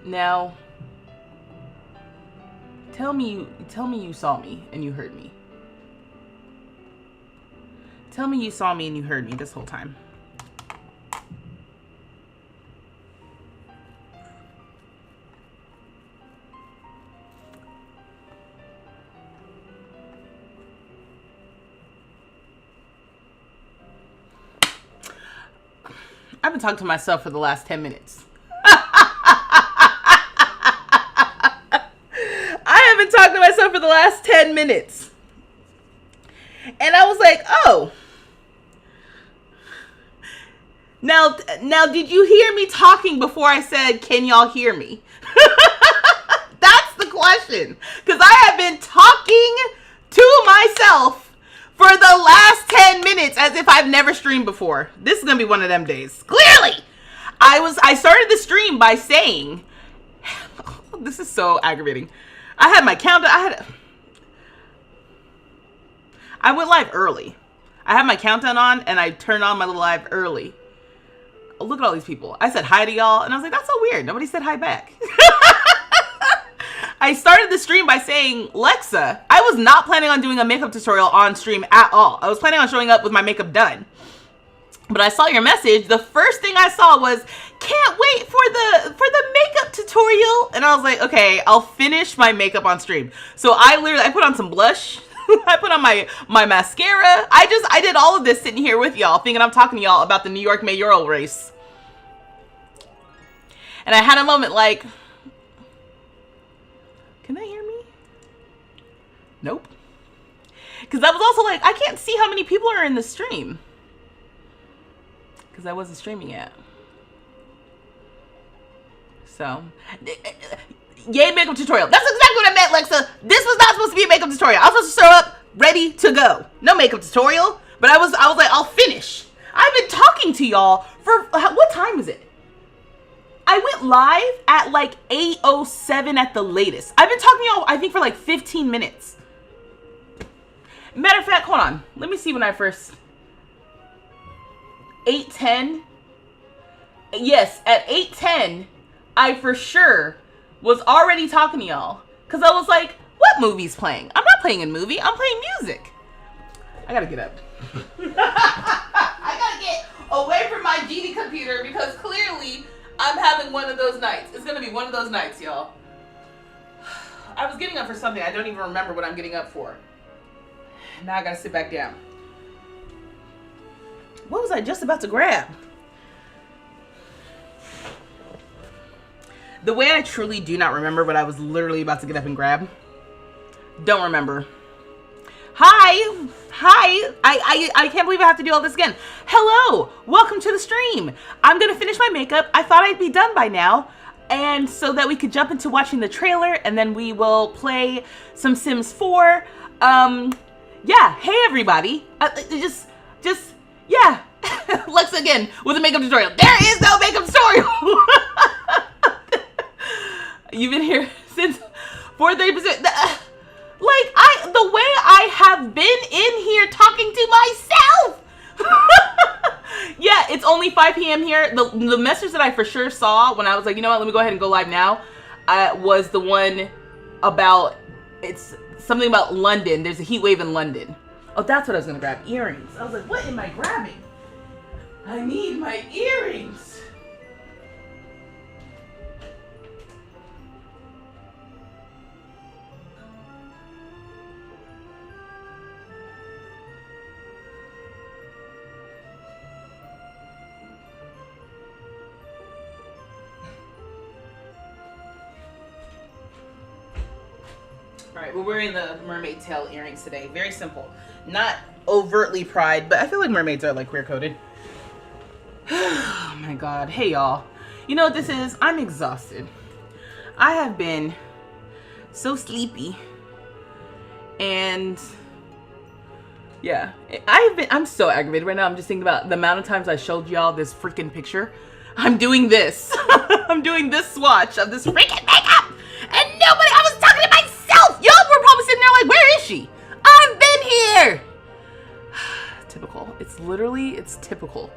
Now, tell me you saw me and you heard me. Tell me you saw me and you heard me this whole time. I've been talking to myself for the last 10 minutes. I have been talking to myself for the last 10 minutes. And I was like, oh. Now, did you hear me talking before I said, can y'all hear me? That's the question. Because I have been talking to myself for the last 10 minutes as if I've never streamed before. This is going to be one of them days. Clearly. I started the stream by saying, this is so aggravating. I had my countdown. I went live early. I had my countdown on and I turned on my little live early. Look at all these people. I said hi to y'all and I was like, that's so weird. Nobody said hi back. I started the stream by saying, Lexa, I was not planning on doing a makeup tutorial on stream at all. I was planning on showing up with my makeup done. But I saw your message. The first thing I saw was, can't wait for the makeup tutorial. And I was like, okay, I'll finish my makeup on stream. So I put on some blush. I put on my mascara. I did all of this sitting here with y'all, thinking I'm talking to y'all about the New York mayoral race. And I had a moment like, can they hear me? Nope. Because I was also like, I can't see how many people are in the stream. Because I wasn't streaming yet. So, yay, makeup tutorial. That's exactly what I meant, Lexa. This was not supposed to be a makeup tutorial. I was supposed to show up ready to go. No makeup tutorial. But I was like, I'll finish. I've been talking to y'all for, what time is it? I went live at like 8:07 at the latest. I've been talking to y'all, I think, for like 15 minutes. Matter of fact, hold on. Let me see when I first... 8:10? Yes, at 8:10, I for sure was already talking to y'all. Because I was like, what movie's playing? I'm not playing a movie. I'm playing music. I gotta get up. I gotta get away from my GD computer because clearly I'm having one of those nights. It's gonna be one of those nights, y'all. I was getting up for something. I don't even remember what I'm getting up for. Now I gotta sit back down. What was I just about to grab? The way I truly do not remember what I was literally about to get up and grab. Don't remember. Hi. I can't believe I have to do all this again. Hello. Welcome to the stream. I'm going to finish my makeup. I thought I'd be done by now. And so that we could jump into watching the trailer and then we will play some Sims 4. Yeah. Hey, everybody. Yeah. Lex again with a makeup tutorial. There is no makeup tutorial. You've been here since 4:30%. The way I have been in here talking to myself. Yeah, it's only 5 p.m. here. The message that I for sure saw when I was like, you know what, let me go ahead and go live now, was the one about, it's something about London. There's a heat wave in London. Oh, that's what I was gonna grab. Earrings. I was like, what am I grabbing? I need my earrings. All right, we're wearing the mermaid tail earrings today. Very simple. Not overtly pride, but I feel like mermaids are like queer coded. Oh my God. Hey y'all. You know what this is? I'm exhausted. I have been so sleepy. And yeah, I'm so aggravated right now. I'm just thinking about the amount of times I showed y'all this freaking picture. I'm doing this. I'm doing this swatch of this freaking makeup. And nobody, I was talking to myself. Y'all were probably sitting there like, where is she? I've been here. Typical. It's typical.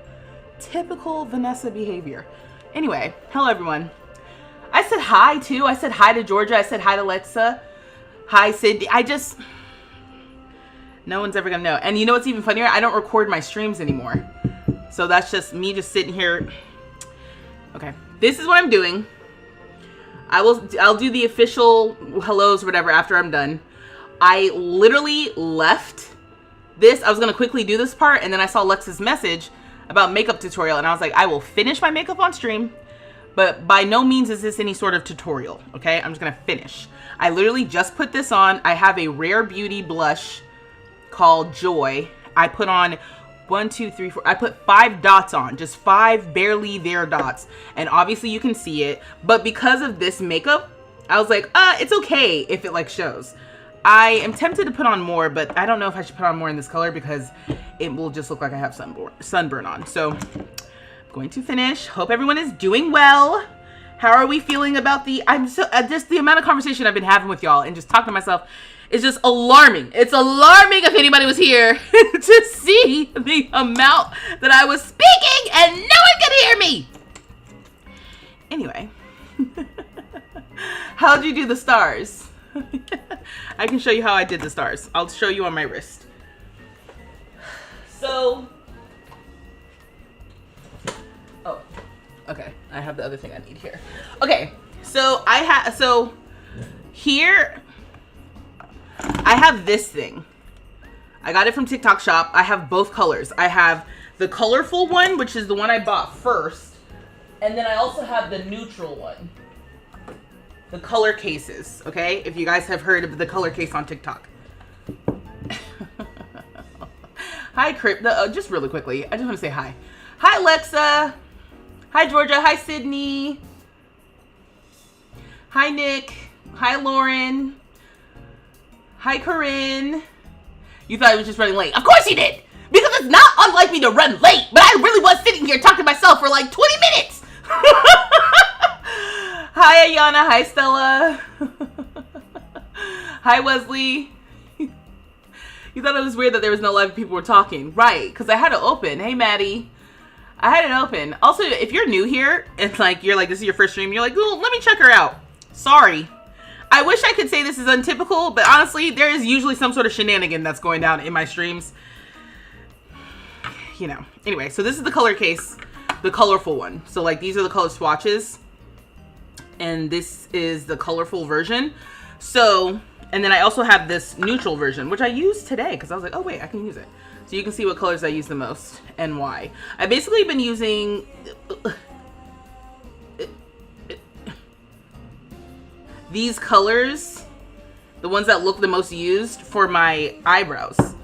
Typical Vanessa behavior. Anyway, hello everyone. I said hi too. I said hi to Georgia. I said hi to Alexa. Hi, Cindy. No one's ever gonna know. And you know what's even funnier? I don't record my streams anymore. So that's just me just sitting here. Okay, this is what I'm doing. I'll do the official hellos or whatever after I'm done. I literally left this. I was gonna quickly do this part, and then I saw Lex's message about makeup tutorial, and I was like, I will finish my makeup on stream, but by no means is this any sort of tutorial, okay? I'm just gonna finish. I literally just put this on. I have a Rare Beauty blush called Joy. I put on 1, 2, 3, 4. I put 5 dots on, just 5 barely there dots. And obviously you can see it, but because of this makeup, I was like, it's okay if it like shows. I am tempted to put on more, but I don't know if I should put on more in this color because it will just look like I have sunburn on. So I'm going to finish. Hope everyone is doing well. How are we feeling about just the amount of conversation I've been having with y'all and just talking to myself. It's just alarming. It's alarming if anybody was here to see the amount that I was speaking and no one could hear me. Anyway, how'd you do the stars? I can show you how I did the stars. I'll show you on my wrist. So, oh, okay. I have the other thing I need here. Okay, so here, I have this thing. I got it from TikTok shop. I have both colors. I have the colorful one, which is the one I bought first. And then I also have the neutral one. The color cases, okay? If you guys have heard of the color case on TikTok. Hi, Crip. Just really quickly, I just want to say hi. Hi, Alexa. Hi, Georgia. Hi, Sydney. Hi, Nick. Hi, Lauren. Hi, Corinne. You thought I was just running late. Of course you did! Because it's not unlike me to run late, but I really was sitting here talking to myself for like 20 minutes! Hi, Ayana. Hi, Stella. Hi, Wesley. You thought it was weird that there was no live people were talking. Right, because I had it open. Hey, Maddie. I had it open. Also, if you're new here, and like you're like, this is your first stream, you're like, ooh, let me check her out. Sorry. I wish I could say this is untypical, but honestly, there is usually some sort of shenanigan that's going down in my streams. You know. Anyway, so this is the color case, the colorful one. So like these are the color swatches. And this is the colorful version. So, and then I also have this neutral version, which I used today because I was like, oh wait, I can use it. So you can see what colors I use the most and why. I've basically been using these colors, the ones that look the most used for my eyebrows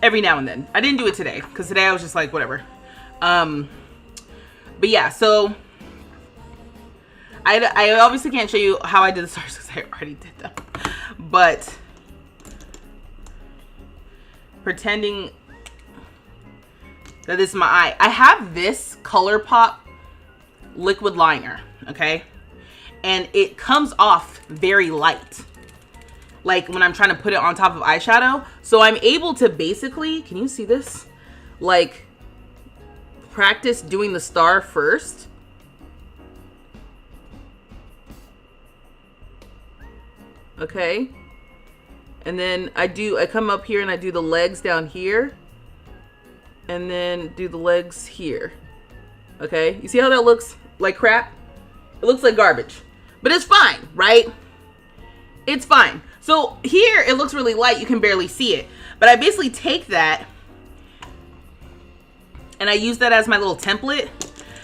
every now and then. I didn't do it today because today I was just like, whatever. But yeah, so I obviously can't show you how I did the stars because I already did them. But pretending that this is my eye. I have this ColourPop liquid liner, okay? And it comes off very light. Like when I'm trying to put it on top of eyeshadow. So I'm able to basically, can you see this? Like practice doing the star first. Okay. And then I come up here and I do the legs down here. And then do the legs here. Okay. You see how that looks like crap? It looks like garbage. But it's fine, right? It's fine. So here it looks really light. You can barely see it. But I basically take that and I use that as my little template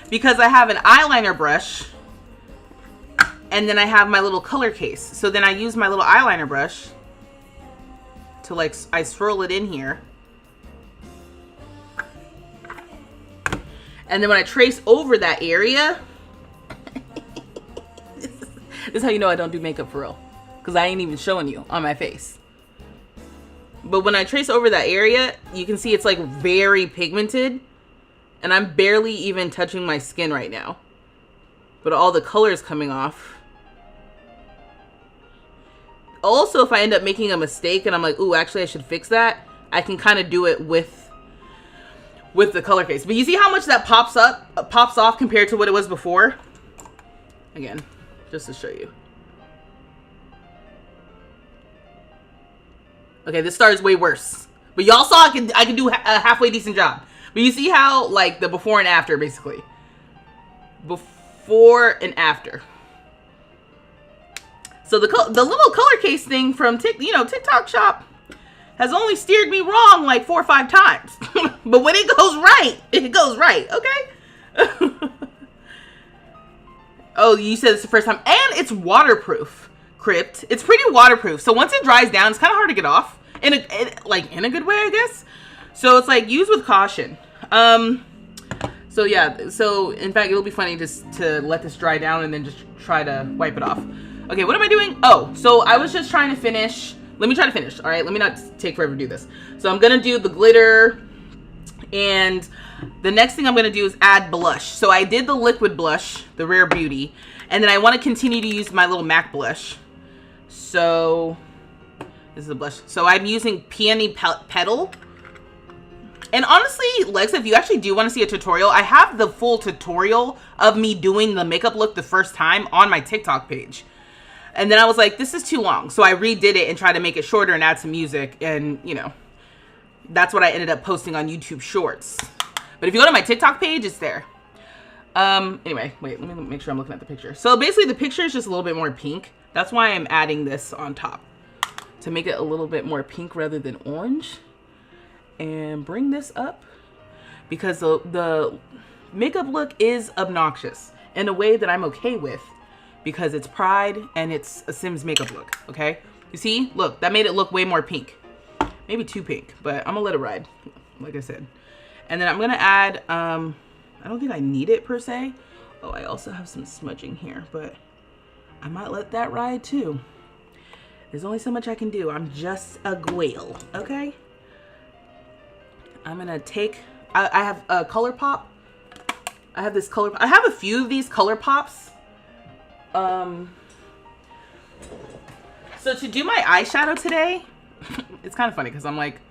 because I have an eyeliner brush and then I have my little color case. So then I use my little eyeliner brush to like, I swirl it in here. And then when I trace over that area, this is how you know I don't do makeup for real. Because I ain't even showing you on my face. But when I trace over that area, you can see it's like very pigmented. And I'm barely even touching my skin right now. But all the color is coming off. Also, if I end up making a mistake and I'm like, ooh, actually I should fix that, I can kind of do it with the color case. But you see how much that pops off compared to what it was before? Again, just to show you. Okay, this star is way worse. But y'all saw I could do a halfway decent job. But you see how, like, the before and after, basically. Before and after. So the little color case thing from TikTok shop has only steered me wrong like 4 or 5 times. But when it goes right, okay? Oh, you said it's the first time. And it's waterproof, Crypt. It's pretty waterproof. So once it dries down, it's kind of hard to get off. In a good way, I guess. So it's like, use with caution. So yeah, so in fact, it'll be funny just to let this dry down and then just try to wipe it off. Okay, what am I doing? Oh, so I was just trying to finish. Let me try to finish, all right? Let me not take forever to do this. So I'm gonna do the glitter, and the next thing I'm gonna do is add blush. So I did the liquid blush, the Rare Beauty, and then I wanna continue to use my little MAC blush. So, this is the blush. So I'm using Peony Petal. And honestly, Lex, if you actually do want to see a tutorial, I have the full tutorial of me doing the makeup look the first time on my TikTok page. And then I was like, this is too long. So I redid it and tried to make it shorter and add some music. And, you know, that's what I ended up posting on YouTube Shorts. But if you go to my TikTok page, it's there. Anyway, wait, let me make sure I'm looking at the picture. So basically the picture is just a little bit more pink. That's why I'm adding this on top, to make it a little bit more pink rather than orange. And bring this up because the makeup look is obnoxious in a way that I'm okay with, because it's Pride and it's a Sims makeup look, okay? You see? Look, that made it look way more pink. Maybe too pink, but I'm gonna let it ride, like I said. And then I'm gonna add, I don't think I need it per se. Oh, I also have some smudging here, but I might let that ride too. There's only so much I can do. I'm just a gwale, okay? I'm gonna take, I have a color pop. I have this color, I have a few of these color pops. So to do my eyeshadow today, it's kind of funny because I'm like,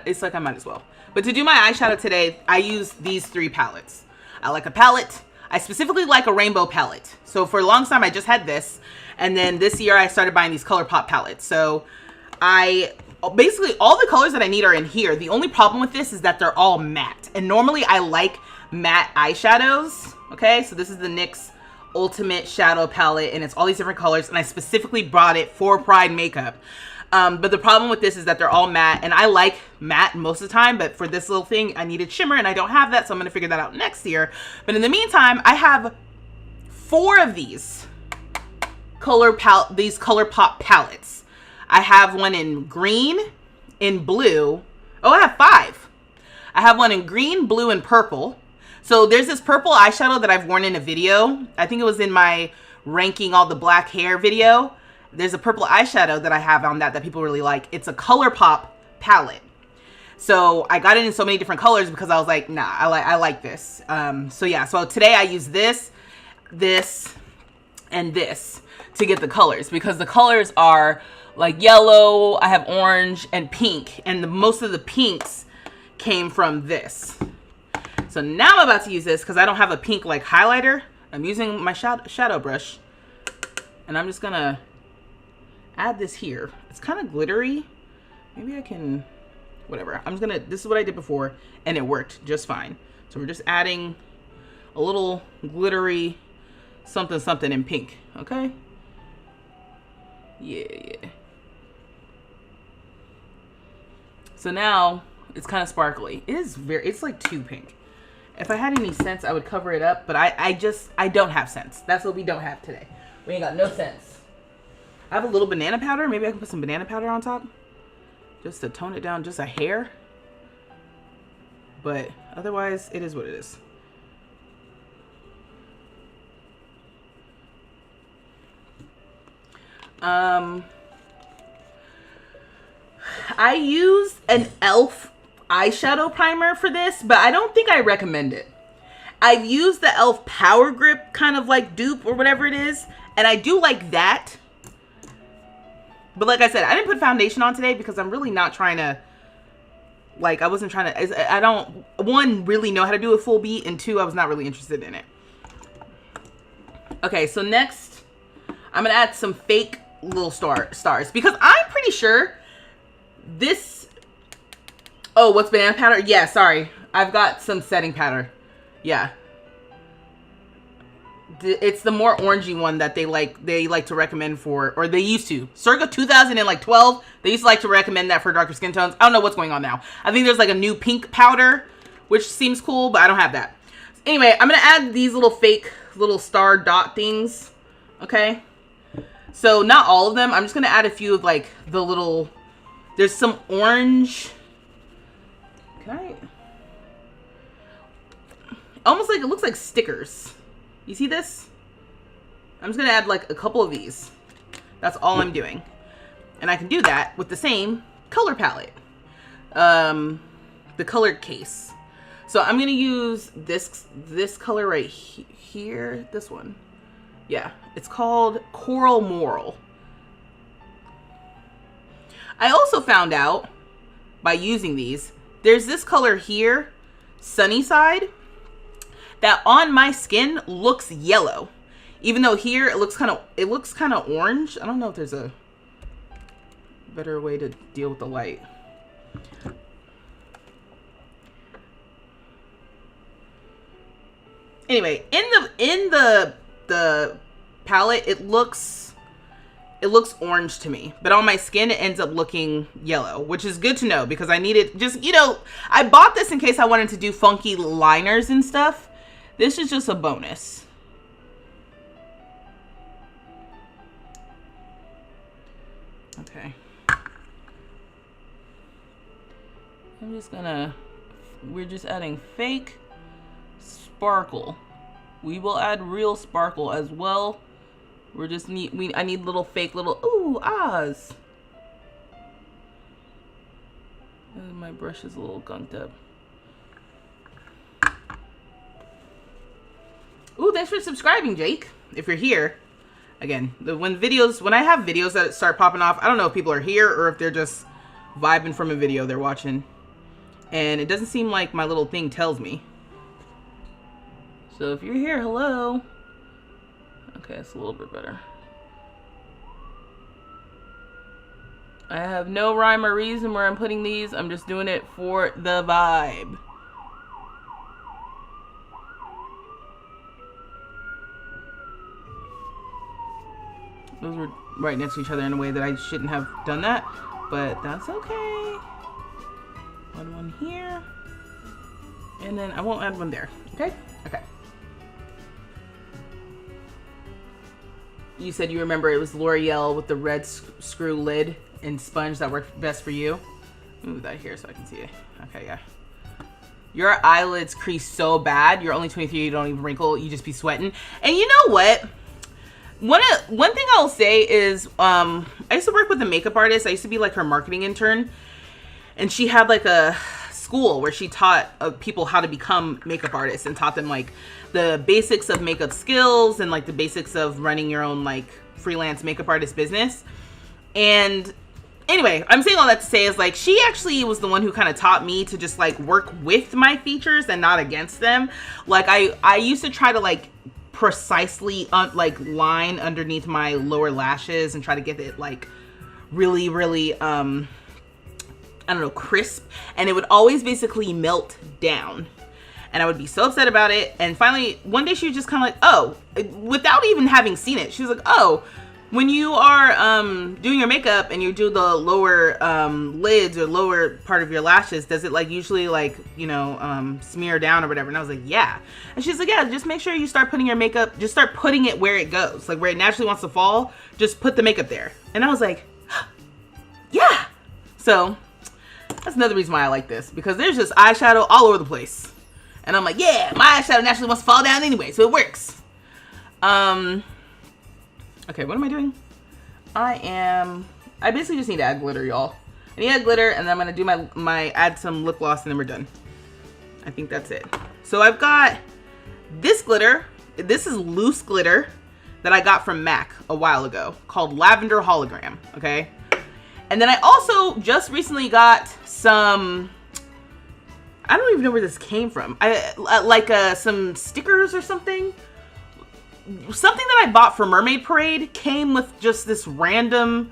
it's like I might as well. But to do my eyeshadow today, I use these 3 palettes. I like a palette. I specifically like a rainbow palette. So for a long time, I just had this. And then this year I started buying these ColourPop palettes. So basically all the colors that I need are in here. The only problem with this is that they're all matte. And normally I like matte eyeshadows. Okay, so this is the NYX Ultimate Shadow Palette, and it's all these different colors, and I specifically brought it for Pride makeup. But the problem with this is that they're all matte, and I like matte most of the time, but for this little thing, I needed shimmer, and I don't have that, so I'm gonna figure that out next year. But in the meantime, I have 4 of these ColourPop palettes. I have one in green, in blue. Oh, I have 5. I have one in green, blue, and purple. So there's this purple eyeshadow that I've worn in a video. I think it was in my ranking all the black hair video. There's a purple eyeshadow that I have on that people really like. It's a ColourPop palette. So I got it in so many different colors because I was like, nah, I like this. So yeah, so today I use this, and this to get the colors, because the colors are like yellow, I have orange and pink, and most of the pinks came from this. So now I'm about to use this because I don't have a pink like highlighter. I'm using my shadow brush, and I'm just gonna add this here. It's kind of glittery. Maybe I can, whatever. This is what I did before, and it worked just fine. So we're just adding a little glittery something in pink, okay? Yeah. So now it's kind of sparkly. It's like too pink. If I had any sense, I would cover it up, but I don't have sense. That's what we don't have today. We ain't got no sense. I have a little banana powder. Maybe I can put some banana powder on top just to tone it down just a hair. But otherwise, it is what it is. I used an e.l.f. eyeshadow primer for this, but I don't think I recommend it. I've used the e.l.f. Power Grip kind of like dupe or whatever it is, and I do like that. But like I said, I didn't put foundation on today because I'm really not trying to, like, I wasn't trying to, I don't, 1, really know how to do a full beat, and 2, I was not really interested in it. Okay, so next, I'm gonna add some fake little stars because I'm pretty sure this, oh, what's banana powder? Yeah, sorry. I've got some setting powder. Yeah. It's the more orangey one that they like to recommend for, or they used to. Circa 2012, they used to like to recommend that for darker skin tones. I don't know what's going on now. I think there's like a new pink powder, which seems cool, but I don't have that. Anyway, I'm going to add these little fake little star dot things. Okay. So not all of them. I'm just going to add a few of like the little, there's some orange. Can I? Almost like, it looks like stickers. You see this? I'm just going to add like a couple of these. That's all I'm doing. And I can do that with the same color palette. The colored case. So I'm going to use this color right here. This one. Yeah. It's called Coral Moral. I also found out by using these, there's this color here, Sunny Side, that on my skin looks yellow, even though here it looks kind of orange. I don't know if there's a better way to deal with the light. Anyway, in the palette, it looks orange to me, but on my skin it ends up looking yellow, which is good to know because I needed, just, you know, I bought this in case I wanted to do funky liners and stuff. This is just a bonus. Okay. We're just adding fake sparkle. We will add real sparkle as well. I need little fake little ooh ahs. My brush is a little gunked up. Ooh, thanks for subscribing, Jake. If you're here, again, when I have videos that start popping off, I don't know if people are here or if they're just vibing from a video they're watching. And it doesn't seem like my little thing tells me. So if you're here, hello. Okay, it's a little bit better. I have no rhyme or reason where I'm putting these. I'm just doing it for the vibe. Those were right next to each other in a way that I shouldn't have done that, but that's okay. One here, and then I won't add one there. Okay? Okay. You said you remember it was L'Oreal with the red screw lid and sponge that worked best for you. Move that here so I can see it. Okay, yeah. Your eyelids crease so bad. You're only 23. You don't even wrinkle. You just be sweating. And you know what? One thing I'll say is, I used to work with a makeup artist. I used to be like her marketing intern, and she had like a school where she taught people how to become makeup artists and taught them like the basics of makeup skills and like the basics of running your own like freelance makeup artist business. And anyway, I'm saying all that to say is like she actually was the one who kind of taught me to just like work with my features and not against them. Like I used to try to like precisely like line underneath my lower lashes and try to get it like really I don't know, crisp, and it would always basically melt down, and I would be so upset about it. And finally one day she was just kind of like, oh, without even having seen it, she was like, oh, when you are doing your makeup and you do the lower lids or lower part of your lashes, does it like usually like, you know, smear down or whatever? And I was like, yeah. And she's like, yeah, just make sure you start putting your makeup, just start putting it where it goes, like where it naturally wants to fall, just put the makeup there. And I was like, yeah. So that's another reason why I like this, because there's just eyeshadow all over the place. And I'm like, yeah, my eyeshadow naturally wants to fall down anyway, so it works. Okay, what am I doing? I basically just need to add glitter, y'all. I need to add glitter, and then I'm gonna do add some lip gloss, and then we're done. I think that's it. So I've got this glitter. This is loose glitter that I got from MAC a while ago, called Lavender Hologram, okay? And then I also just recently got some, I don't even know where this came from. Some stickers or something. something that I bought for Mermaid Parade came with just this random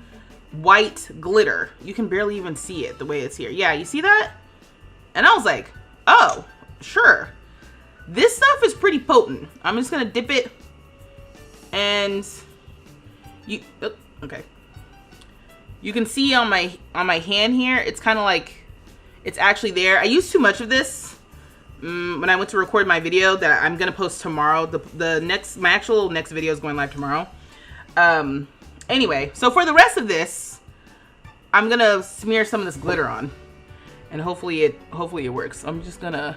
white glitter. You can barely even see it the way it's here. Yeah, you see that? And I was like, oh, sure. This stuff is pretty potent. I'm just gonna dip it, and okay. You can see on my hand here, it's kind of like it's actually there. I used too much of this when I went to record my video that I'm gonna post tomorrow. My actual next video is going live tomorrow. Anyway, so for the rest of this, I'm gonna smear some of this glitter on, and hopefully it works. I'm just gonna.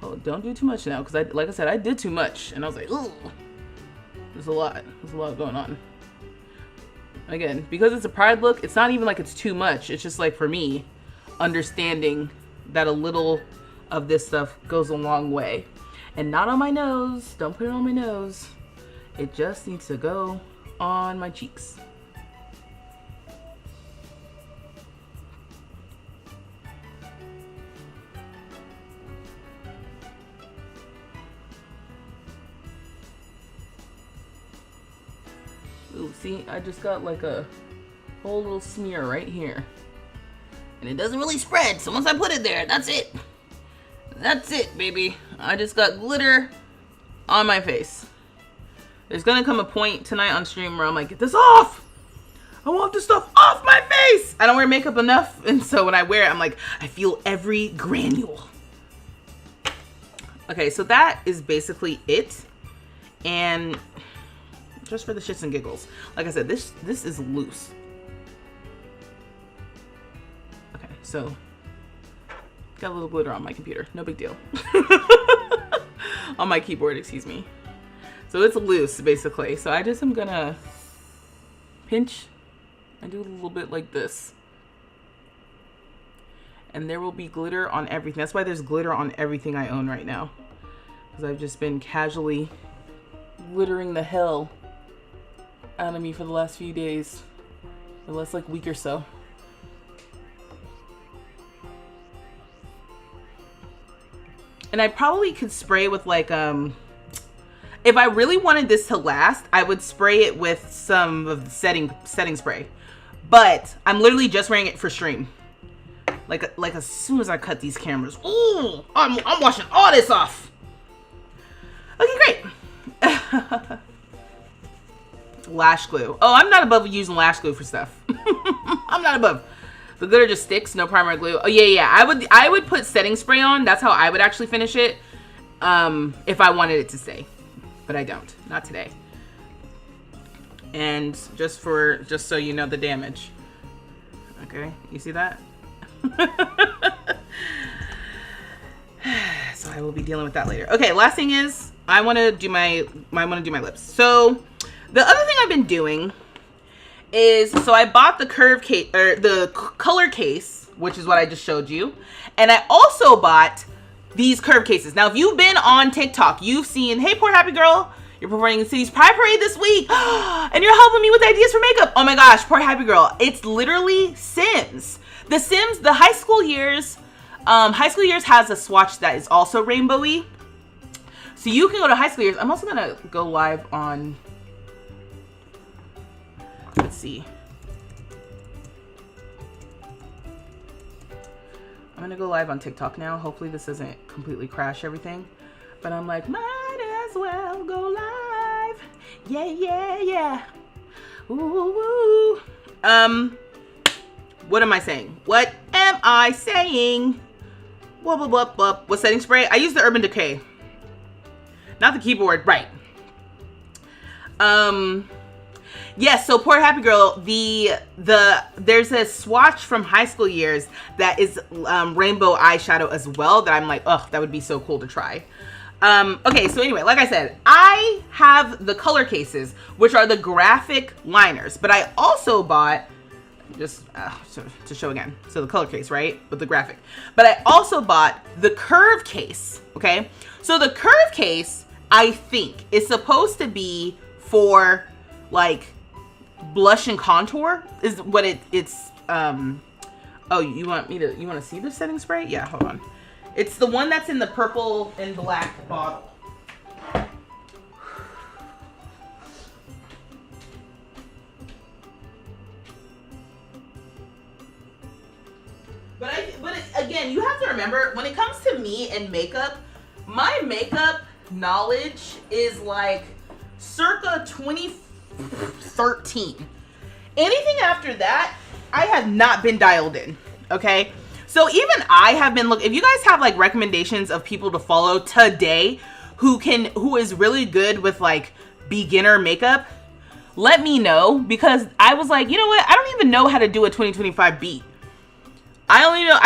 Oh, don't do too much now, because like I said, I did too much, and I was like, ooh, there's a lot going on. Again, because it's a pride look, it's not even like it's too much. It's just like, for me, understanding that a little of this stuff goes a long way. And not on my nose. Don't put it on my nose. It just needs to go on my cheeks. Ooh, see, I just got like a whole little smear right here. And it doesn't really spread, so once I put it there, that's it. That's it, baby. I just got glitter on my face. There's gonna come a point tonight on stream where I'm like, get this off! I want this stuff off my face! I don't wear makeup enough, and so when I wear it, I'm like, I feel every granule. Okay, so that is basically it. And just for the shits and giggles, like I said, this is loose. Okay, so got a little glitter on my computer, no big deal. On my keyboard, excuse me. So it's loose basically. So I just am gonna pinch and do a little bit like this, and there will be glitter on everything. That's why there's glitter on everything I own right now, because I've just been casually glittering the hell out of me for the last few days, the last like week or so. And I probably could spray with like if I really wanted this to last, I would spray it with some of the setting spray, but I'm literally just wearing it for stream. Like as soon as I cut these cameras, ooh, I'm washing all this off. Okay, great. Lash glue. Oh, I'm not above using lash glue for stuff. I'm not above. The glitter just sticks, no primer glue. Oh yeah. I would put setting spray on. That's how I would actually finish it. If I wanted it to stay, but I don't. Not today. And just so you know the damage. Okay, you see that? So I will be dealing with that later. Okay, last thing is I want to do my lips. So the other thing I've been doing is, so I bought the curve case, or the color case, which is what I just showed you. And I also bought these curve cases. Now, if you've been on TikTok, you've seen, hey, poor happy girl, you're performing in City's Pride Parade this week. And you're helping me with ideas for makeup. Oh my gosh, poor happy girl. It's literally Sims. The Sims, the high school years has a swatch that is also rainbowy. So you can go to high school years. I'm also gonna go live on, let's see. I'm gonna go live on TikTok now. Hopefully this doesn't completely crash everything. But I'm like, might as well go live. Yeah. Ooh. What am I saying? What am I saying? What setting spray? I use the Urban Decay. Not the keyboard, right. Yes, so poor happy girl, there's a swatch from high school years that is rainbow eyeshadow as well that I'm like, ugh, that would be so cool to try. Okay, so anyway, like I said, I have the color cases, which are the graphic liners, but I also bought, just to show again, so the color case, right, with the graphic, but I also bought the curve case, okay? So the curve case, I think, is supposed to be for, like, blush and contour, is what it's, oh, you want to see the setting spray? Yeah, hold on. It's the one that's in the purple and black bottle. again, you have to remember, when it comes to me and makeup, my makeup knowledge is like circa 2013. Anything after that, I have not been dialed in, okay? So even I have been if you guys have like recommendations of people to follow today who is really good with like beginner makeup, let me know, because I was like, you know what? I don't even know how to do a 2025 beat. I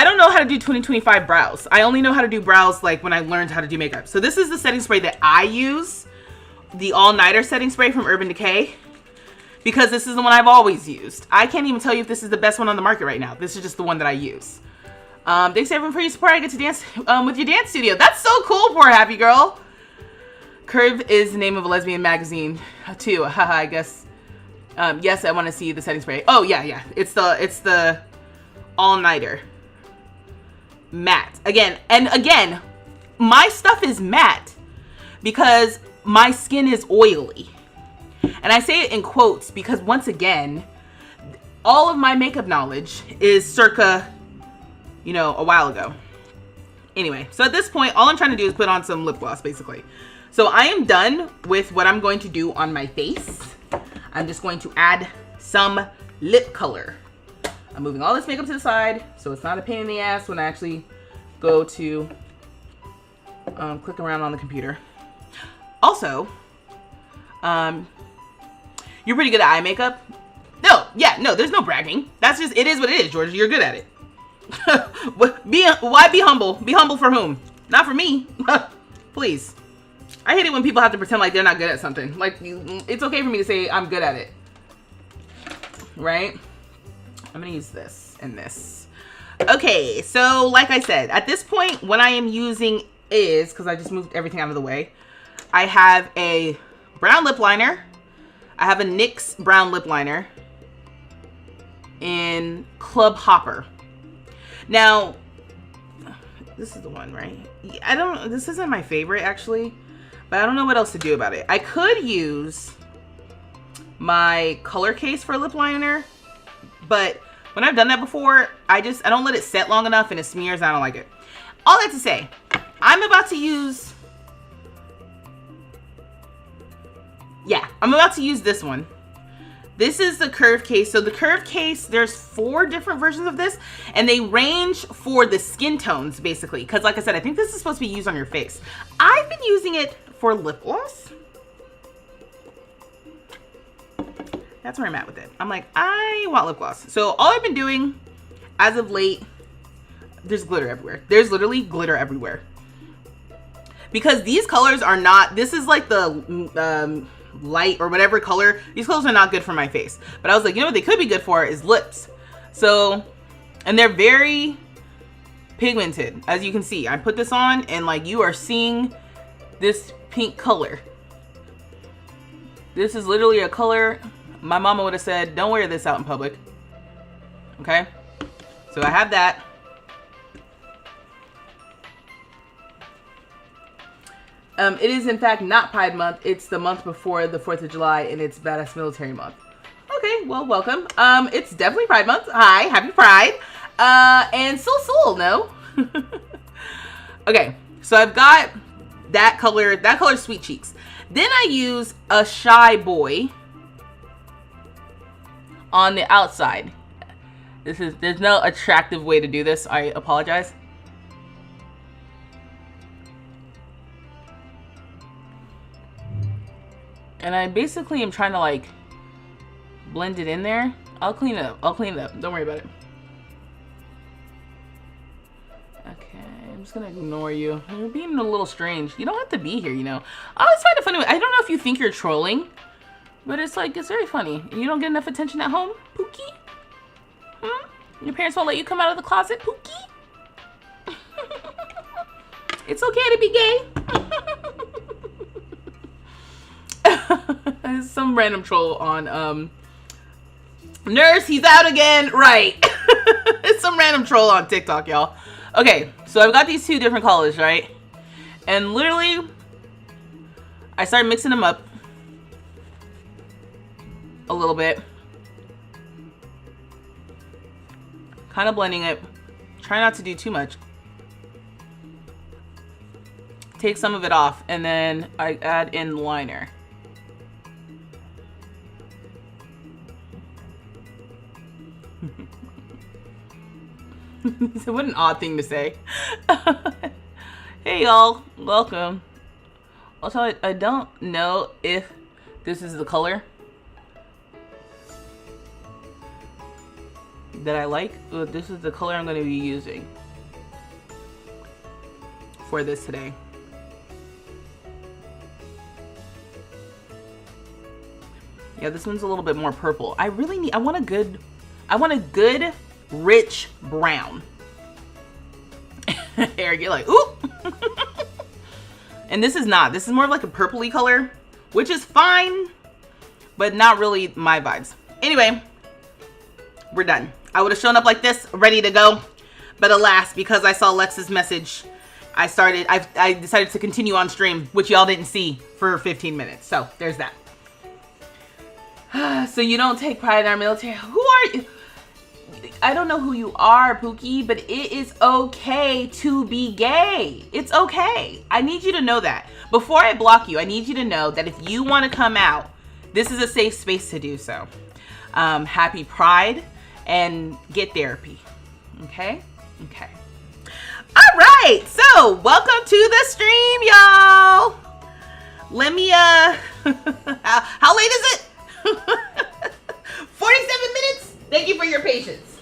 don't know how to do 2025 brows. I only know how to do brows like when I learned how to do makeup. So this is the setting spray that I use, the All Nighter setting spray from Urban Decay, because this is the one I've always used. I can't even tell you if this is the best one on the market right now. This is just the one that I use. Thanks everyone for your support. I get to dance with your dance studio. That's so cool, poor happy girl. Curve is the name of a lesbian magazine too. Haha, I guess. Yes, I want to see the setting spray. Oh yeah. It's the all-nighter matte. Again, my stuff is matte because my skin is oily. And I say it in quotes because once again, all of my makeup knowledge is circa, a while ago. Anyway, so at this point, all I'm trying to do is put on some lip gloss, basically. So I am done with what I'm going to do on my face. I'm just going to add some lip color. I'm moving all this makeup to the side so it's not a pain in the ass when I actually go to click around on the computer. Also, you're pretty good at eye makeup. No, there's no bragging. That's just, it is what it is, Georgia. You're good at it. Why be humble? Be humble for whom? Not for me. Please. I hate it when people have to pretend like they're not good at something. Like, it's okay for me to say I'm good at it. Right? I'm gonna use this and this. Okay, so like I said, at this point, what I am using is, because I just moved everything out of the way, I have a brown lip liner. I have a NYX brown lip liner in Club Hopper. Now, this is the one, right? This isn't my favorite actually, but I don't know what else to do about it. I could use my color case for a lip liner, but when I've done that before, I don't let it set long enough and it smears. I don't like it. All that to say, I'm about to use this one. This is the Curve case. So the Curve case, there's 4 different versions of this, and they range for the skin tones, basically. Because like I said, I think this is supposed to be used on your face. I've been using it for lip gloss. That's where I'm at with it. I'm like, I want lip gloss. So all I've been doing as of late, there's glitter everywhere. There's literally glitter everywhere. Because these colors are not, this is like the light or whatever color. These colors are not good for my face. But I was like, you know what they could be good for is lips. So, and they're very pigmented. As you can see, I put this on and like you are seeing this pink color. This is literally a color my mama would have said, don't wear this out in public. Okay? So I have that. It is in fact not Pride Month. It's the month before the 4th of July and it's Badass Military Month. Okay, well, welcome. It's definitely Pride Month. Hi, happy Pride. And Soul, no? Okay, so I've got that color Sweet Cheeks. Then I use a Shy Boy on the outside. There's no attractive way to do this. I apologize. And I basically am trying to like blend it in there. I'll clean it up. Don't worry about it. Okay, I'm just gonna ignore you. You're being a little strange. You don't have to be here, you know. I always find it funny. I don't know if you think you're trolling, but it's like, it's very funny. You don't get enough attention at home, Pookie? Your parents won't let you come out of the closet, Pookie? It's okay to be gay. Some random troll on, Nurse, he's out again. Right. It's some random troll on TikTok, y'all. Okay, so I've got these 2 different colors, right? And literally, I started mixing them up a little bit. Kind of blending it. Try not to do too much. take some of it off, and then I add in liner. So what an odd thing to say. Hey y'all, welcome. Also, I don't know if this is the color that I like, but this is the color I'm going to be using for this today. Yeah, this one's a little bit more purple. I want a good rich brown. Eric, you're like, ooh. And this is more of like a purpley color, which is fine, but not really my vibes. Anyway, we're done. I would have shown up like this, ready to go, but alas, because I saw Lex's message, I decided to continue on stream, which y'all didn't see for 15 minutes. So there's that. So you don't take pride in our military. Who are you? I don't know who you are, Pookie, but it is okay to be gay. It's okay. I need you to know that. Before I block you, I need you to know that if you want to come out, this is a safe space to do so. Happy Pride and get therapy. Okay? Okay. All right. So, welcome to the stream, y'all. Let me, how late is it? 47 minutes. Thank you for your patience.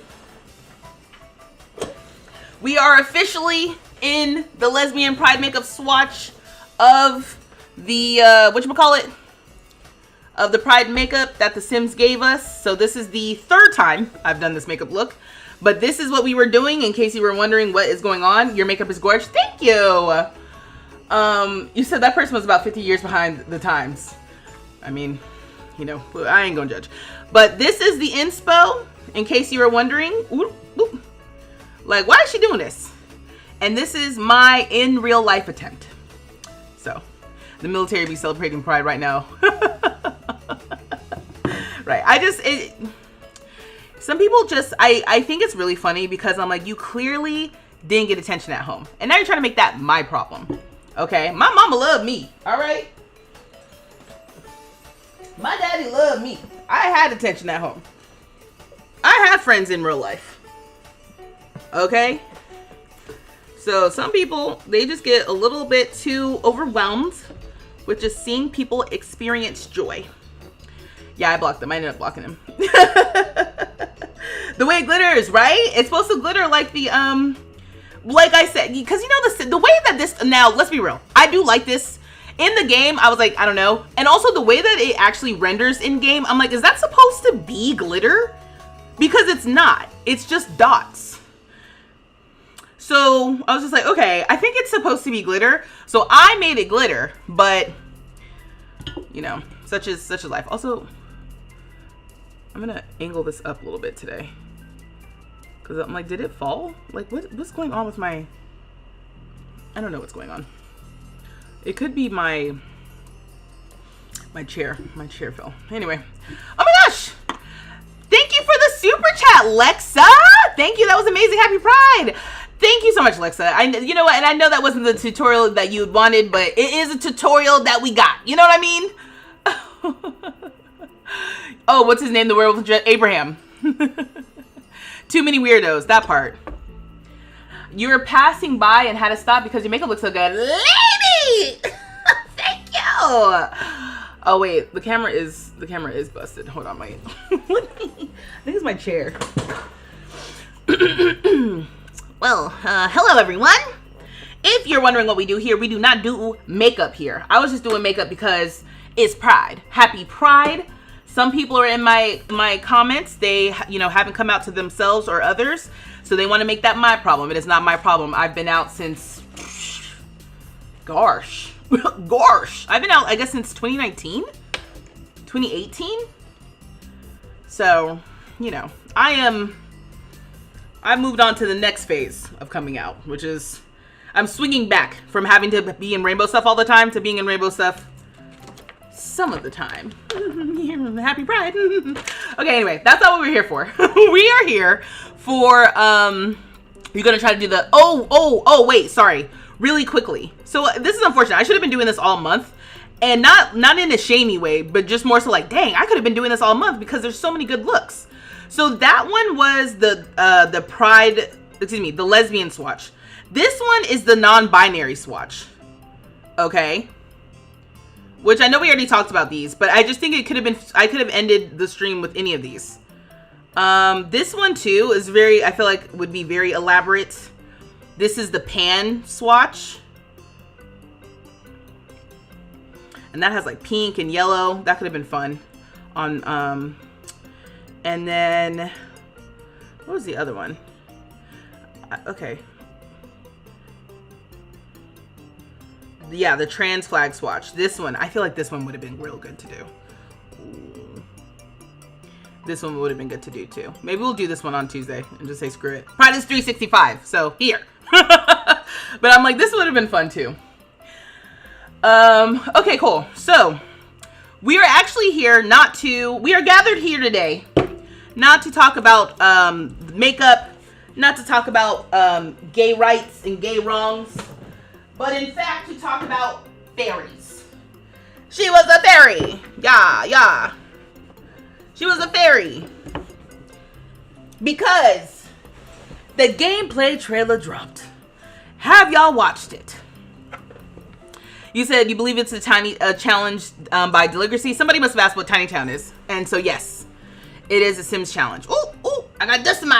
We are officially in the lesbian pride makeup swatch of the whatchamacallit, of the pride makeup that the Sims gave us. So this is the third time I've done this makeup look, but this is what we were doing in case you were wondering what is going on. Your makeup is gorgeous. Thank you. You said that person was about 50 years behind the times. I mean, you know, I ain't gonna judge. But this is the inspo, in case you were wondering. Oop, oop. Like, why is she doing this? And this is my in real life attempt. So, the military be celebrating pride right now. Right, some people just, I think it's really funny because I'm like, you clearly didn't get attention at home. And now you're trying to make that my problem. Okay, my mama loved me, all right? My daddy loved me. I had attention at home. I have friends in real life. Okay? So some people, they just get a little bit too overwhelmed with just seeing people experience joy. Yeah, I blocked them. I ended up blocking them. The way it glitters, right? It's supposed to glitter like the, like I said, because you know, the way that this, now let's be real. I do like this. In the game, I was like, I don't know. And also the way that it actually renders in game, I'm like, is that supposed to be glitter? Because it's not. It's just dots. So I was just like, okay, I think it's supposed to be glitter. So I made it glitter, but you know, such is life. Also, I'm gonna angle this up a little bit today. Cause I'm like, did it fall? Like what's going on with my, I don't know what's going on. It could be my chair. My chair fell. Anyway. Oh my gosh! Thank you for the super chat, Lexa! Thank you. That was amazing. Happy Pride! Thank you so much, Lexa. You know what? And I know that wasn't the tutorial that you wanted, but it is a tutorial that we got. You know what I mean? Oh, what's his name? The werewolf? Abraham. Too many weirdos. That part. You were passing by and had to stop because your makeup looks so good. Lady! Thank you! Oh wait, the camera is busted. Hold on, wait. I think it's my chair. Well, hello everyone. If you're wondering what we do here, we do not do makeup here. I was just doing makeup because it's Pride. Happy Pride. Some people are in my comments. They, you know, haven't come out to themselves or others. So they want to make that my problem. It is not my problem. I've been out since, gosh. I've been out, I guess, since 2019? 2018? So, you know, I moved on to the next phase of coming out, which is, I'm swinging back from having to be in rainbow stuff all the time to being in rainbow stuff some of the time. Happy Pride. Okay, anyway, that's not what we're here for. We are here for, you're gonna try to do the, oh, wait, sorry. really quickly. So this is unfortunate. I should have been doing this all month, and not in a shamey way, but just more so like, dang, I could have been doing this all month because there's so many good looks. So that one was the Pride, excuse me, the lesbian swatch. This one is the non-binary swatch. Okay. Which I know we already talked about these, but I just think it could have been, I could have ended the stream with any of these. This one too is very, I feel like would be very elaborate. This is the pan swatch. And that has like pink and yellow. That could have been fun on, and then, what was the other one? Okay. Yeah, the trans flag swatch. This one, I feel like this one would have been real good to do. Ooh. This one would have been good to do too. Maybe we'll do this one on Tuesday and just say screw it. Pride is 365, so here. But I'm like, this would have been fun too. Okay, cool. So we are actually here we are gathered here today not to talk about makeup, not to talk about gay rights and gay wrongs, but in fact to talk about fairies. She was a fairy. Yeah. She was a fairy. Because the gameplay trailer dropped. Have y'all watched it? You said you believe it's a challenge by Deligracy. Somebody must have asked what Tiny Town is. And so yes, it is a Sims challenge. Ooh, I got dust in my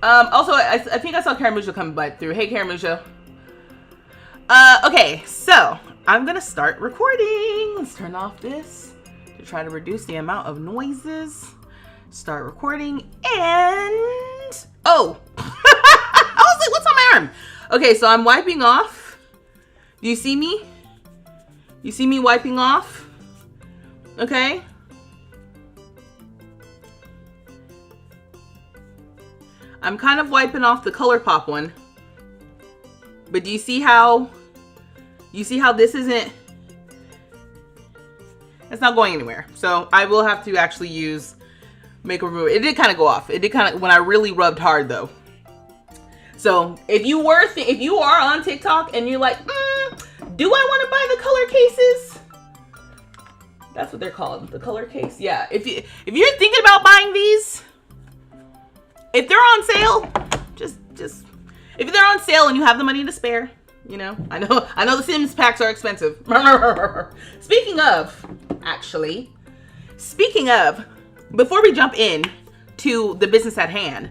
eye. Also, I think I saw Caramujo coming by through. Hey, Caramujo. Okay, so I'm gonna start recording. Let's turn off this to try to reduce the amount of noises. Start recording and oh, I was like, what's on my arm? Okay, so I'm wiping off. Do you see me? You see me wiping off? Okay. I'm kind of wiping off the ColourPop one. But do you see how this isn't, it's not going anywhere. So I will have to actually use Makeup Remover. It did kind of go off. It did kind of, when I really rubbed hard though. So if you are on TikTok and you're like, do I want to buy the color cases? That's what they're called, the color case. Yeah, if you're thinking about buying these, if they're on sale, just if they're on sale and you have the money to spare, you know, I know the Sims packs are expensive. Speaking of, before we jump in to the business at hand,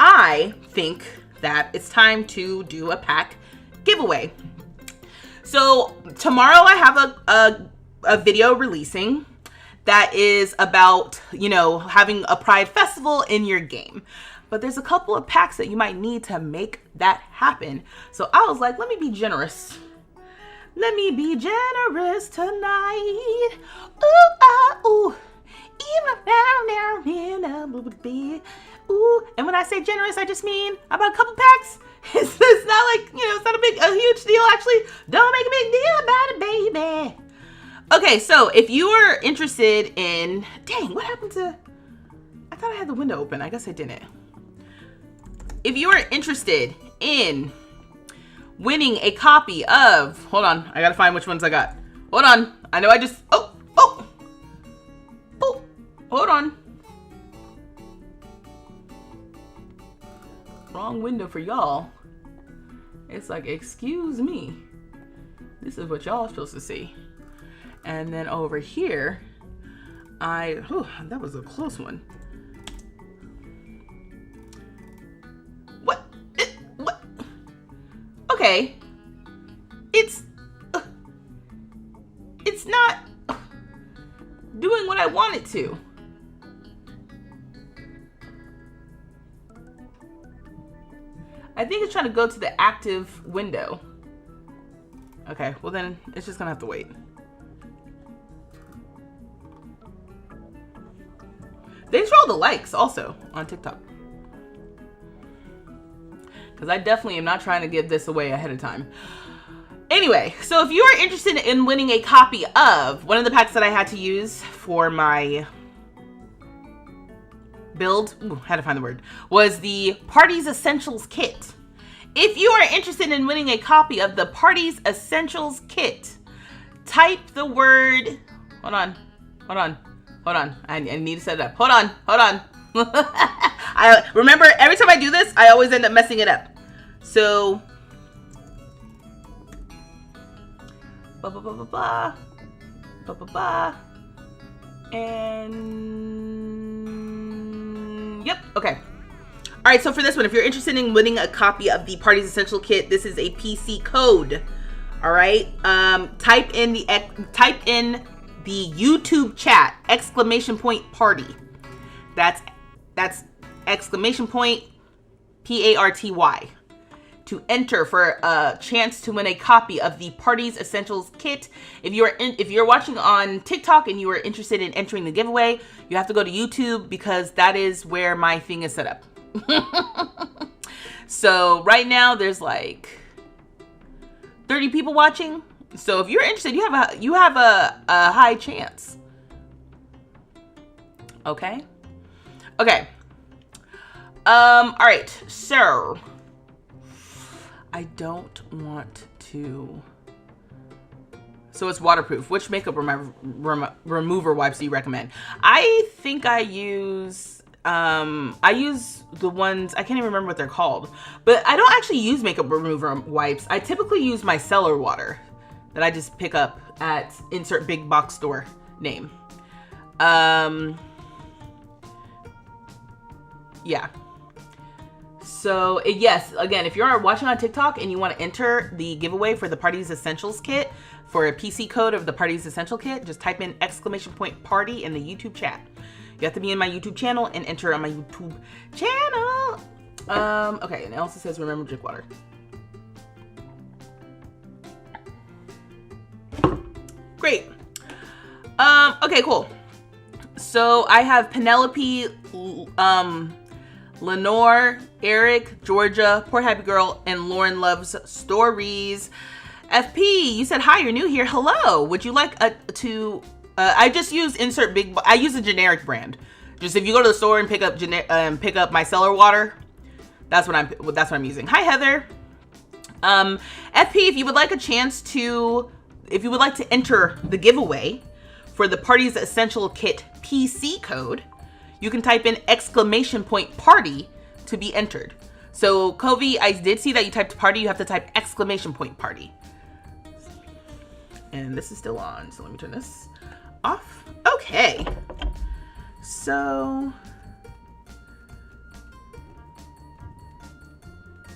I think that it's time to do a pack giveaway. So tomorrow I have a video releasing that is about, you know, having a Pride festival in your game. But there's a couple of packs that you might need to make that happen. So I was like, let me be generous. Let me be generous tonight. Ooh, ah, ooh. Ooh. And when I say generous, I just mean about a couple packs. It's not like, you know, it's not a huge deal, actually. Don't make a big deal about it, baby. Okay, so if you are interested in, dang, what happened to, I thought I had the window open. I guess I didn't. If you are interested in winning a copy of, hold on, I gotta find which ones I got. Hold on, I know I just, oh, hold on. Wrong window for y'all. It's like, excuse me. This is what y'all are supposed to see. And then over here, that was a close one. What? Okay. It's not doing what I want it to. I think it's trying to go to the active window. Okay, well then it's just gonna have to wait. Thanks for all the likes also on TikTok. Because I definitely am not trying to give this away ahead of time. Anyway, so if you are interested in winning a copy of one of the packs that I had to use for my build, had to find the word, was the Party's Essentials Kit. If you are interested in winning a copy of the Party's Essentials Kit, type the word, hold on. I need to set it up. Hold on. I remember every time I do this, I always end up messing it up. So, and yep, okay. All right, so for this one, if you're interested in winning a copy of the Party's Essential Kit, this is a PC code. All right, type in the YouTube chat !party. That's !party to enter for a chance to win a copy of the Party's Essentials Kit. If you're watching on TikTok and you are interested in entering the giveaway, you have to go to YouTube because that is where my thing is set up. So right now there's like 30 people watching. So if you're interested, you have a high chance. Okay. All right, so I don't want to. So it's waterproof. Which makeup remover wipes do you recommend? I think I use the ones, I can't even remember what they're called, but I don't actually use makeup remover wipes. I typically use micellar water that I just pick up at insert big box store name. Yeah. So yes, again, if you're watching on TikTok and you want to enter the giveaway for the Party's Essentials Kit for a PC code of the Party's Essential Kit, just type in !party in the YouTube chat. You have to be in my YouTube channel and enter on my YouTube channel. Okay, and it also says remember to drink water. Great. Okay, cool. So I have Penelope, Lenore, Eric, Georgia, Poor Happy Girl, and Lauren Loves Stories. FP, you said hi, you're new here. Hello. Would you like to? I just use I use a generic brand. Just if you go to the store and pick up micellar water, that's what I'm using. Hi Heather. FP, if you would like to enter the giveaway for the Party's Essential Kit PC code, you can type in !party to be entered. So Covey, I did see that you typed party. You have to type !party. And this is still on, so let me turn this off. Okay. So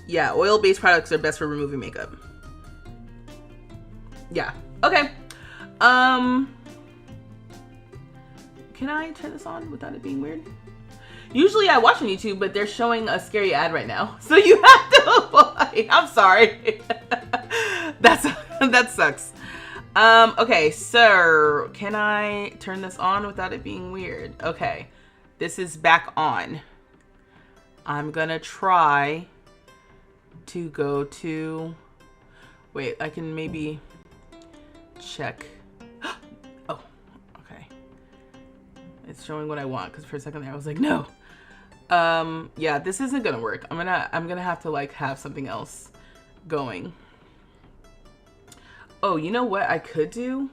yeah, oil-based products are best for removing makeup. Yeah. Okay. Can I turn this on without it being weird? Usually I watch on YouTube, but they're showing a scary ad right now. So you have to avoid. I'm sorry. That sucks. Okay, so can I turn this on without it being weird? Okay, this is back on. I'm gonna try to go to, wait, I can maybe check. Oh, okay. It's showing what I want, because for a second there I was like, no. Yeah, this isn't gonna work. I'm gonna have to like have something else going. Oh, you know what I could do?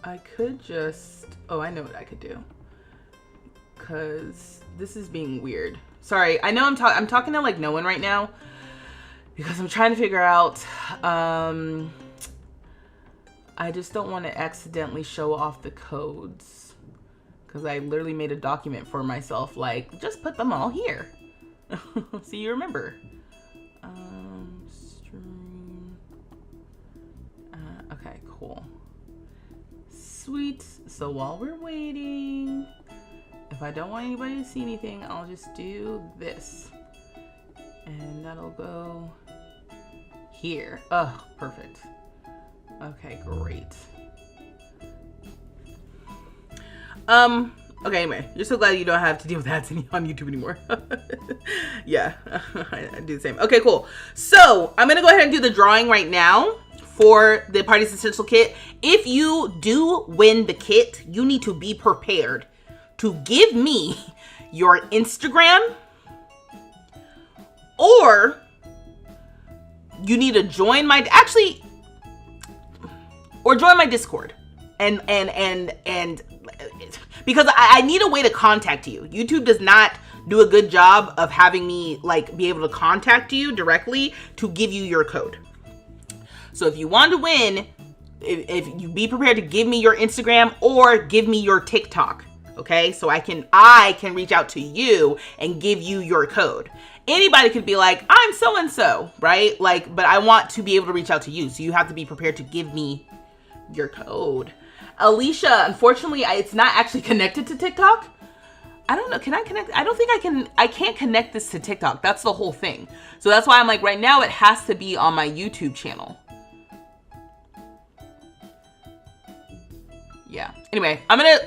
I could just, oh, I know what I could do. Cause this is being weird. Sorry, I know I'm talking to like no one right now because I'm trying to figure out, I just don't want to accidentally show off the codes because I literally made a document for myself, like just put them all here. So you remember. Stream. Okay, cool. Sweet. So while we're waiting, if I don't want anybody to see anything, I'll just do this. And that'll go here. Oh, perfect. Okay, great. Okay, anyway, you're so glad you don't have to deal with ads on YouTube anymore. Yeah, I do the same. Okay, cool. So I'm gonna go ahead and do the drawing right now for the Party's Essential Kit. If you do win the kit, you need to be prepared to give me your Instagram, or you need to join my, or join my Discord. And because I need a way to contact you. YouTube does not do a good job of having me like be able to contact you directly to give you your code. So if you want to win, if you be prepared to give me your Instagram or give me your TikTok, okay? So I can reach out to you and give you your code. Anybody could be like, I'm so-and-so, right? Like, but I want to be able to reach out to you. So you have to be prepared to give me your code. Alicia, unfortunately, it's not actually connected to TikTok. I don't know. Can I connect? I don't think I can. I can't connect this to TikTok. That's the whole thing. So that's why I'm like, right now it has to be on my YouTube channel. Yeah. Anyway, I'm gonna.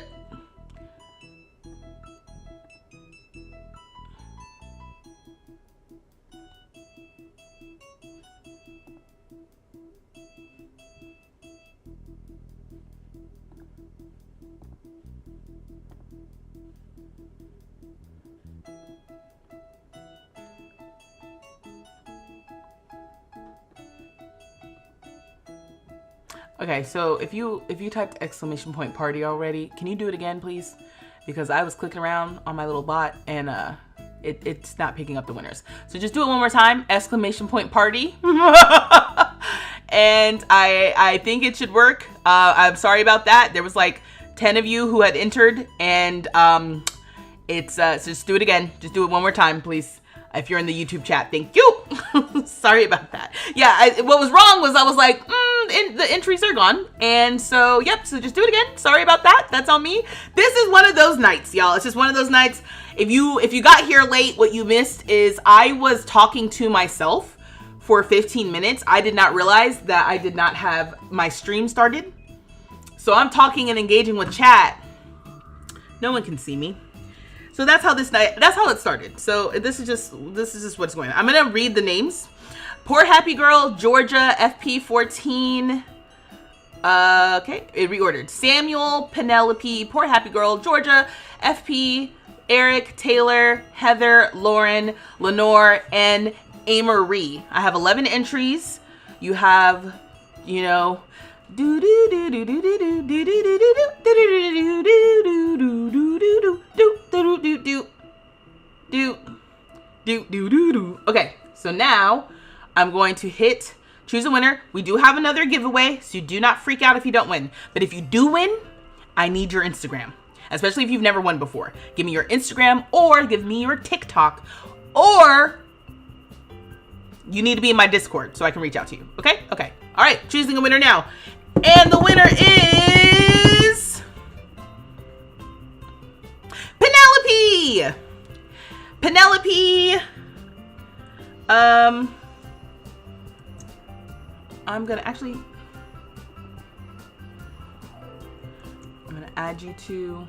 Okay, so if you typed exclamation point party already, can you do it again, please? Because I was clicking around on my little bot and it's not picking up the winners. So just do it one more time, exclamation point party. And I think it should work. I'm sorry about that. There was like 10 of you who had entered, and so just do it again. Just do it one more time, please. If you're in the YouTube chat, thank you. Sorry about that. Yeah, what was wrong was I was like, the entries are gone. And so, yep, so just do it again. Sorry about that. That's on me. This is one of those nights, y'all. It's just one of those nights. If you got here late, what you missed is I was talking to myself for 15 minutes. I did not realize that I did not have my stream started. So I'm talking and engaging with chat. No one can see me. So that's how it started. So this is just what's going on. I'm gonna read the names. Poor Happy Girl, Georgia, FP14. Okay, it reordered. Samuel, Penelope, Poor Happy Girl, Georgia, FP, Eric, Taylor, Heather, Lauren, Lenore, and Amory. I have 11 entries. You have, you know, Okay, so now I'm going to hit choose a winner. We do have another giveaway, so do not freak out if you don't win. But if you do win, I need your Instagram, especially if you've never won before. Give me your Instagram or give me your TikTok, or you need to be in my Discord so I can reach out to you. Okay? Okay. All right, choosing a winner now. And the winner is Penelope. Penelope. I'm gonna add you to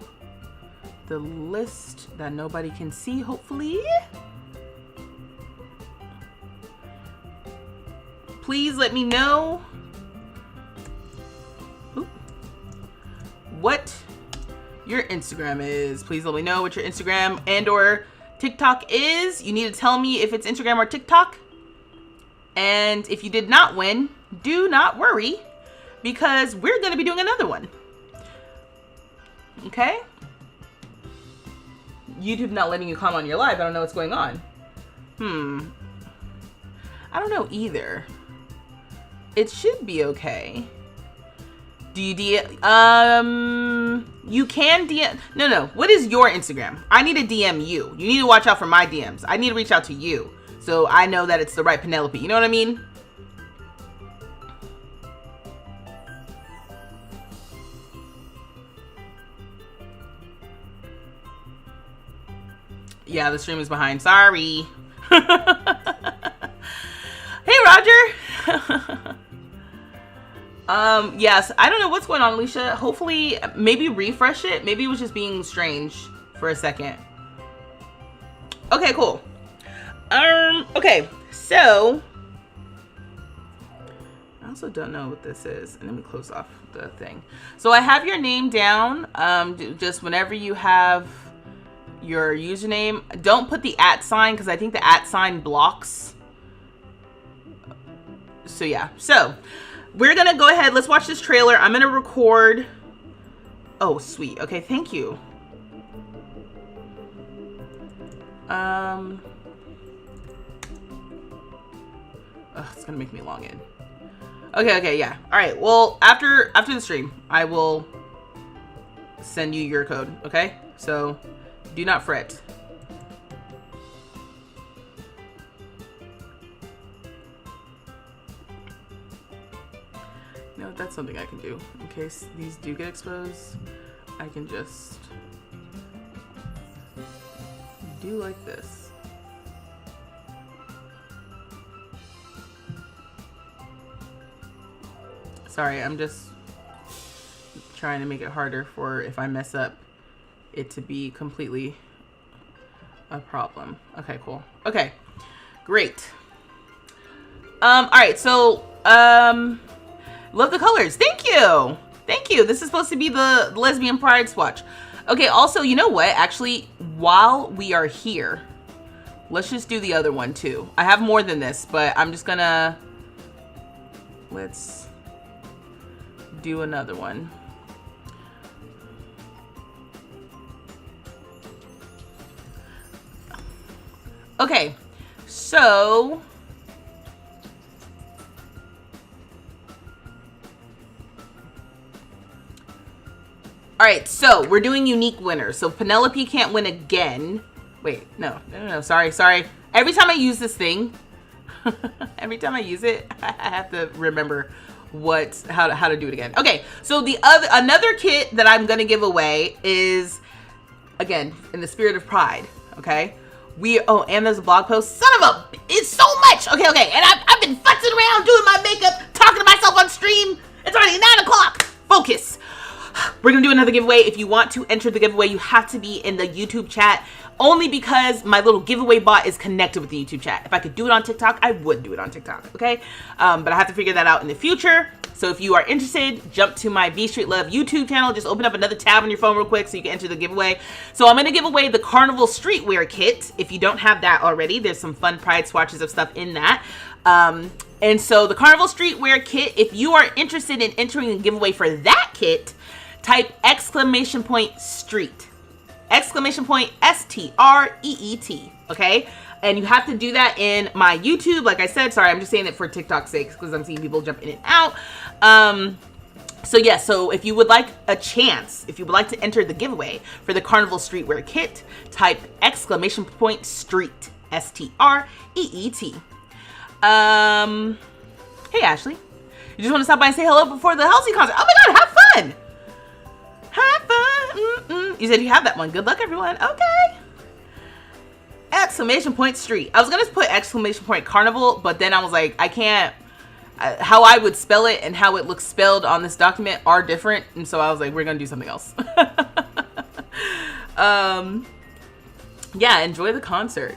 the list that nobody can see, hopefully. Please let me know what your Instagram is. Please let me know what your Instagram and or TikTok is. You need to tell me if it's Instagram or TikTok. And if you did not win, do not worry, because we're going to be doing another one. Okay? YouTube not letting you comment on your live. I don't know what's going on. I don't know either. It should be okay. Do you you can DM, no. What is your Instagram? I need to DM you. You need to watch out for my DMs. I need to reach out to you so I know that it's the right Penelope. You know what I mean? Yeah, the stream is behind. Sorry. Hey, Roger. Yes, I don't know what's going on, Alicia. Hopefully, maybe refresh it. Maybe it was just being strange for a second. Okay, cool. Okay, so I also don't know what this is. And let me close off the thing. So I have your name down. Just whenever you have your username. Don't put the @ sign because I think the @ sign blocks. So yeah, so we're gonna go ahead. Let's watch this trailer. I'm gonna record. Oh, sweet. Okay, thank you. It's gonna make me log in. Okay, yeah. All right. Well, after the stream, I will send you your code. Okay, so do not fret. You know, that's something I can do in case these do get exposed. I can just do like this. Sorry, I'm just trying to make it harder for if I mess up it to be completely a problem. Okay, cool. Okay, great. All right, so love the colors. Thank you. Thank you. This is supposed to be the lesbian pride swatch. Okay, also, you know what? Actually, while we are here, let's just do the other one too. I have more than this, but I'm just gonna, let's do another one. Okay, so all right, so we're doing unique winners. So Penelope can't win again. Wait, no, sorry. Every time I use this thing, every time I use it, I have to remember how to do it again. Okay, so another kit that I'm gonna give away is, again, in the spirit of pride. Okay, and there's a blog post. Son of a, it's so much. Okay, and I've been futzing around doing my makeup, talking to myself on stream. It's already 9 o'clock. Focus. We're gonna do another giveaway. If you want to enter the giveaway, you have to be in the YouTube chat, only because my little giveaway bot is connected with the YouTube chat. If I could do it on TikTok, I would do it on TikTok, okay? But I have to figure that out in the future. So if you are interested, jump to my vstreetlove YouTube channel. Just open up another tab on your phone real quick so you can enter the giveaway. So I'm gonna give away the Carnival Streetwear Kit. If you don't have that already, there's some fun pride swatches of stuff in that. And so the Carnival Streetwear Kit, if you are interested in entering the giveaway for that kit, type !street. !STREET, okay? And you have to do that in my YouTube. Like I said, sorry, I'm just saying it for TikTok's sake because I'm seeing people jump in and out. So yeah, so if you would like a chance, if you would like to enter the giveaway for the Carnival Streetwear Kit, type !street, STREET. Hey Ashley, you just want to stop by and say hello before the Halsey concert? Oh my God, have fun! Have fun. You said you have that one. Good luck, everyone. Okay. !street. I was gonna put !carnival, but then I was like, I can't. How I would spell it and how it looks spelled on this document are different, and so I was like, we're gonna do something else. Yeah, enjoy the concert.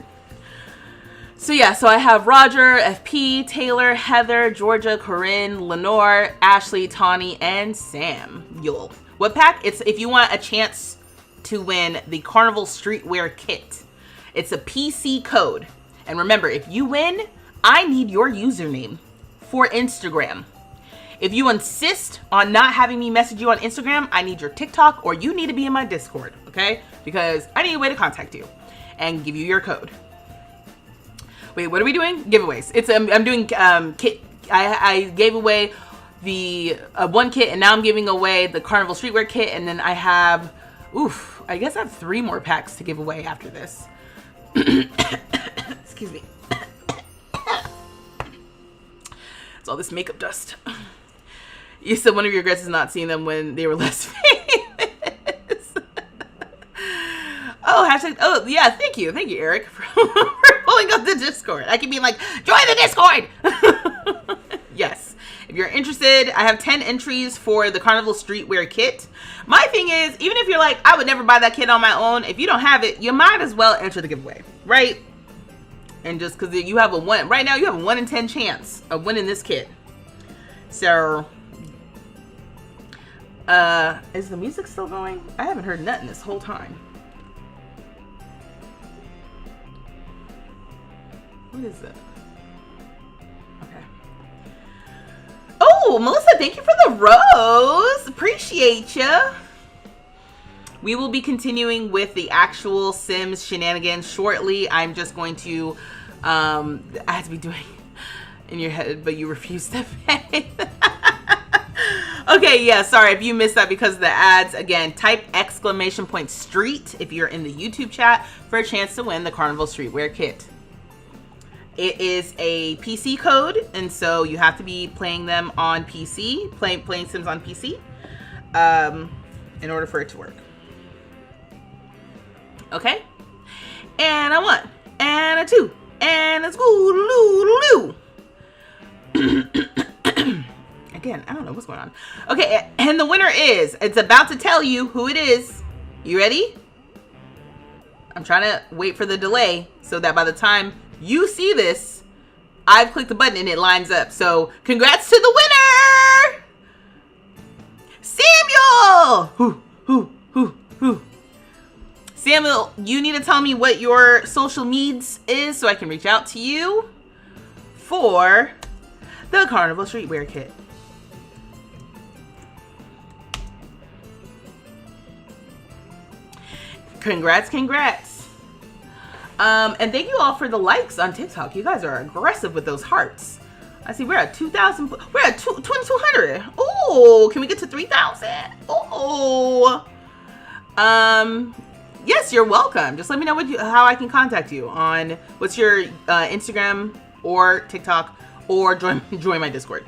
So yeah, so I have Roger, FP, Taylor, Heather, Georgia, Corinne, Lenore, Ashley, Tawny, and Sam. Yule. What pack? It's if you want a chance to win the Carnival Streetwear Kit. It's a PC code. And remember, if you win, I need your username for Instagram. If you insist on not having me message you on Instagram, I need your TikTok or you need to be in my Discord, okay? Because I need a way to contact you and give you your code. Wait, what are we doing? Giveaways. I'm doing kit. I gave away the one kit, and now I'm giving away the Carnival Streetwear Kit, and then I have, I guess I have 3 more packs to give away after this. Excuse me. It's all this makeup dust. You said one of your regrets is not seeing them when they were less famous. Oh, yeah, thank you, Eric, for pulling up the Discord. I can be like, join the Discord! Yes. If you're interested, I have 10 entries for the Carnival Streetwear Kit. My thing is, even if you're like, I would never buy that kit on my own, if you don't have it, you might as well enter the giveaway, right? And just because you have right now you have a 1 in 10 chance of winning this kit. So, is the music still going? I haven't heard nothing this whole time. What is it? Okay. Oh, Melissa, thank you for the rose. Appreciate you. We will be continuing with the actual Sims shenanigans shortly. I'm just going to, I have to be doing in your head, but you refuse to pay. Okay, yeah, sorry if you missed that because of the ads. Again, type !street if you're in the YouTube chat for a chance to win the Carnival Streetwear Kit. It is a PC code, and so you have to be playing them on PC, playing Sims on PC, in order for it to work. Okay? And a 1, and a 2, and a school. Again, I don't know what's going on. Okay, and the winner is, it's about to tell you who it is. You ready? I'm trying to wait for the delay so that by the time you see this, I've clicked the button and it lines up. So, congrats to the winner! Samuel! Samuel, you need to tell me what your social needs is so I can reach out to you for the Carnival Streetwear Kit. Congrats. And thank you all for the likes on TikTok. You guys are aggressive with those hearts. I see we're at 2,000. We're at 2,200. Oh, can we get to 3,000? Oh. Yes, you're welcome. Just let me know how I can contact you on what's your Instagram or TikTok, or join my Discord.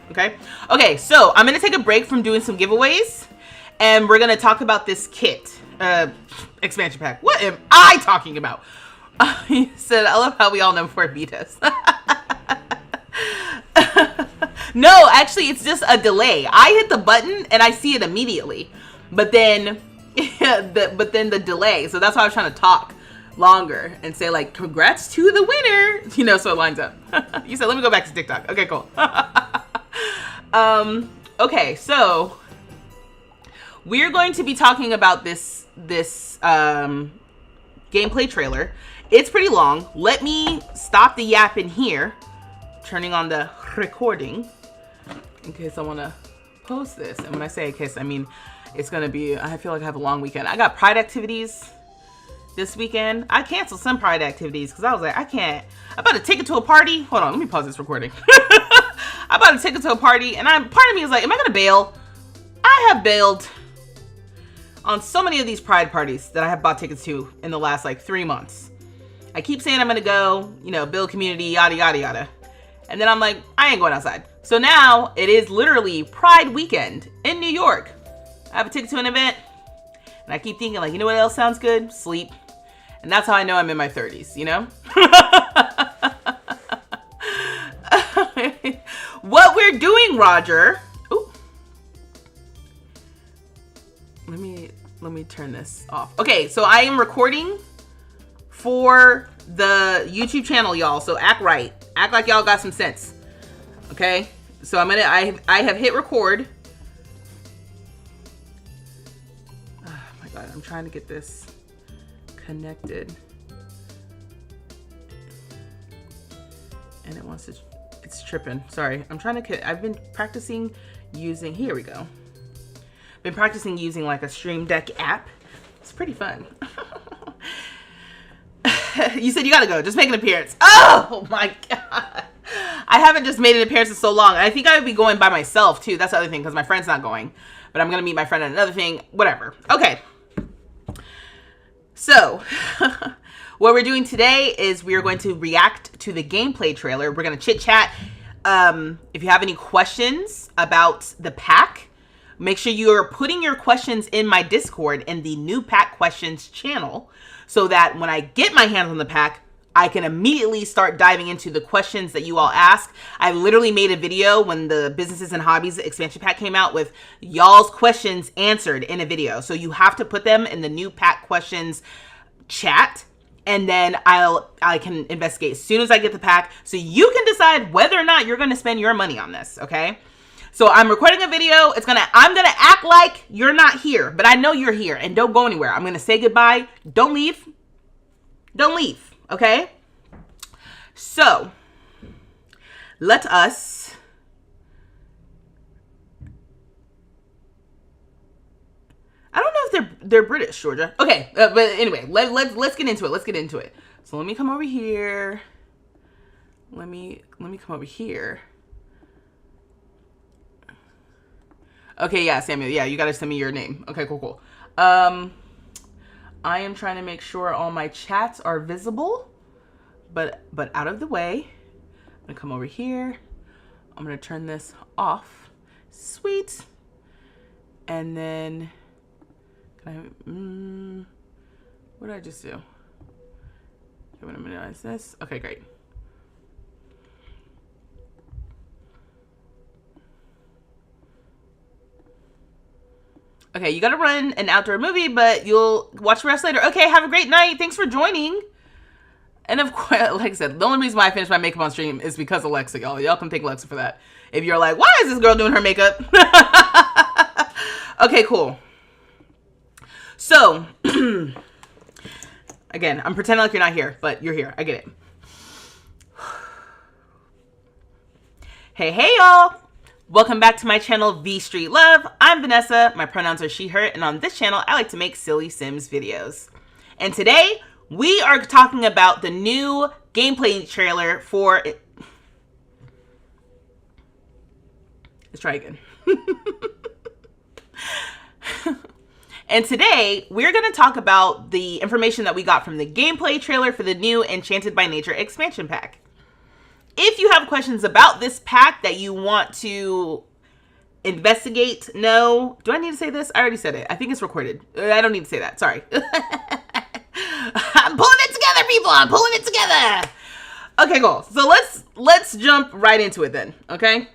Okay, so I'm gonna take a break from doing some giveaways, and we're gonna talk about this kit. Expansion pack. What am I talking about? He said, I love how we all know 4 Vitas. No, actually, it's just a delay. I hit the button and I see it immediately, but then the delay. So that's why I was trying to talk longer and say like, congrats to the winner, so it lines up. You said, let me go back to TikTok. Okay, cool. Okay, so we're going to be talking about this gameplay trailer. It's pretty long. Let me stop the yapping here, turning on the recording in case I want to post this. And when I say in case, I mean it's gonna be, I feel like I have a long weekend. I got pride activities this weekend. I canceled some pride activities because I was like, I bought a ticket to a party. Hold on, let me pause this recording. I bought a ticket to a party, and part of me is like, am I gonna bail? I have bailed on so many of these pride parties that I have bought tickets to in the last like 3 months. I keep saying I'm gonna go, build community, yada, yada, yada. And then I'm like, I ain't going outside. So now it is literally Pride weekend in New York. I have a ticket to an event, and I keep thinking like, you know what else sounds good? Sleep. And that's how I know I'm in my 30s, What we're doing, Roger. Ooh. Let me turn this off. Okay, so I am recording for the YouTube channel, y'all. So act right. Act like y'all got some sense. Okay? So I have hit record. Oh my god, I'm trying to get this connected. And it wants to, it's tripping. Sorry. I've been practicing using, here we go. Been practicing using like a Stream Deck app. It's pretty fun. You said you gotta go. Just make an appearance. Oh my god. I haven't just made an appearance in so long. I think I would be going by myself too. That's the other thing, because my friend's not going. But I'm gonna meet my friend at another thing. Whatever. Okay. So, what we're doing today is we are going to react to the gameplay trailer. We're gonna chit chat. If you have any questions about the pack, make sure you are putting your questions in my Discord in the new pack questions channel, so that when I get my hands on the pack, I can immediately start diving into the questions that you all ask. I literally made a video when the Businesses and Hobbies expansion pack came out with y'all's questions answered in a video. So you have to put them in the new pack questions chat, and then I can investigate as soon as I get the pack, so you can decide whether or not you're going to spend your money on this, okay? So I'm recording a video. I'm gonna act like you're not here, but I know you're here, and don't go anywhere. I'm gonna say goodbye. Don't leave. Don't leave, okay? So, let us I don't know if they're British, Georgia. Okay, but anyway, let's get into it. Let's get into it. So let me come over here. Let me come over here. Okay, yeah, Samuel. Yeah, you gotta send me your name. Okay, cool. I am trying to make sure all my chats are visible, but out of the way. I'm gonna come over here. I'm gonna turn this off. Sweet. And then, what did I just do? I'm gonna minimize this. Okay, great. Okay, you gotta run an outdoor movie, but you'll watch the rest later. Okay, have a great night. Thanks for joining. And of course, like I said, the only reason why I finished my makeup on stream is because of Alexa, y'all. Y'all can thank Alexa for that. If you're like, why is this girl doing her makeup? Okay, cool. So, again, I'm pretending like you're not here, but you're here. I get it. Hey, y'all. Welcome back to my channel, vstreetlove. I'm Vanessa. My pronouns are she, her, and on this channel, I like to make silly Sims videos. And today, we are talking about the new gameplay trailer for... Let's try again. And today, we're going to talk about the information that we got from the gameplay trailer for the new Enchanted by Nature expansion pack. If you have questions about this pack that you want to investigate, do I need to say this? I already said it. I think it's recorded. I don't need to say that. Sorry. I'm pulling it together, people. I'm pulling it together. Okay, cool. So let's jump right into it then. Okay.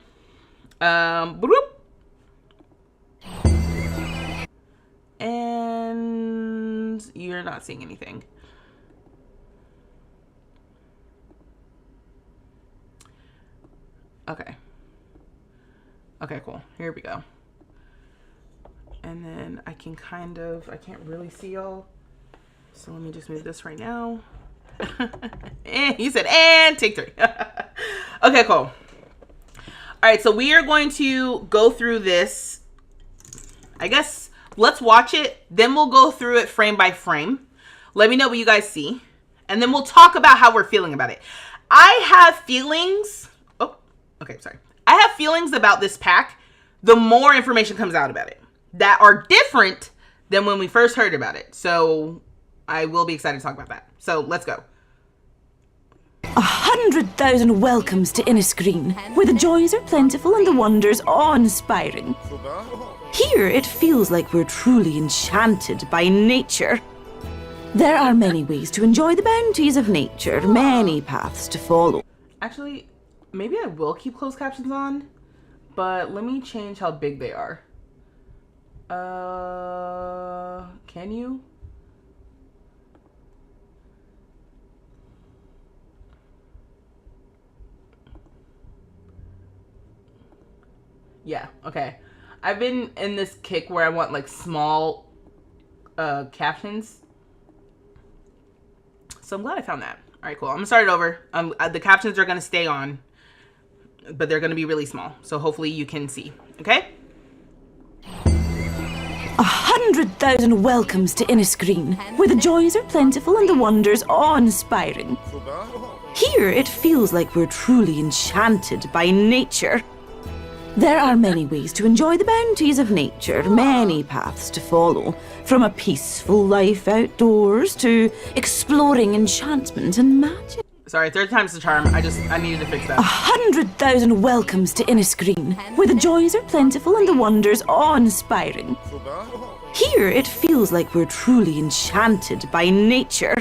And you're not seeing anything. Okay. Okay, cool. Here we go. And then I can't really see y'all. So let me just move this right now. And he said, and take 3. Okay, cool. All right, so we are going to go through this. I guess let's watch it. Then we'll go through it frame by frame. Let me know what you guys see. And then we'll talk about how we're feeling about it. I have feelings. Oh, okay, sorry. I have feelings about this pack the more information comes out about it that are different than when we first heard about it. So I will be excited to talk about that. So let's go. 100,000 welcomes to Innisgreen, where the joys are plentiful and the wonders awe-inspiring. Here it feels like we're truly enchanted by nature. There are many ways to enjoy the bounties of nature, many paths to follow. Actually, maybe I will keep closed captions on, but let me change how big they are. Can you? Yeah, okay. I've been in this kick where I want like small captions. So I'm glad I found that. All right, cool. I'm gonna start it over. The captions are gonna stay on, but they're gonna be really small. So hopefully you can see, okay? 100,000 welcomes to Innisgreen, where the joys are plentiful and the wonders awe-inspiring. Here it feels like we're truly enchanted by nature. There are many ways to enjoy the bounties of nature, many paths to follow, from a peaceful life outdoors to exploring enchantment and magic. Sorry, third time's the charm. I needed to fix that. 100,000 welcomes to Innisgreen, where the joys are plentiful and the wonders awe-inspiring. Here it feels like we're truly enchanted by nature.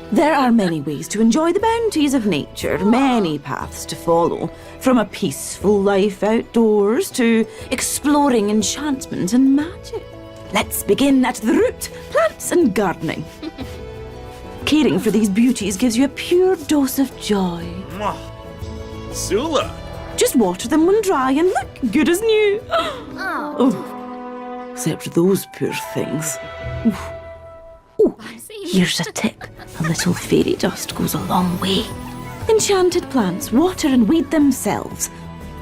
There are many ways to enjoy the bounties of nature, many paths to follow, from a peaceful life outdoors to exploring enchantment and magic. Let's begin at the root, plants and gardening. Caring for these beauties gives you a pure dose of joy. Sula! Just water them when dry and look good as new. Oh, except those poor things. Oh, here's a tip. A little fairy dust goes a long way. Enchanted plants water and weed themselves.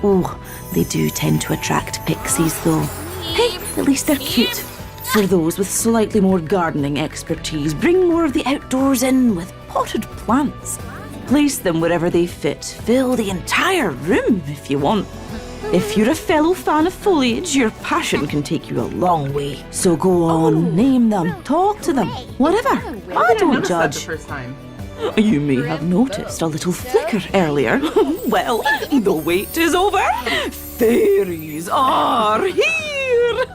Oh, they do tend to attract pixies though. Hey, at least they're cute. For those with slightly more gardening expertise, bring more of the outdoors in with potted plants. Place them wherever they fit. Fill the entire room if you want. If you're a fellow fan of foliage, your passion can take you a long way. So go on, name them, talk to them, whatever. I don't noticed that the judge. first time. You may have noticed a little flicker earlier. Well, the wait is over. Fairies are here.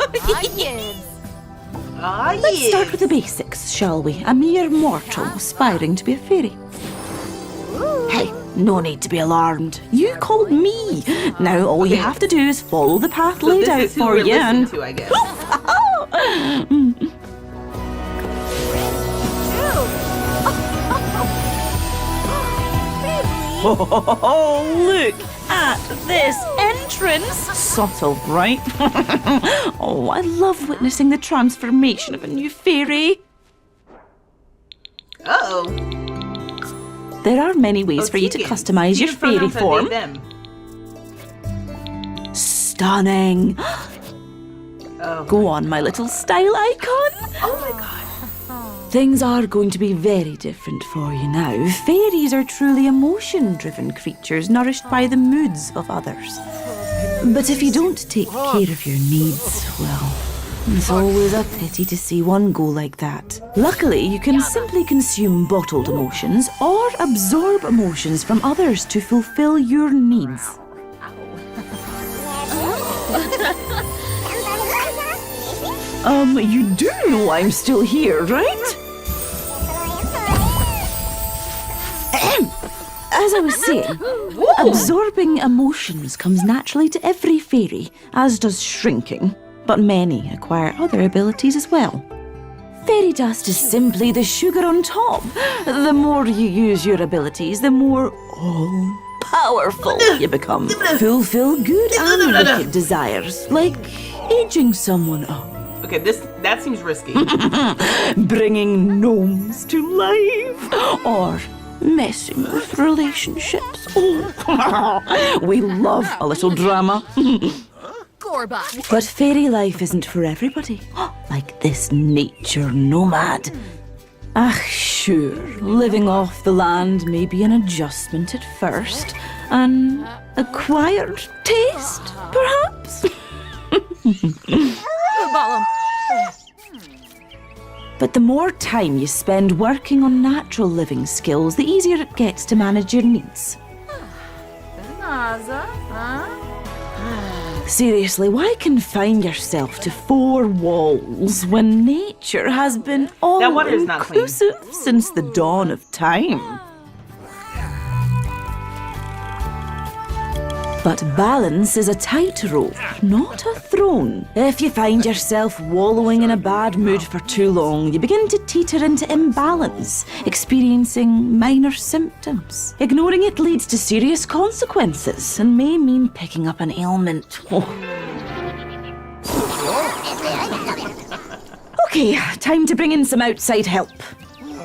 Let's start with the basics, shall we? A mere mortal aspiring to be a fairy. Hey, no need to be alarmed. You called me. Now all you have to do is follow the path laid out This is who for we're you. listening to, I guess. Oh, look at this entrance. Subtle, right? Oh, I love witnessing the transformation of a new fairy. Uh-oh. There are many ways for you to Tegan. customize your Tegan fairy pronouns are form. they, them. Stunning. Oh. Go on, my little style icon. Oh my god. Things are going to be very different for you now. Fairies are truly emotion-driven creatures nourished by the moods of others. But if you don't take care of your needs, well, it's always a pity to see one go like that. Luckily, you can simply consume bottled emotions or absorb emotions from others to fulfill your needs. You do know I'm still here, right? As I was saying, absorbing emotions comes naturally to every fairy, as does shrinking, but many acquire other abilities as well. Fairy dust is simply the sugar on top. The more you use your abilities, the more all-powerful you become. Fulfill good and wicked desires, like aging someone up. Okay, that seems risky. Bringing gnomes to life, or messing with relationships. Oh, we love a little drama. But fairy life isn't for everybody, like this nature nomad. Ah, sure, living off the land may be an adjustment at first, an acquired taste, perhaps. But the more time you spend working on natural living skills, the easier it gets to manage your needs. Seriously, why confine yourself to 4 walls when nature has been That water is not clean. all-inclusive since the dawn of time? But balance is a tightrope, not a throne. If you find yourself wallowing in a bad mood for too long, you begin to teeter into imbalance, experiencing minor symptoms. Ignoring it leads to serious consequences and may mean picking up an ailment. Okay, time to bring in some outside help.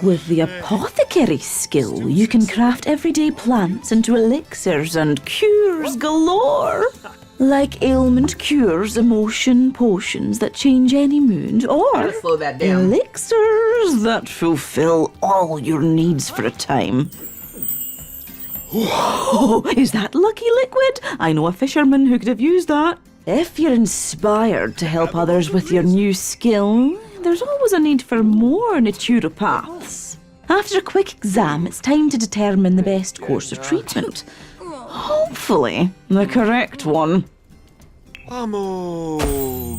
With the apothecary skill, you can craft everyday plants into elixirs and cures galore. Like ailment cures, emotion potions that change any mood, or Gotta slow that down. elixirs that fulfill all your needs for a time. Whoa, is that lucky liquid? I know a fisherman who could have used that. If you're inspired to help others with your new skill, there's always a need for more naturopaths. After a quick exam, it's time to determine the best course of treatment. Hopefully, the correct one. Amo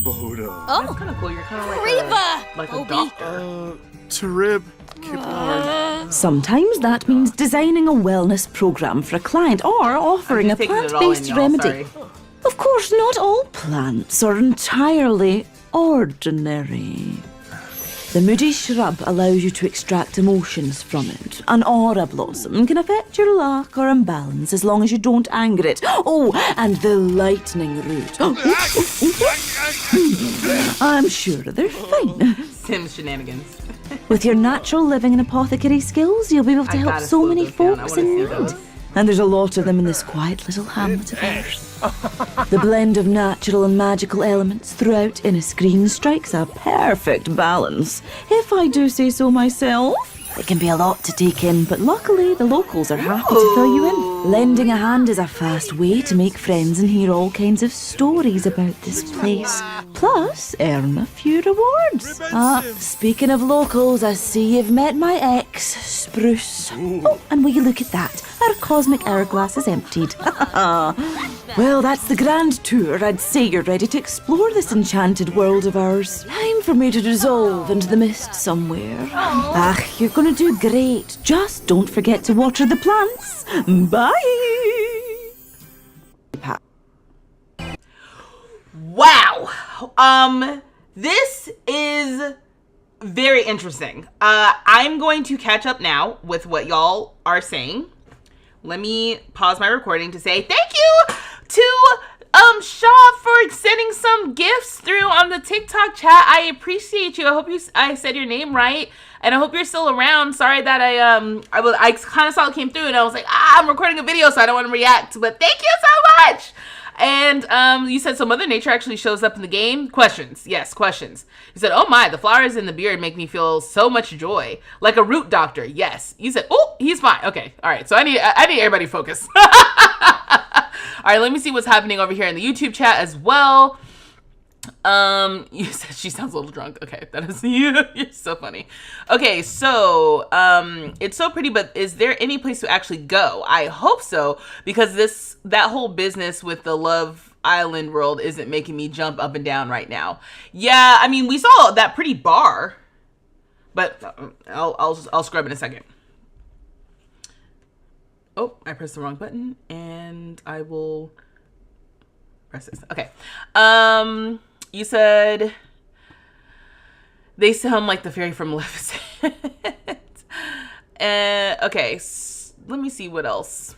Bodo. That's kind of cool. You're kind of like a doctor. Tarib Kiplar. Sometimes that means designing a wellness program for a client or offering a Taking it all in, plant-based y'all, remedy. sorry. Of course, not all plants are entirely ordinary. The moody shrub allows you to extract emotions from it. An aura blossom can affect your luck or imbalance as long as you don't anger it. Oh, and the lightning root. I'm sure they're fine. Sim shenanigans. With your natural living and apothecary skills, you'll be able to I help gotta so slow many those down. I folks wanna in see need. those. and there's a lot of them in this quiet little hamlet of ours. The blend of natural and magical elements throughout Innisgreen strikes a perfect balance, if I do say so myself. It can be a lot to take in, but luckily the locals are happy to fill you in. Lending a hand is a fast way to make friends and hear all kinds of stories about this place. Plus, earn a few rewards. Speaking of locals, I see you've met my ex, Spruce. Oh, and will you look at that? Our cosmic hourglass is emptied. Well, that's the grand tour. I'd say you're ready to explore this enchanted world of ours. Time for me to dissolve into the mist somewhere. You're gonna do great. Just don't forget to water the plants. Bye! Wow! This is very interesting. I'm going to catch up now with what y'all are saying. Let me pause my recording to say thank you to Shaw for sending some gifts through on the TikTok chat. I appreciate you. I hope I said your name right, and I hope you're still around. Sorry that I kind of saw it came through, and I was like, I'm recording a video, so I don't want to react. But thank you so much. And you said so Mother Nature actually shows up in the game? Questions. Yes, questions. You said, oh my, the flowers in the beard make me feel so much joy. Like a root doctor. Yes. You said, oh, he's fine. Okay. All right. So I need everybody to focus. All right. Let me see what's happening over here in the YouTube chat as well. You said she sounds a little drunk. Okay. That is you. You're so funny. Okay. So, it's so pretty, but is there any place to actually go? I hope so, because that whole business with the Love Island world isn't making me jump up and down right now. Yeah. I mean, we saw that pretty bar, but I'll scrub in a second. Oh, I pressed the wrong button, and I will press this. Okay. You said they sound like the fairy from Maleficent. Okay, let me see what else.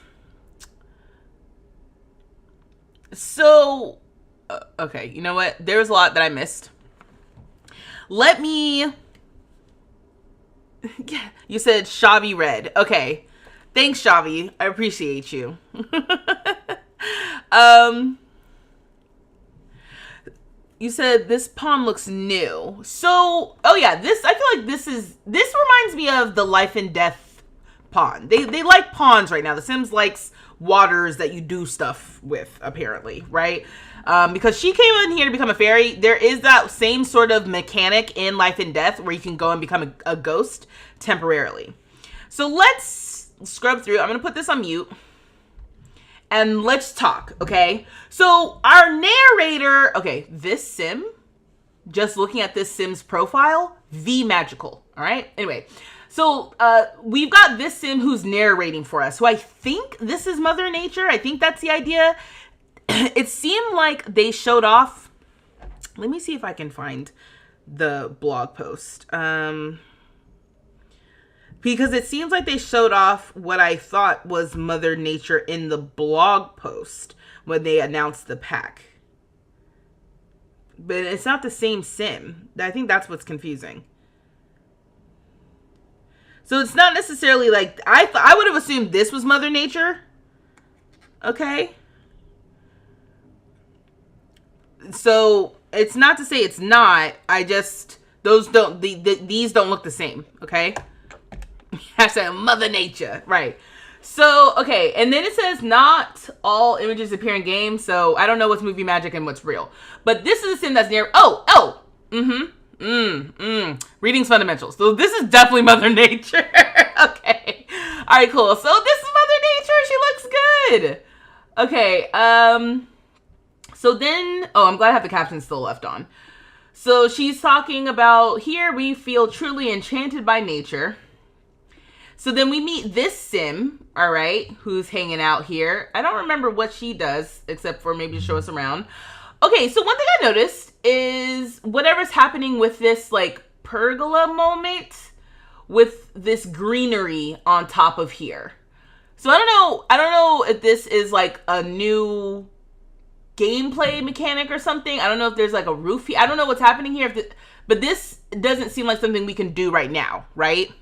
So, okay, you know what? There was a lot that I missed. Let me... Yeah, you said Shavi Red. Okay. Thanks, Shavi. I appreciate you. You said this pawn looks new. So, oh yeah, I feel like this reminds me of the life and death pawn. They like pawns right now. The Sims likes waters that you do stuff with, apparently, right? Because she came in here to become a fairy. There is that same sort of mechanic in life and death where you can go and become a ghost temporarily. So let's scrub through. I'm going to put this on mute. And let's talk, okay? So our narrator, okay, this sim, just looking at this sim's profile, V magical, all right? Anyway, so we've got this sim who's narrating for us, who I think this is Mother Nature. I think that's the idea. It seemed like they showed off. Let me see if I can find the blog post. Because it seems like they showed off what I thought was Mother Nature in the blog post when they announced the pack. But it's not the same sim. I think that's what's confusing. So it's not necessarily like... I would have assumed this was Mother Nature. Okay. So it's not to say it's not. I just... These don't look the same. Okay. Hashtag Mother Nature. Right. So, okay. And then it says not all images appear in game. So I don't know what's movie magic and what's real. But this is a sim that's near. Readings fundamentals. So this is definitely Mother Nature. Okay. All right, cool. So this is Mother Nature. She looks good. Okay. So then, I'm glad I have the caption still left on. So she's talking about here we feel truly enchanted by nature. So then we meet this sim, all right, who's hanging out here. I don't remember what she does, except for maybe to show us around. Okay, so one thing I noticed is whatever's happening with this, like, pergola moment with this greenery on top of here. So I don't know if this is, like, a new gameplay mechanic or something. I don't know if there's, like, a roof here. I don't know what's happening here, but this doesn't seem like something we can do right now, right?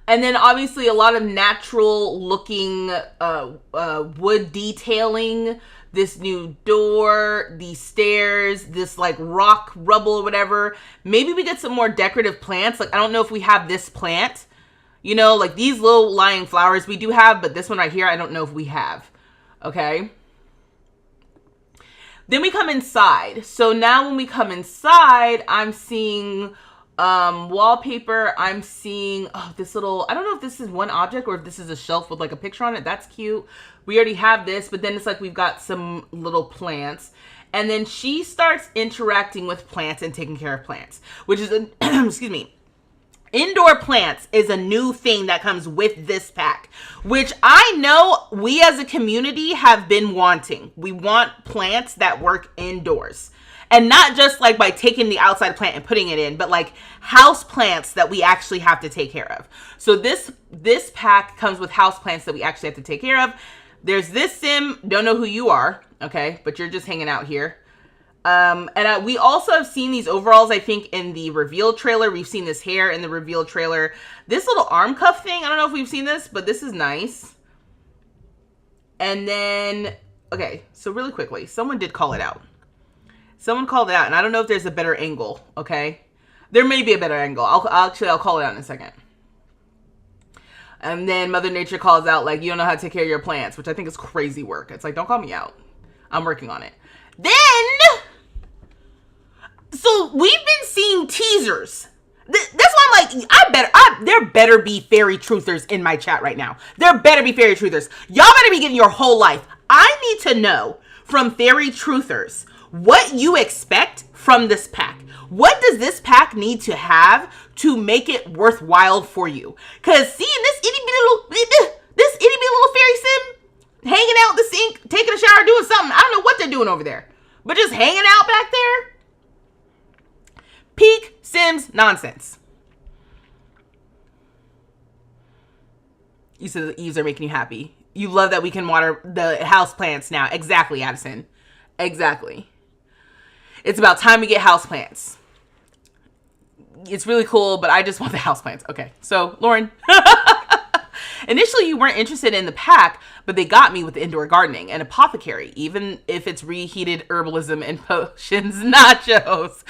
And then obviously a lot of natural looking wood detailing, this new door, these stairs, this like rock rubble or whatever. Maybe we get some more decorative plants. Like, I don't know if we have this plant, you know, like these low lying flowers we do have, but this one right here, I don't know if we have. Okay. Then we come inside. So now when we come inside, I'm seeing wallpaper. I'm seeing this little, I don't know if this is one object or if this is a shelf with like a picture on it. That's cute. We already have this, but then it's like we've got some little plants. And then she starts interacting with plants and taking care of plants, which is excuse me. Indoor plants is a new thing that comes with this pack, which I know we as a community have been wanting. We want plants that work indoors. And not just like by taking the outside plant and putting it in, but like house plants that we actually have to take care of. So this pack comes with house plants that we actually have to take care of. There's this sim, don't know who you are, okay, but you're just hanging out here. We also have seen these overalls, I think, in the reveal trailer. We've seen this hair in the reveal trailer. This little arm cuff thing, I don't know if we've seen this, but this is nice. And then, okay, so really quickly, someone did call it out. Someone called it out, and I don't know if there's a better angle, okay? There may be a better angle. I'll call it out in a second. And then Mother Nature calls out, like, you don't know how to take care of your plants, which I think is crazy work. It's like, don't call me out. I'm working on it. Then, so we've been seeing teasers. That's why I'm like, there better be fairy truthers in my chat right now. There better be fairy truthers. Y'all better be getting your whole life. I need to know from fairy truthers what you expect from this pack. What does this pack need to have to make it worthwhile for you? Because seeing this itty bitty little fairy sim hanging out the sink, taking a shower, doing something, I don't know what they're doing over there, but just hanging out back there. Peak Sims nonsense. You said the eaves are making you happy. You love that we can water the house plants now. Exactly, Addison. Exactly. It's about time we get house plants. It's really cool, but I just want the house plants. Okay, so Lauren. Initially, you weren't interested in the pack, but they got me with the indoor gardening and apothecary, even if it's reheated herbalism and potions nachos.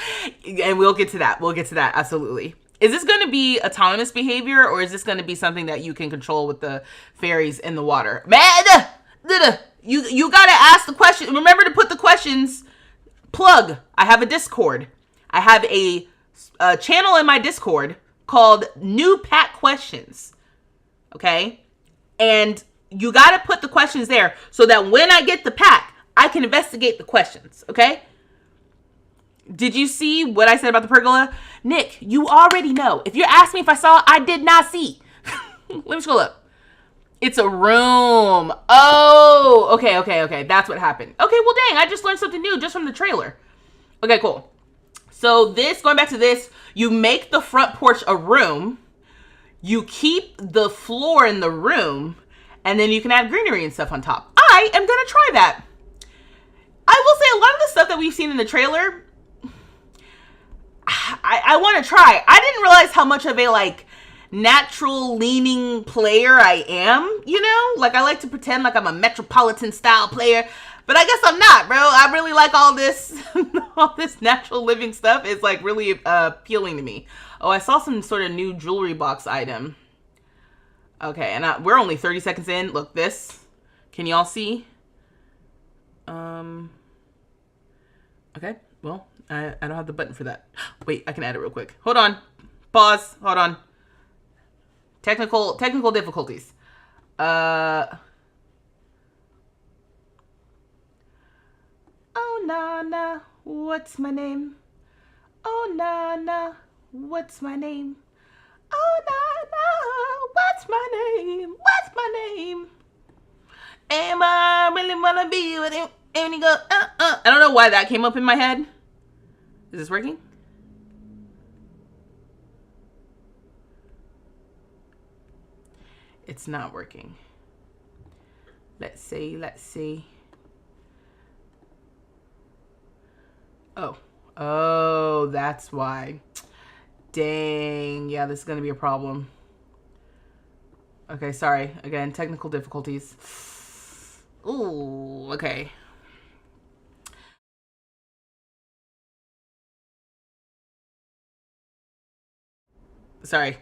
And we'll get to that. We'll get to that. Absolutely. Is this going to be autonomous behavior, or is this going to be something that you can control with the fairies in the water? Man, you got to ask the question. Remember to put the questions. Plug. I have a Discord. I have a channel in my Discord called New Pack Questions. Okay? And you got to put the questions there so that when I get the pack, I can investigate the questions. Okay? Did you see what I said about the pergola? Nick, you already know. If you're asking me if I saw, I did not see. Let me scroll up. It's a room. Oh, okay. That's what happened. Okay, well, dang, I just learned something new just from the trailer. Okay, cool. So going back to this, you make the front porch a room. You keep the floor in the room, and then you can add greenery and stuff on top. I am going to try that. I will say a lot of the stuff that we've seen in the trailer, I want to try. I didn't realize how much of a, like, natural leaning player I am, you know? Like, I like to pretend like I'm a metropolitan style player, but I guess I'm not, bro. I really like all this natural living stuff. It's like really appealing to me. Oh, I saw some sort of new jewelry box item. Okay, and we're only 30 seconds in. Look, this. Can y'all see? Okay, well, I don't have the button for that. Wait, I can add it real quick. Hold on. Pause. Hold on. Technical difficulties. Oh, Nana, what's my name? Oh, Nana, what's my name? Oh, Nana, what's my name? What's my name? Am I really wanna be with him? And he goes, I don't know why that came up in my head. Is this working? It's not working. Let's see. Oh, that's why. Dang, yeah, this is gonna be a problem. Okay, sorry. Again, technical difficulties. Ooh, okay. Sorry.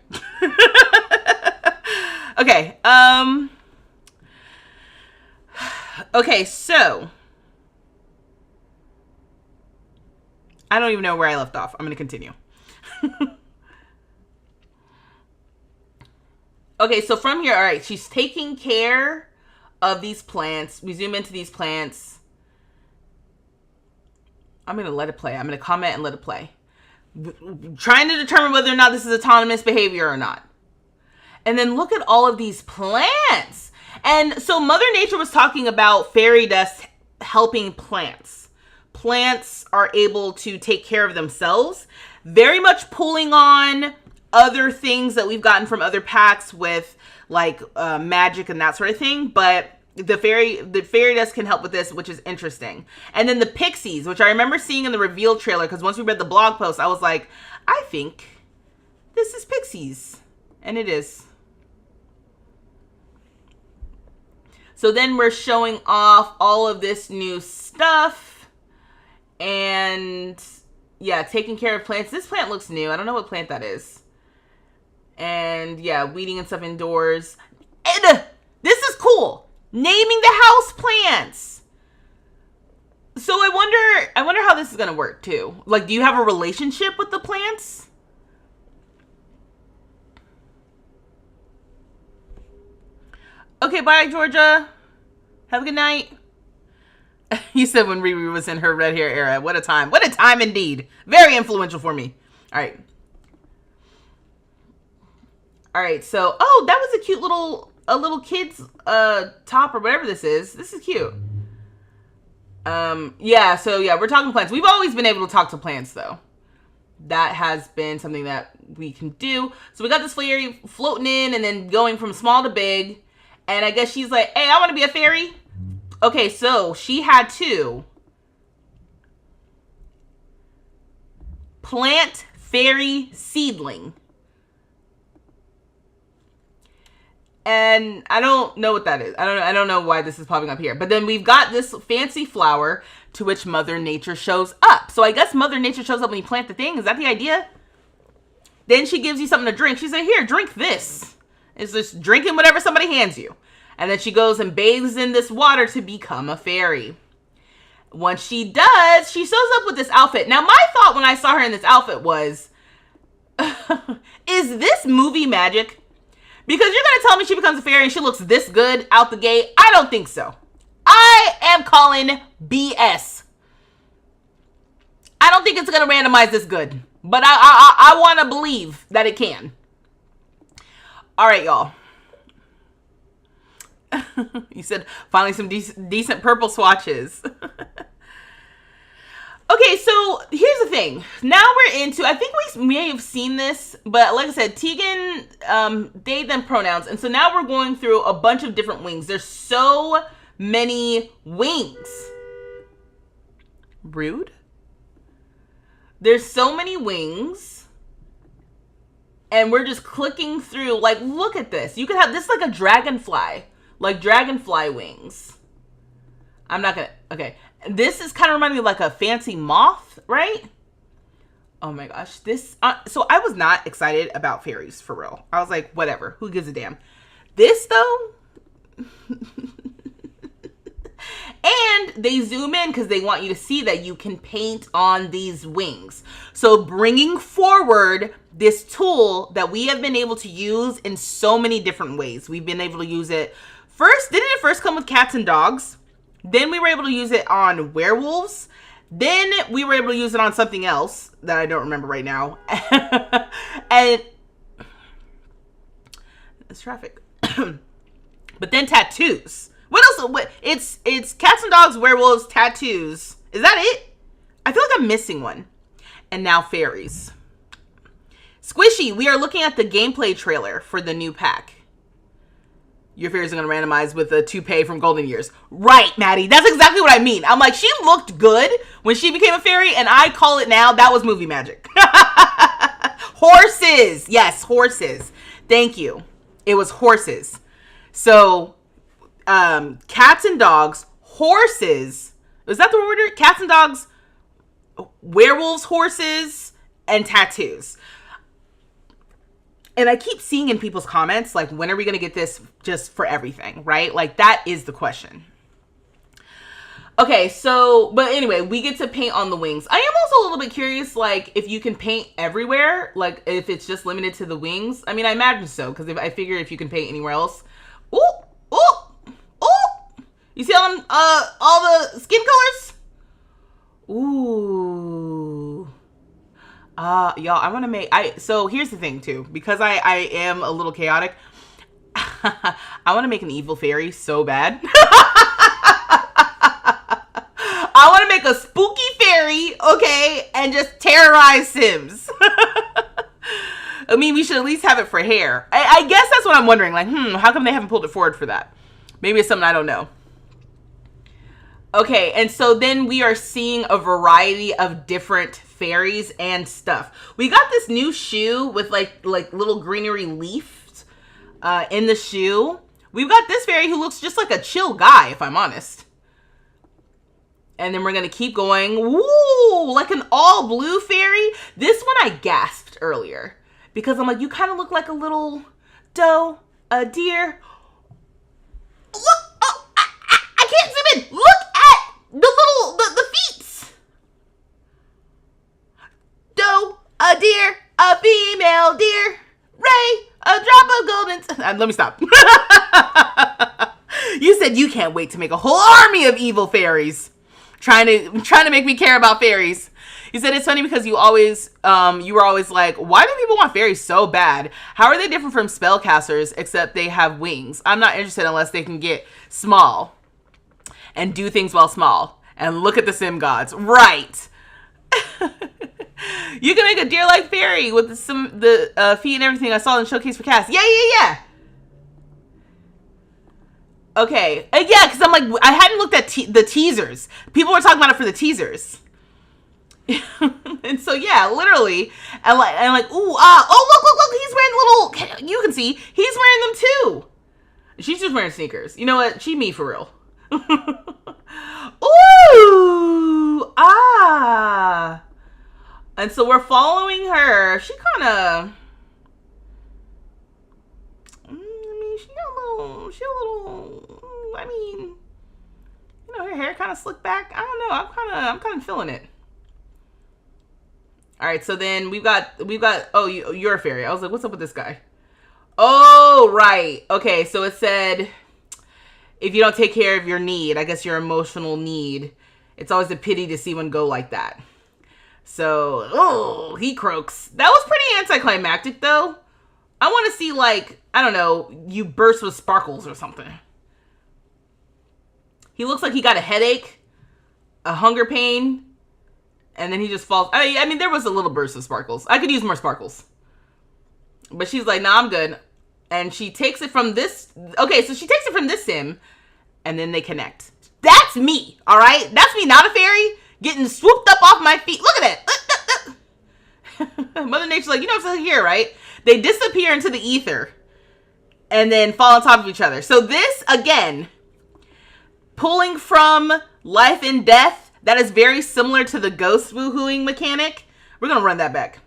Okay, okay, so I don't even know where I left off. I'm going to continue. Okay, so from here, all right, she's taking care of these plants. We zoom into these plants. I'm going to let it play. I'm going to comment and let it play. Trying to determine whether or not this is autonomous behavior or not. And then look at all of these plants. And so Mother Nature was talking about fairy dust helping plants. Plants are able to take care of themselves. Very much pulling on other things that we've gotten from other packs with like magic and that sort of thing. But the fairy dust can help with this, which is interesting. And then the pixies, which I remember seeing in the reveal trailer, because once we read the blog post, I was like, I think this is pixies. And it is. So then we're showing off all of this new stuff. And yeah, taking care of plants. This plant looks new. I don't know what plant that is. And yeah, weeding and stuff indoors. And this is cool. Naming the house plants. So I wonder how this is gonna work too. Like, do you have a relationship with the plants? Okay, bye, Georgia. Have a good night. You said when Riri was in her red hair era. What a time. What a time indeed. Very influential for me. All right. All right, so, oh, that was a cute little kid's top or whatever this is. This is cute. Yeah, so yeah, we're talking plants. We've always been able to talk to plants though. That has been something that we can do. So we got this fairy floating in and then going from small to big. And I guess she's like, hey, I want to be a fairy. Okay, so she had to plant fairy seedling. And I don't know what that is. I don't know why this is popping up here. But then we've got this fancy flower to which Mother Nature shows up. So I guess Mother Nature shows up when you plant the thing. Is that the idea? Then she gives you something to drink. She said, here, drink this. It's just drinking whatever somebody hands you. And then she goes and bathes in this water to become a fairy. Once she does, she shows up with this outfit. Now, my thought when I saw her in this outfit was, is this movie magic? Because you're going to tell me she becomes a fairy and she looks this good out the gate? I don't think so. I am calling BS. I don't think it's going to randomize this good. But I want to believe that it can. All right, y'all. You said finally some decent purple swatches. Okay, so here's the thing. Now we're into, I think we may have seen this, but like I said, Tegan, they, them pronouns. And so now we're going through a bunch of different wings. There's so many wings. Rude? There's so many wings. And we're just clicking through, like, look at this. You could have this like a dragonfly. Like dragonfly wings. I'm not gonna, okay. This is kind of reminding me of like a fancy moth, right? Oh my gosh, this, so I was not excited about fairies for real. I was like, whatever, who gives a damn? This though, and they zoom in because they want you to see that you can paint on these wings. So bringing forward this tool that we have been able to use in so many different ways. We've been able to use it first, didn't it first come with cats and dogs? Then we were able to use it on werewolves. Then we were able to use it on something else that I don't remember right now. And it's traffic. But then tattoos. What else? What? It's cats and dogs, werewolves, tattoos. Is that it? I feel like I'm missing one. And now fairies. Squishy, we are looking at the gameplay trailer for the new pack. Your fairies are going to randomize with a toupee from Golden Years. Right, Maddie. That's exactly what I mean. I'm like, she looked good when she became a fairy, and I call it now, that was movie magic. Horses. Yes, horses. Thank you. It was horses. So, cats and dogs, horses. Was that the order? Cats and dogs, werewolves, horses, and tattoos. And I keep seeing in people's comments, like, when are we going to get this just for everything, right? Like, that is the question. Okay, so, but anyway, we get to paint on the wings. I am also a little bit curious, like, if you can paint everywhere, like, if it's just limited to the wings. I mean, I imagine so, because I figure if you can paint anywhere else. Ooh, ooh, ooh. You see all the skin colors? Ooh. Y'all, I want to make, so here's the thing too, because I am a little chaotic. I want to make an evil fairy so bad. I want to make a spooky fairy, okay, and just terrorize Sims. I mean, we should at least have it for hair. I guess that's what I'm wondering, like, how come they haven't pulled it forward for that? Maybe it's something I don't know. Okay, and so then we are seeing a variety of different fairies and stuff. We got this new shoe with like little greenery leaves in the shoe. We've got this fairy who looks just like a chill guy, if I'm honest. And then we're going to keep going. Woo! Like an all blue fairy. This one I gasped earlier. Because I'm like, you kind of look like a little doe, a deer. Look! Oh, I can't zoom in. Look at the feet. Doe, a deer, a female deer. Ray, a drop of golden. Let me stop. You said you can't wait to make a whole army of evil fairies. Trying to make me care about fairies. He said it's funny because you were always like, why do people want fairies so bad? How are they different from spellcasters except they have wings? I'm not interested unless they can get small and do things while small. And look at the sim gods. Right. You can make a deer-like fairy with the feet and everything I saw in the showcase for cast. Yeah. Okay. Yeah, because I'm like, I hadn't looked at the teasers. People were talking about it for the teasers. And so, yeah, literally. And like, ooh, look, he's wearing little, you can see, he's wearing them too. She's just wearing sneakers. You know what? She me for real. Ooh, And so we're following her. She kind of, I mean, you know, her hair kind of slicked back. I don't know. I'm kind of feeling it. All right. So then we've got, oh, you're a fairy. I was like, what's up with this guy? Oh, right. Okay. So it said, if you don't take care of your need, I guess your emotional need, it's always a pity to see one go like that. So, oh, he croaks. That was pretty anticlimactic though. I want to see, like, I don't know, you burst with sparkles or something. He looks like he got a headache, a hunger pain, and then he just falls. I mean, there was a little burst of sparkles. I could use more sparkles. But she's like, nah, I'm good. And she takes it from this. Okay, so she takes it from this sim, and then they connect. That's me, all right? That's me, not a fairy, getting swooped up off my feet. Look at that. Mother Nature's like, you know what's here, right? They disappear into the ether and then fall on top of each other. So this, again, pulling from life and death, that is very similar to the ghost woohooing mechanic. We're going to run that back.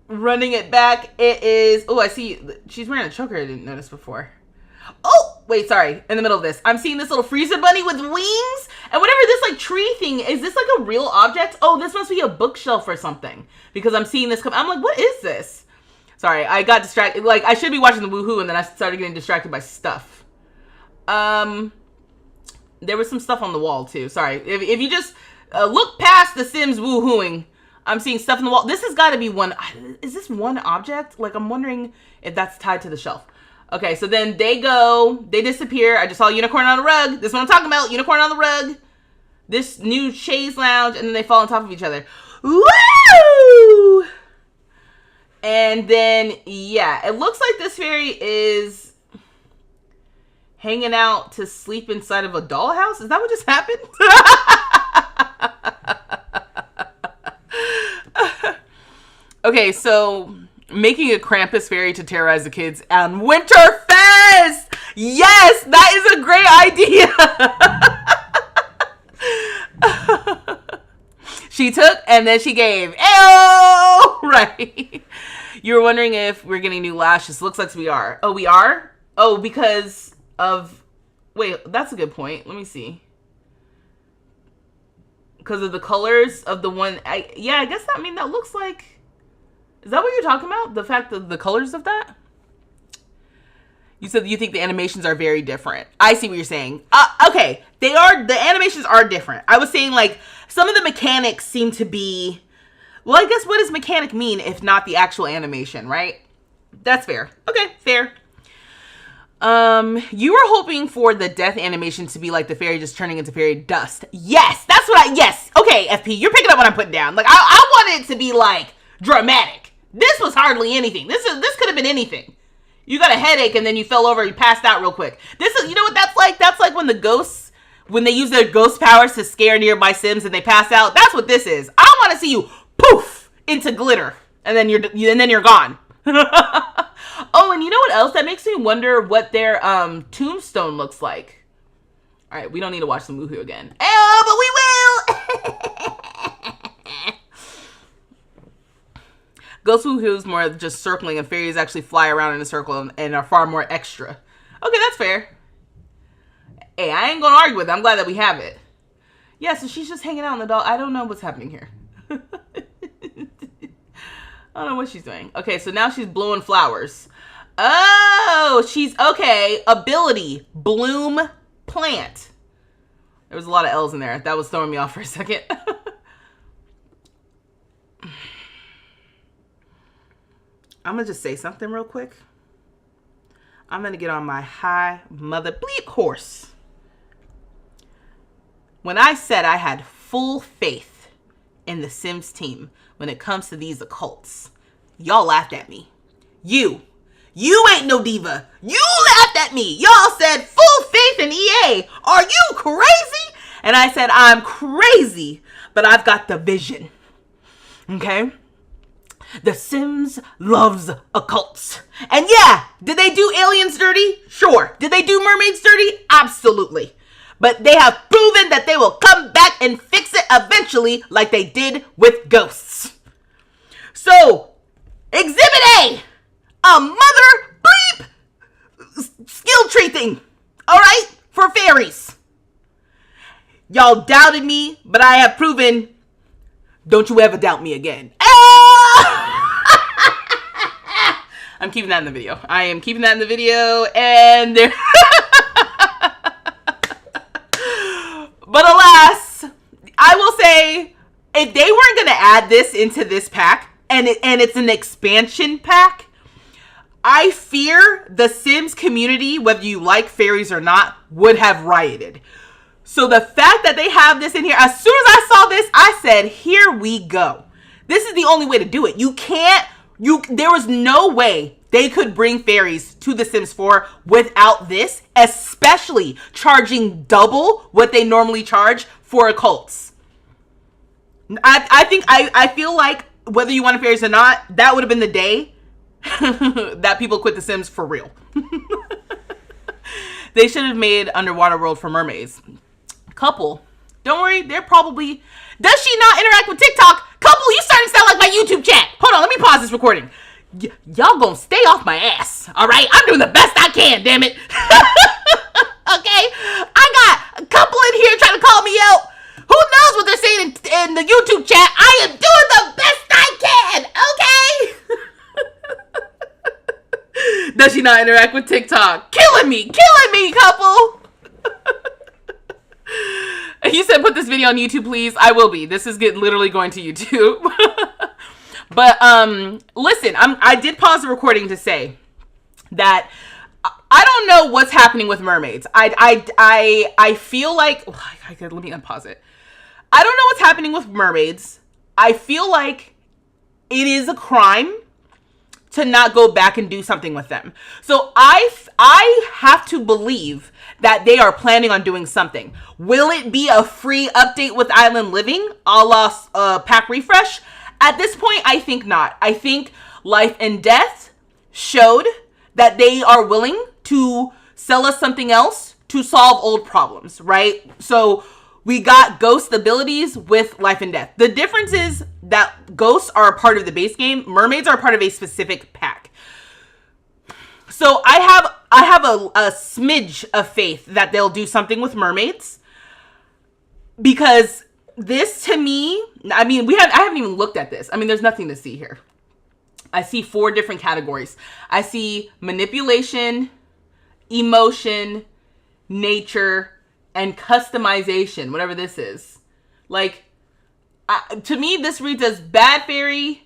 Running it back, it is, oh, I see, she's wearing a choker I didn't notice before. Oh, wait, sorry, in the middle of this, I'm seeing this little freezer bunny with wings, and whatever this, like, tree thing, is this, like, a real object? Oh, this must be a bookshelf or something, because I'm seeing this come, I'm like, what is this? Sorry, I got distracted, like, I should be watching the woohoo, and then I started getting distracted by stuff. There was some stuff on the wall, too, sorry, if you just look past the Sims woohooing, I'm seeing stuff in the wall. This has got to be one. Is this one object? Like, I'm wondering if that's tied to the shelf. Okay, so then they disappear. I just saw a unicorn on a rug. This is what I'm talking about. Unicorn on the rug. This new chaise lounge. And then they fall on top of each other. Woo! And then, yeah, it looks like this fairy is hanging out to sleep inside of a dollhouse. Is that what just happened? Okay, so making a Krampus fairy to terrorize the kids on Winterfest. Yes, that is a great idea. She took and then she gave. Ew! Right. You were wondering if we're getting new lashes. Looks like we are. Oh, we are? Oh, because of... Wait, that's a good point. Let me see. Because of the colors of the one... Yeah, I guess that looks like... Is that what you're talking about? The fact that the colors of that? You said you think the animations are very different. I see what you're saying. Okay. The animations are different. I was saying, like, some of the mechanics seem to be... Well, I guess what does mechanic mean if not the actual animation, right? That's fair. Okay, fair. You were hoping for the death animation to be like the fairy just turning into fairy dust. Yes, that's what yes. Okay, FP, you're picking up what I'm putting down. Like, I wanted it to be, like, dramatic. This was hardly anything. This could have been anything. You got a headache and then you fell over, you passed out real quick. You know what that's like? That's like when the ghosts, when they use their ghost powers to scare nearby Sims and they pass out. That's what this is. I want to see you poof into glitter and then you're gone. Oh, and you know what else? That makes me wonder what their tombstone looks like. All right, we don't need to watch the Woohoo again. Oh, but we will. Ghost Woohoo's more just circling, and fairies actually fly around in a circle and are far more extra. Okay, that's fair. Hey, I ain't gonna argue with it. I'm glad that we have it. Yeah, so she's just hanging out in the doll. I don't know what's happening here. I don't know what she's doing. Okay, so now she's blowing flowers. Oh, she's okay. Ability, bloom, plant. There was a lot of L's in there. That was throwing me off for a second. I'm going to just say something real quick. I'm going to get on my high mother bleep horse. When I said I had full faith in the Sims team when it comes to these occults, y'all laughed at me. You ain't no diva. You laughed at me. Y'all said full faith in EA. Are you crazy? And I said, I'm crazy, but I've got the vision. Okay? The Sims loves occults. And yeah, did they do aliens dirty? Sure. Did they do mermaids dirty? Absolutely. But they have proven that they will come back and fix it eventually like they did with ghosts. So, Exhibit A, a mother bleep skill tree thing. All right? For fairies. Y'all doubted me, but I have proven, don't you ever doubt me again. I'm keeping that in the video. I am keeping that in the video, and there. But alas, I will say, if they weren't going to add this into this pack, and it's an expansion pack, I fear the Sims community, whether you like fairies or not, would have rioted. So the fact that they have this in here, as soon as I saw this, I said, here we go. This is the only way to do it. There was no way they could bring fairies to The Sims 4 without this, especially charging double what they normally charge for occults. I feel like whether you wanted fairies or not, that would have been the day that people quit The Sims for real. They should have made Underwater World for mermaids. Couple, don't worry, they're probably... Does she not interact with TikTok? Couple, you starting to sound like my YouTube chat. Hold on, let me pause this recording. Y'all gonna stay off my ass, all right? I'm doing the best I can, damn it. Okay? I got a couple in here trying to call me out. Who knows what they're saying in the YouTube chat? I am doing the best I can, okay? Does she not interact with TikTok? Killing me, couple. He said, put this video on YouTube, please. I will be. This is literally going to YouTube. But listen, I did pause the recording to say that I don't know what's happening with mermaids. I feel like let me unpause it. I don't know what's happening with mermaids. I feel like it is a crime to not go back and do something with them. So I have to believe that they are planning on doing something. Will it be a free update with Island Living, a la pack refresh? At this point, I think not. I think Life and Death showed that they are willing to sell us something else to solve old problems, right? So we got ghost abilities with Life and Death. The difference is that ghosts are a part of the base game. Mermaids are part of a specific pack. So I have a smidge of faith that they'll do something with mermaids, because this, to me, I mean, I haven't even looked at this. I mean, there's nothing to see here. I see 4 different categories. I see manipulation, emotion, nature, and customization, whatever this is. Like, to me, this reads as bad fairy,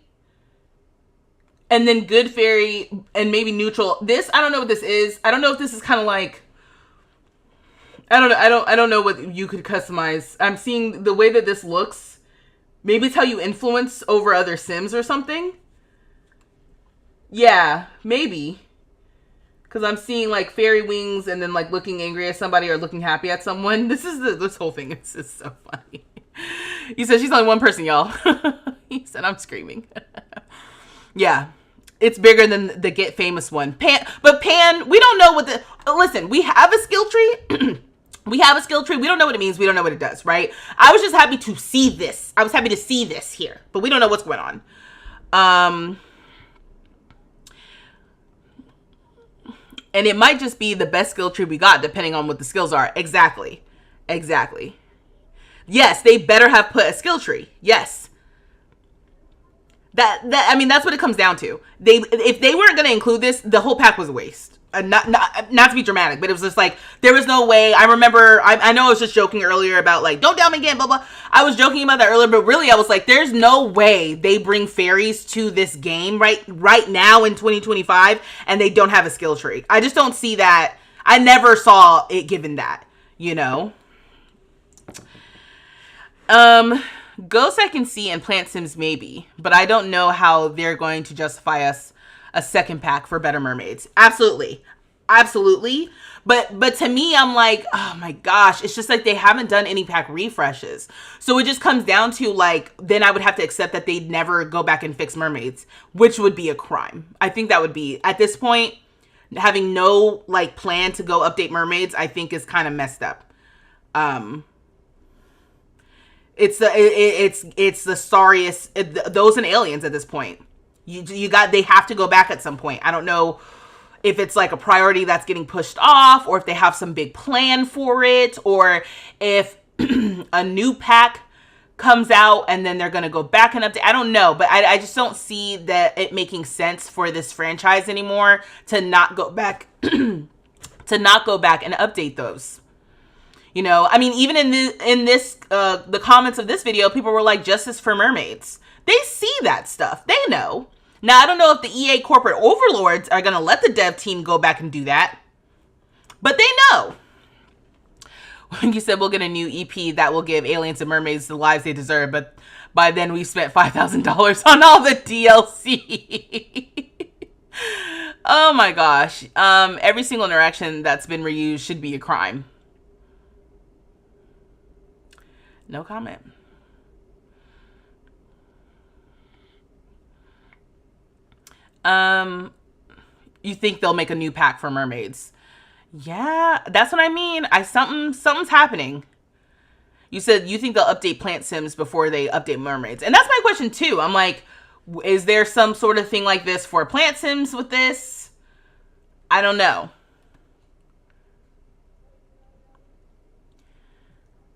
and then good fairy, and maybe neutral. This, I don't know what this is. I don't know if this is kind of like, I don't know what you could customize. I'm seeing the way that this looks. Maybe it's how you influence over other Sims or something. Yeah, maybe. Because I'm seeing like fairy wings and then like looking angry at somebody or looking happy at someone. This whole thing is just so funny. He said she's only one person, y'all. He said I'm screaming. Yeah. It's bigger than the Get Famous one. But Pan, we don't know what the... Listen, we have a skill tree. We have a skill tree. We don't know what it means. We don't know what it does, right? I was just happy to see this. I was happy to see this here. But we don't know what's going on. And it might just be the best skill tree we got, depending on what the skills are. Exactly. Yes, they better have put a skill tree. Yes. I mean, that's what it comes down to. If they weren't going to include this, the whole pack was a waste. Not to be dramatic, but it was just like, there was no way. I remember, I know I was just joking earlier about like, don't down me again, blah, blah. I was joking about that earlier, but really I was like, there's no way they bring fairies to this game right now in 2025 and they don't have a skill tree. I just don't see that. I never saw it given that, you know? Ghosts I can see and Plant Sims maybe, but I don't know how they're going to justify us a second pack for Better Mermaids. Absolutely. But to me, I'm like, oh my gosh, it's just like they haven't done any pack refreshes. So it just comes down to like, then I would have to accept that they'd never go back and fix mermaids, which would be a crime. I think that would be, at this point, having no like plan to go update mermaids, I think is kind of messed up. It's the sorriest, those and aliens at this point. They have to go back at some point. I don't know if it's like a priority that's getting pushed off, or if they have some big plan for it, or if a new pack comes out and then they're going to go back and update. I don't know, but I just don't see that it making sense for this franchise anymore to not go back, and update those. You know, I mean, even in this, the comments of this video, people were like, justice for mermaids. They see that stuff. They know. Now, I don't know if the EA corporate overlords are going to let the dev team go back and do that, but they know. When you said we'll get a new EP that will give aliens and mermaids the lives they deserve, but by then we spent $5,000 on all the DLC. Oh my gosh. Every single interaction that's been reused should be a crime. No comment. You think they'll make a new pack for mermaids? Yeah, that's what I mean. Something's happening. You said you think they'll update Plant Sims before they update mermaids. And that's my question too. I'm like, is there some sort of thing like this for Plant Sims with this? I don't know.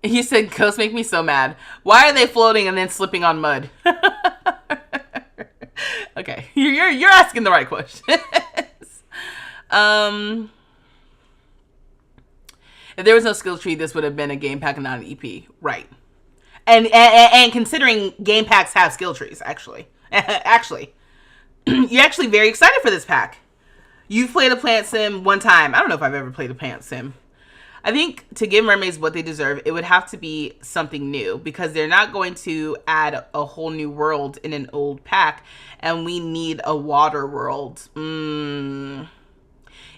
He said, ghosts make me so mad. Why are they floating and then slipping on mud? Okay, you're asking the right questions. If there was no skill tree, this would have been a game pack and not an EP. Right. And considering game packs have skill trees, actually. You're actually very excited for this pack. You've played a Plant Sim one time. I don't know if I've ever played a Plant Sim. I think to give mermaids what they deserve, it would have to be something new, because they're not going to add a whole new world in an old pack, and we need a water world.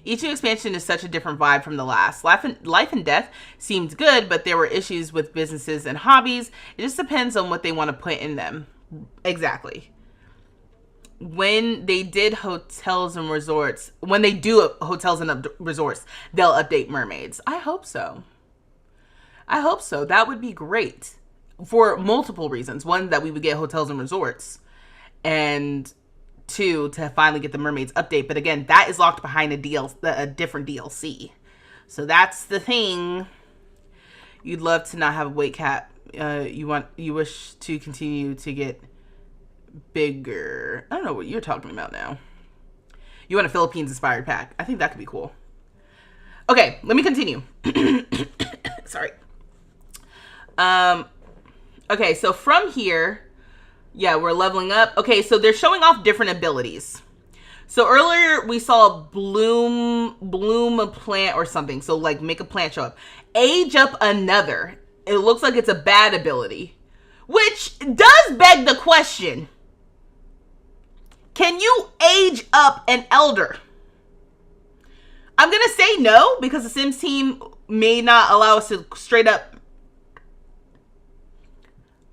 Each new expansion is such a different vibe from the last. Life and Death seemed good, but there were issues with businesses and hobbies. It just depends on what they want to put in them. Exactly. When they did hotels and resorts, when they do hotels and resorts, they'll update mermaids. I hope so. I hope so. That would be great for multiple reasons. One, that we would get hotels and resorts, and two, to finally get the mermaids update. But again, that is locked behind a different DLC. So that's the thing. You'd love to not have a weight cap. You wish to continue to get bigger. I don't know what you're talking about now. You want a Philippines inspired pack. I think that could be cool. Okay, let me continue. Sorry. Okay, so from here, yeah, we're leveling up. Okay, so they're showing off different abilities. So earlier we saw bloom a plant or something. So like make a plant show up. Age up another. It looks like it's a bad ability, which does beg the question. Can you age up an elder? I'm going to say no, because the Sims team may not allow us to straight up.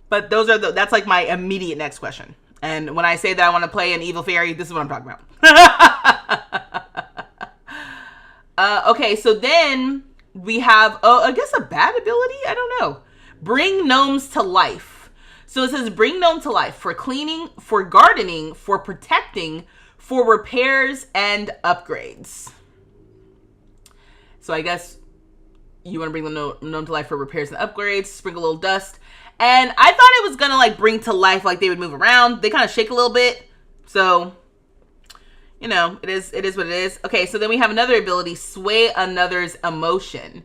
But that's like my immediate next question. And when I say that I want to play an evil fairy, this is what I'm talking about. Okay, so then we have, I guess a bad ability? I don't know. Bring gnomes to life. So it says bring gnome to life for cleaning, for gardening, for protecting, for repairs and upgrades. So I guess you want to bring the gnome to life for repairs and upgrades, sprinkle a little dust. And I thought it was going to like bring to life, like they would move around. They kind of shake a little bit. So, you know, it is what it is. Okay, so then we have another ability, sway another's emotion.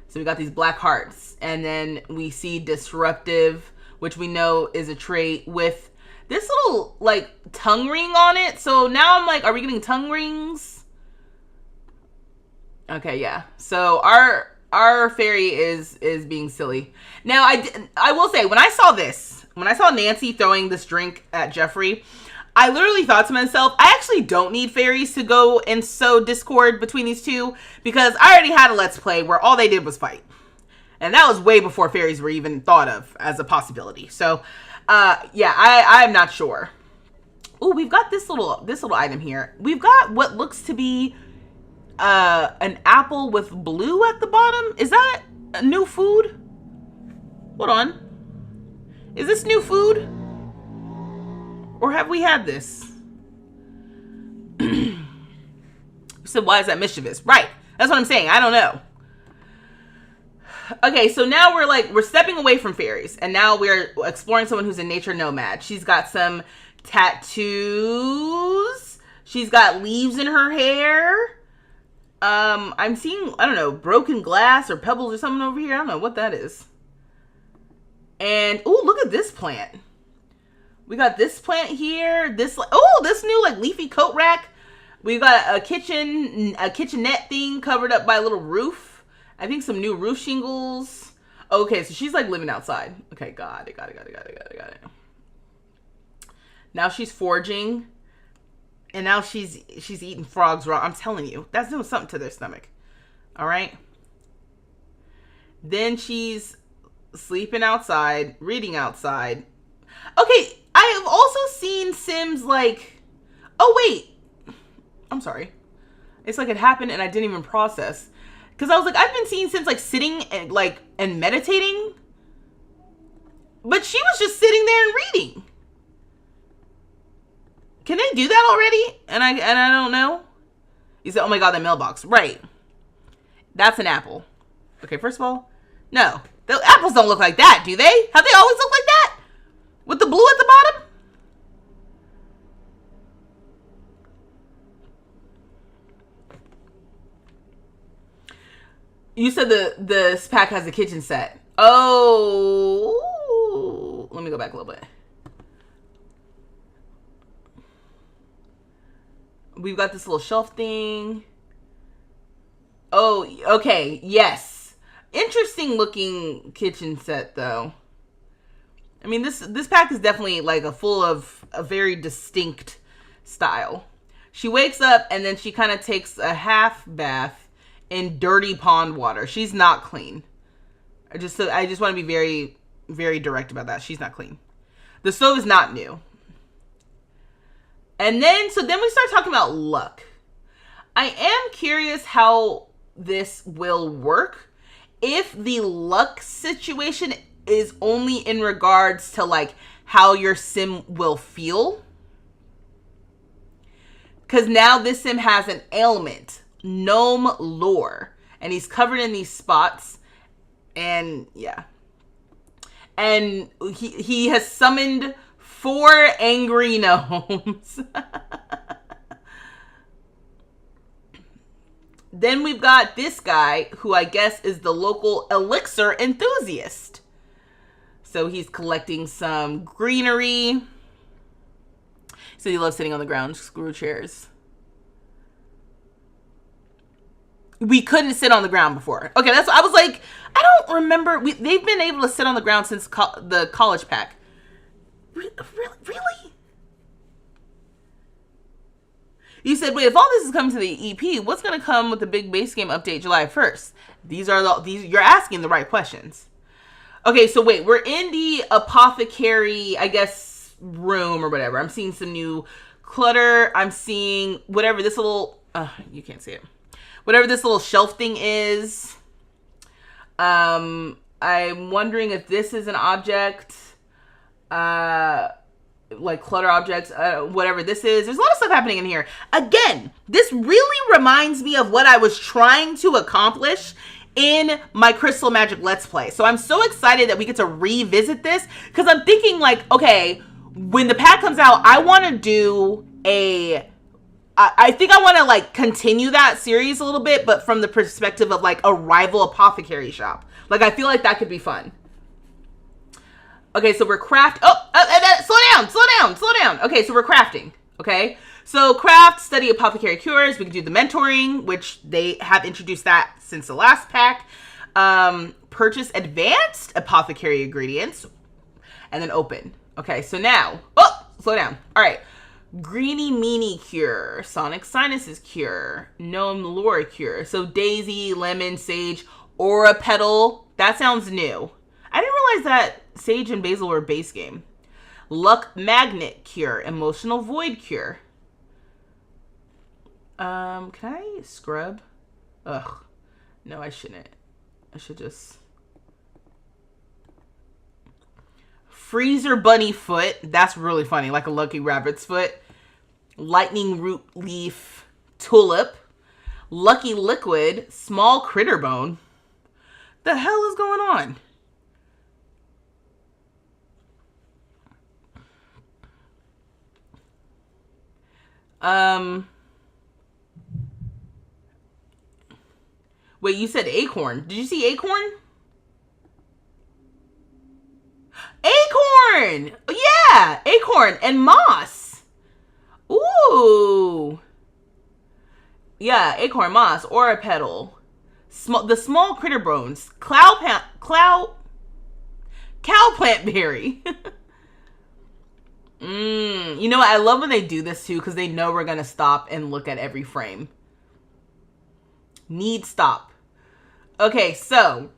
So we got these black hearts. And then we see disruptive, which we know is a trait with this little like tongue ring on it. So now I'm like, are we getting tongue rings? Okay, yeah. So our fairy is being silly. Now I will say, when I saw Nancy throwing this drink at Jeffrey, I literally thought to myself, I actually don't need fairies to go and sow discord between these two, because I already had a Let's Play where all they did was fight. And that was way before fairies were even thought of as a possibility. So, yeah, I'm not sure. Oh, we've got this little item here. We've got what looks to be an apple with blue at the bottom. Is that a new food? Hold on. Is this new food? Or have we had this? So why is that mischievous? Right. That's what I'm saying. I don't know. Okay, so now we're stepping away from fairies, and now we're exploring someone who's a nature nomad. She's got some tattoos. She's got leaves in her hair. I'm seeing, I don't know, broken glass or pebbles or something over here. I don't know what that is. And, ooh, look at this plant. We got this plant here. This new like leafy coat rack. We've got a kitchenette thing covered up by a little roof. I think some new roof shingles. Okay, so she's like living outside. Okay, got it. Now she's foraging. And now she's eating frogs raw. I'm telling you, that's doing something to their stomach. All right. Then she's sleeping outside, reading outside. Okay, I have also seen Sims like, oh wait, I'm sorry. It's like it happened and I didn't even process. Because I was like, I've been seeing Sims like sitting and meditating. But she was just sitting there and reading. Can they do that already? And I don't know. You said, oh my god, that mailbox. Right. That's an apple. Okay, first of all, no. The apples don't look like that, do they? Have they always looked like that? With the blue at the bottom? You said this pack has a kitchen set. Oh. Let me go back a little bit. We've got this little shelf thing. Oh, okay. Yes. Interesting looking kitchen set, though. I mean, this pack is definitely like full of a very distinct style. She wakes up and then she kind of takes a half bath in dirty pond water. She's not clean. I just want to be very, very direct about that. She's not clean. The stove is not new. And then we start talking about luck. I am curious how this will work. If the luck situation is only in regards to like how your sim will feel. Because now this sim has an ailment, gnome lore, and he's covered in these spots. And yeah. And he has summoned 4 angry gnomes. Then we've got this guy who I guess is the local elixir enthusiast. So he's collecting some greenery. So he loves sitting on the ground, screw chairs. We couldn't sit on the ground before. Okay, that's I was like, I don't remember. They've been able to sit on the ground since the college pack. Really? You said, wait, if all this is coming to the EP, what's going to come with the big base game update July 1st? These you're asking the right questions. Okay, so wait, we're in the apothecary, I guess, room or whatever. I'm seeing some new clutter. I'm seeing whatever this little, you can't see it. Whatever this little shelf thing is. I'm wondering if this is an object, like clutter objects, whatever this is. There's a lot of stuff happening in here. Again, this really reminds me of what I was trying to accomplish in my Crystal Magic Let's Play. So I'm so excited that we get to revisit this because I'm thinking like, okay, when the pack comes out, I want to do I think I want to like continue that series a little bit, but from the perspective of like a rival apothecary shop. Like I feel like that could be fun. Okay, so we're slow down. Okay, so we're crafting. Okay, so craft, study apothecary cures. We can do the mentoring, which they have introduced that since the last pack. Purchase advanced apothecary ingredients, and then open. Okay, so now, slow down. All right, Greeny Meanie cure, Sonic Sinuses cure, Gnome Lore cure. So Daisy, Lemon, Sage, Aura Petal. That sounds new. I didn't realize that Sage and Basil were base game. Luck Magnet cure, Emotional Void cure. Can I scrub? Ugh. No, I shouldn't. I should just... Freezer Bunny Foot. That's really funny, like a Lucky Rabbit's foot. Lightning Root Leaf Tulip. Lucky Liquid. Small Critter Bone. The hell is going on? Wait, you said acorn. Did you see acorn? Acorn! Yeah, acorn and moss. Ooh. Yeah, acorn, moss, aura petal. The small critter bones. Cow plant berry. You know what? I love when they do this too because they know we're going to stop and look at every frame. Need stop. Okay, so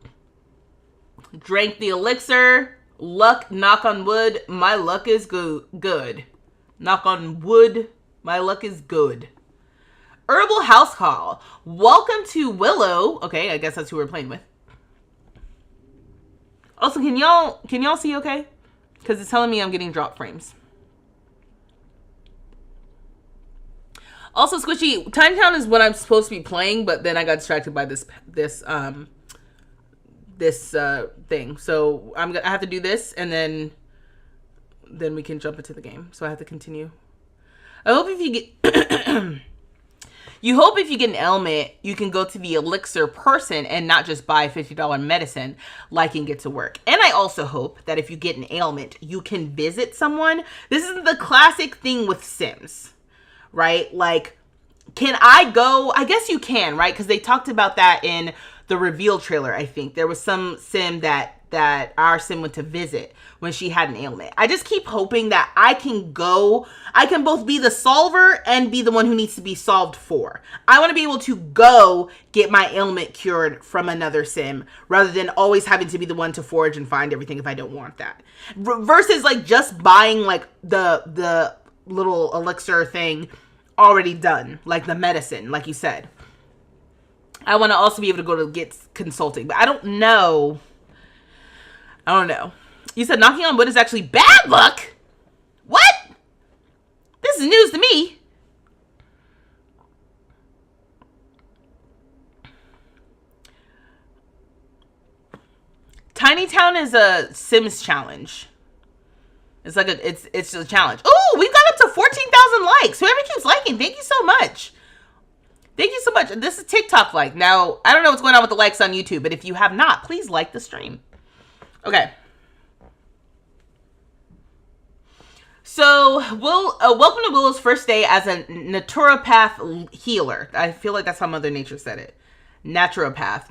drank the elixir. Luck, knock on wood. My luck is good. Knock on wood. My luck is good. Herbal house call. Welcome to Willow. Okay, I guess that's who we're playing with. Also, can y'all see okay? Because it's telling me I'm getting drop frames. Also, Squishy, Time Town is what I'm supposed to be playing, but then I got distracted by this thing. So I have to do this, and then we can jump into the game. So I have to continue. I hope if you get you hope if you get an ailment, you can go to the elixir person and not just buy $50 medicine like and get to work. And I also hope that if you get an ailment, you can visit someone. This is the classic thing with Sims, right? Like, can I go? I guess you can, right? Because they talked about that in the reveal trailer, I think. There was some sim that our sim went to visit when she had an ailment. I just keep hoping that I can both be the solver and be the one who needs to be solved for. I want to be able to go get my ailment cured from another sim rather than always having to be the one to forage and find everything if I don't want that. Versus like just buying like the little elixir thing already done, like the medicine, like you said. I want to also be able to go to get consulting, but I don't know. You said knocking on wood is actually bad luck? What? This is news to me. Tiny Town is a Sims challenge. It's like it's a challenge. Oh, we've got up to 14,000 likes. Whoever keeps liking, thank you so much. Thank you so much. This is TikTok like. Now, I don't know what's going on with the likes on YouTube, but if you have not, please like the stream. Okay. So, welcome to Willow's first day as a naturopath healer. I feel like that's how Mother Nature said it. Naturopath.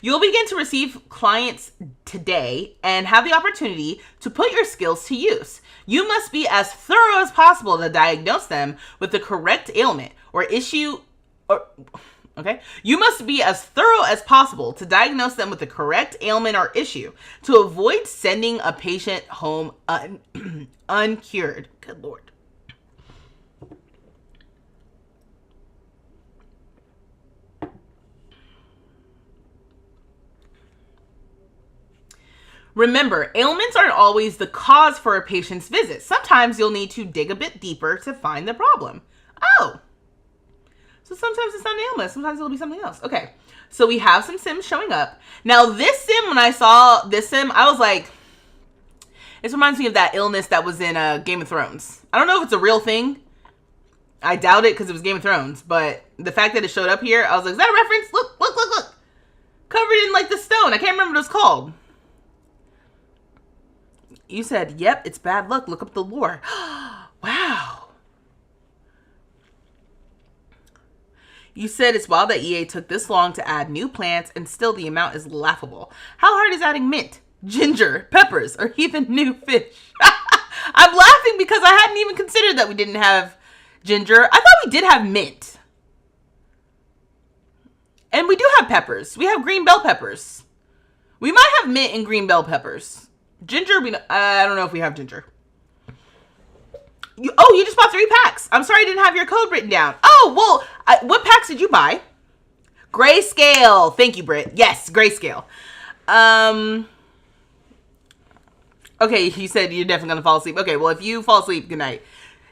You'll begin to receive clients today and have the opportunity to put your skills to use. You must be as thorough as possible to diagnose them with the correct ailment or issue. You must be as thorough as possible to diagnose them with the correct ailment or issue to avoid sending a patient home uncured. Good Lord. Remember, ailments aren't always the cause for a patient's visit. Sometimes you'll need to dig a bit deeper to find the problem. Oh. So sometimes it's not an ailment. Sometimes it'll be something else. Okay. So we have some Sims showing up. Now this Sim, when I saw this Sim, I was like, this reminds me of that illness that was in Game of Thrones. I don't know if it's a real thing. I doubt it because it was Game of Thrones. But the fact that it showed up here, I was like, is that a reference? Look, look, look, look. Covered in like the stone. I can't remember what it's called. You said, yep, it's bad luck. Look up the lore. Wow. You said it's wild that EA took this long to add new plants and still the amount is laughable. How hard is adding mint, ginger, peppers, or even new fish? I'm laughing because I hadn't even considered that we didn't have ginger. I thought we did have mint. And we do have peppers. We have green bell peppers. We might have mint and green bell peppers. Ginger, I don't know if we have ginger. You just bought 3 packs. I'm sorry I didn't have your code written down. Oh, well, what packs did you buy? Grayscale. Thank you, Britt. Yes, grayscale. Okay, you said you're definitely going to fall asleep. Okay, well, if you fall asleep, good night.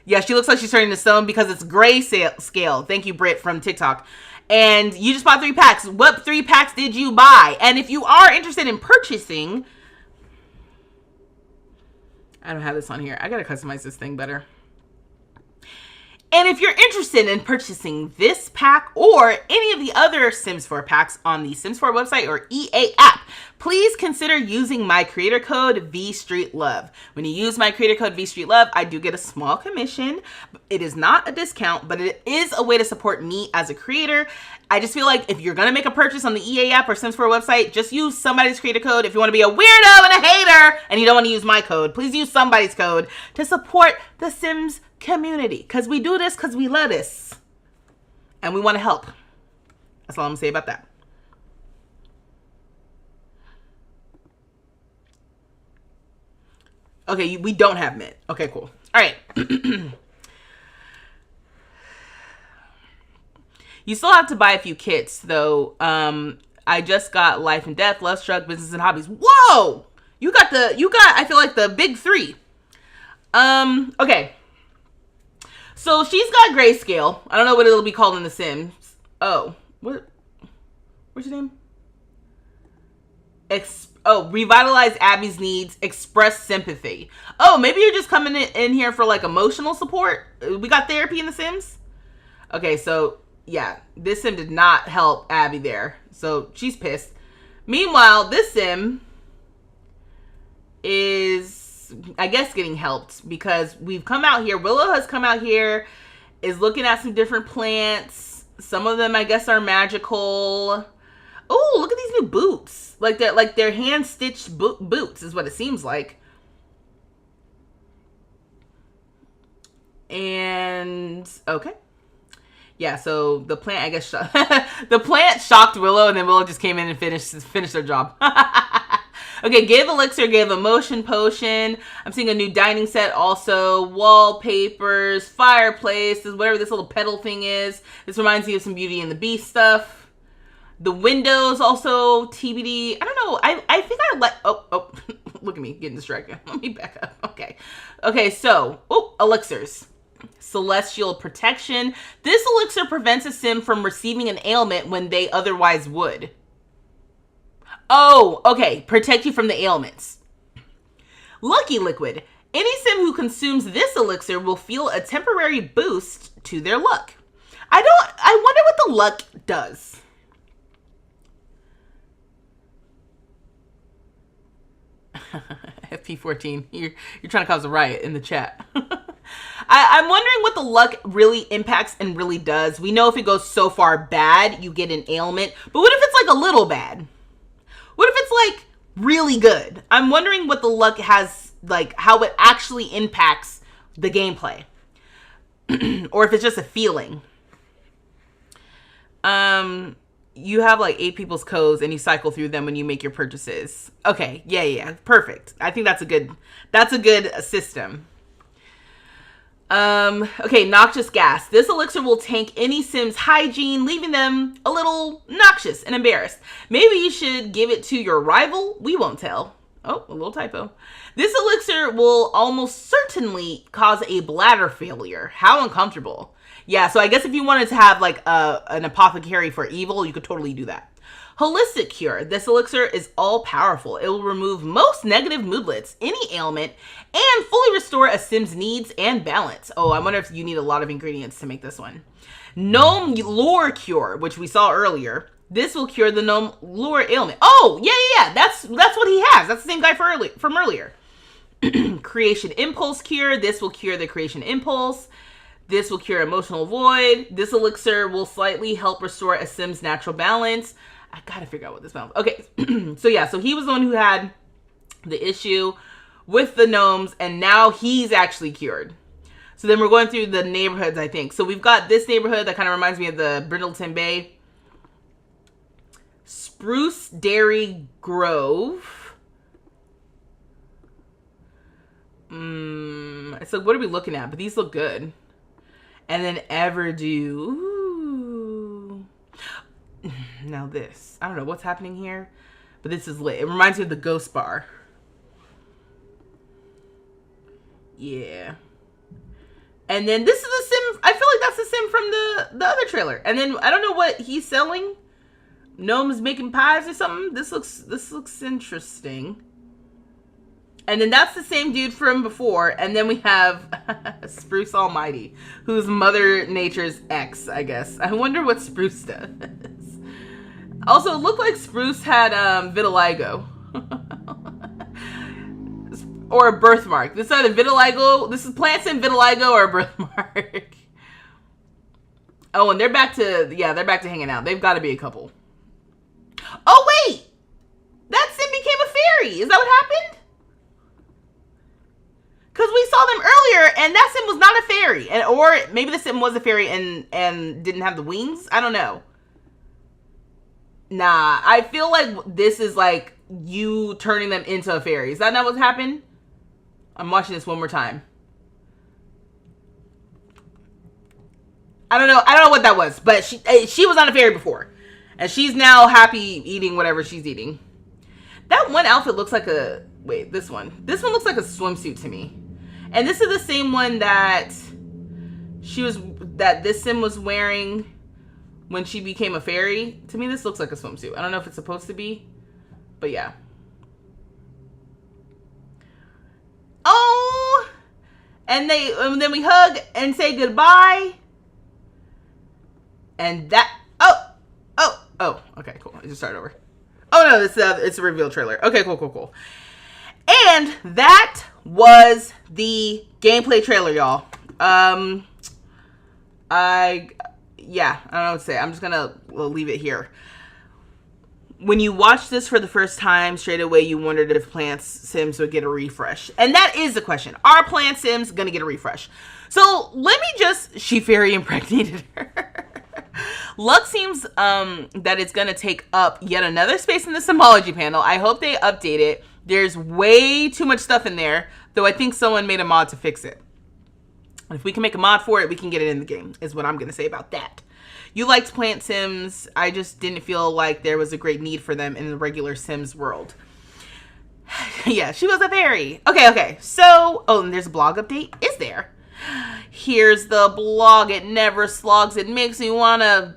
Yeah, she looks like she's turning to stone because it's grayscale. Thank you, Britt, from TikTok. And you just bought 3 packs. What 3 packs did you buy? And if you are interested in purchasing... I don't have this on here. I gotta customize this thing better. And if you're interested in purchasing this pack or any of the other Sims 4 packs on the Sims 4 website or EA app, please consider using my creator code vstreetlove. When you use my creator code vstreetlove, I do get a small commission. It is not a discount, but it is a way to support me as a creator. I just feel like if you're going to make a purchase on the EA app or Sims 4 website, just use somebody's creator code. If you want to be a weirdo and a hater and you don't want to use my code, please use somebody's code to support the Sims community. Because we do this because we love this. And we want to help. That's all I'm going to say about that. Okay, we don't have mint. Okay, cool. All right. You still have to buy a few kits, though. I just got Life and Death, Love Struck, Business and Hobbies. Whoa! You got, I feel like, the big 3. Okay. So, she's got grayscale. I don't know what it'll be called in The Sims. Oh. What's your name? Revitalize Abby's needs, express sympathy. Oh, maybe you're just coming in here for, like, emotional support? We got therapy in The Sims? Okay, so... yeah, this Sim did not help Abby there. So she's pissed. Meanwhile, this Sim is, I guess, getting helped because we've come out here. Willow has come out here, is looking at some different plants. Some of them, I guess, are magical. Oh, look at these new boots. They're hand-stitched boots is what it seems like. And, okay. Yeah, so the plant, I guess, the plant shocked Willow, and then Willow just came in and finished their job. Okay, gave elixir, gave a motion potion. I'm seeing a new dining set also. Wallpapers, fireplaces, whatever this little pedal thing is. This reminds me of some Beauty and the Beast stuff. The windows also TBD. I don't know. I think I like... Oh, look at me getting distracted. Let me back up. Okay, so... Oh, elixirs. Celestial protection. This elixir prevents a sim from receiving an ailment when they otherwise would. Oh, okay. Protect you from the ailments. Lucky liquid. Any sim who consumes this elixir will feel a temporary boost to their luck. I wonder what the luck does. FP14, you're trying to cause a riot in the chat. I'm wondering what the luck really impacts and really does. We know if it goes so far bad, you get an ailment. But what if it's like a little bad? What if it's like really good? I'm wondering what the luck has, like how it actually impacts the gameplay. Or if it's just a feeling. You have like 8 people's codes and you cycle through them when you make your purchases. Okay, yeah, perfect. I think that's a good system. Okay, noxious gas. This elixir will tank any sim's hygiene, leaving them a little noxious and embarrassed. Maybe you should give it to your rival. We won't tell. Oh, a little typo. This elixir will almost certainly cause a bladder failure. How uncomfortable. Yeah, so I guess if you wanted to have like an apothecary for evil, you could totally do that. Holistic cure. This elixir is all powerful. It will remove most negative moodlets, any ailment, and fully restore a sim's needs and balance. Oh, I wonder if you need a lot of ingredients to make this one. Gnome lore cure, which we saw earlier. This will cure the gnome lore ailment. Oh, yeah. That's what he has. That's the same guy from earlier. Creation impulse cure. This will cure the creation impulse. This will cure emotional void. This elixir will slightly help restore a sim's natural balance. I gotta figure out what this smells. Okay, so he was the one who had the issue with the gnomes, and now he's actually cured. So then we're going through the neighborhoods, I think. So we've got this neighborhood that kind of reminds me of the Brindleton Bay. Spruce Dairy Grove. It's like, what are we looking at? But these look good. And then Everdew. Ooh. Now this. I don't know what's happening here, but this is lit. It reminds me of the Ghost Bar. Yeah. And then this is the sim. I feel like that's the sim from the other trailer. And then I don't know what he's selling. Gnomes making pies or something. This looks interesting. And then that's the same dude from before. And then we have Spruce Almighty, who's Mother Nature's ex, I guess. I wonder what Spruce does. Also, it looked like Spruce had vitiligo. Or a birthmark. This is either vitiligo. This is plants and vitiligo or a birthmark. Oh, and they're back to hanging out. They've got to be a couple. Oh, wait! That sim became a fairy. Is that what happened? Because we saw them earlier, and that sim was not a fairy. Or maybe the sim was a fairy and didn't have the wings. I don't know. Nah, I feel like this is like you turning them into a fairy. Is that not what happened? I'm watching this one more time. I don't know what that was, but she was not a fairy before. And she's now happy eating whatever she's eating. That one outfit looks like a... Wait, this one. This one looks like a swimsuit to me. And this is the same one that this sim was wearing when she became a fairy. To me, this looks like a swimsuit. I don't know if it's supposed to be, but yeah. Oh! And then we hug and say goodbye. And that... Oh, okay, cool. I just started over. Oh no, it's a reveal trailer. Okay, cool. And that was the gameplay trailer, y'all. yeah, I don't know what to say. I'm just gonna leave it here. When you watch this for the first time, straight away you wondered if Plant Sims would get a refresh. And that is the question. Are Plant Sims gonna get a refresh? So let me just... She fairy impregnated her. Luck seems that it's gonna take up yet another space in the Simology panel. I hope they update it. There's way too much stuff in there, though I think someone made a mod to fix it. If we can make a mod for it, we can get it in the game, is what I'm gonna say about that. You liked Plant Sims. I just didn't feel like there was a great need for them in the regular Sims world. Yeah, she was a fairy. Okay. So, oh, and there's a blog update. Is there? Here's the blog. It never slogs. It makes me wanna...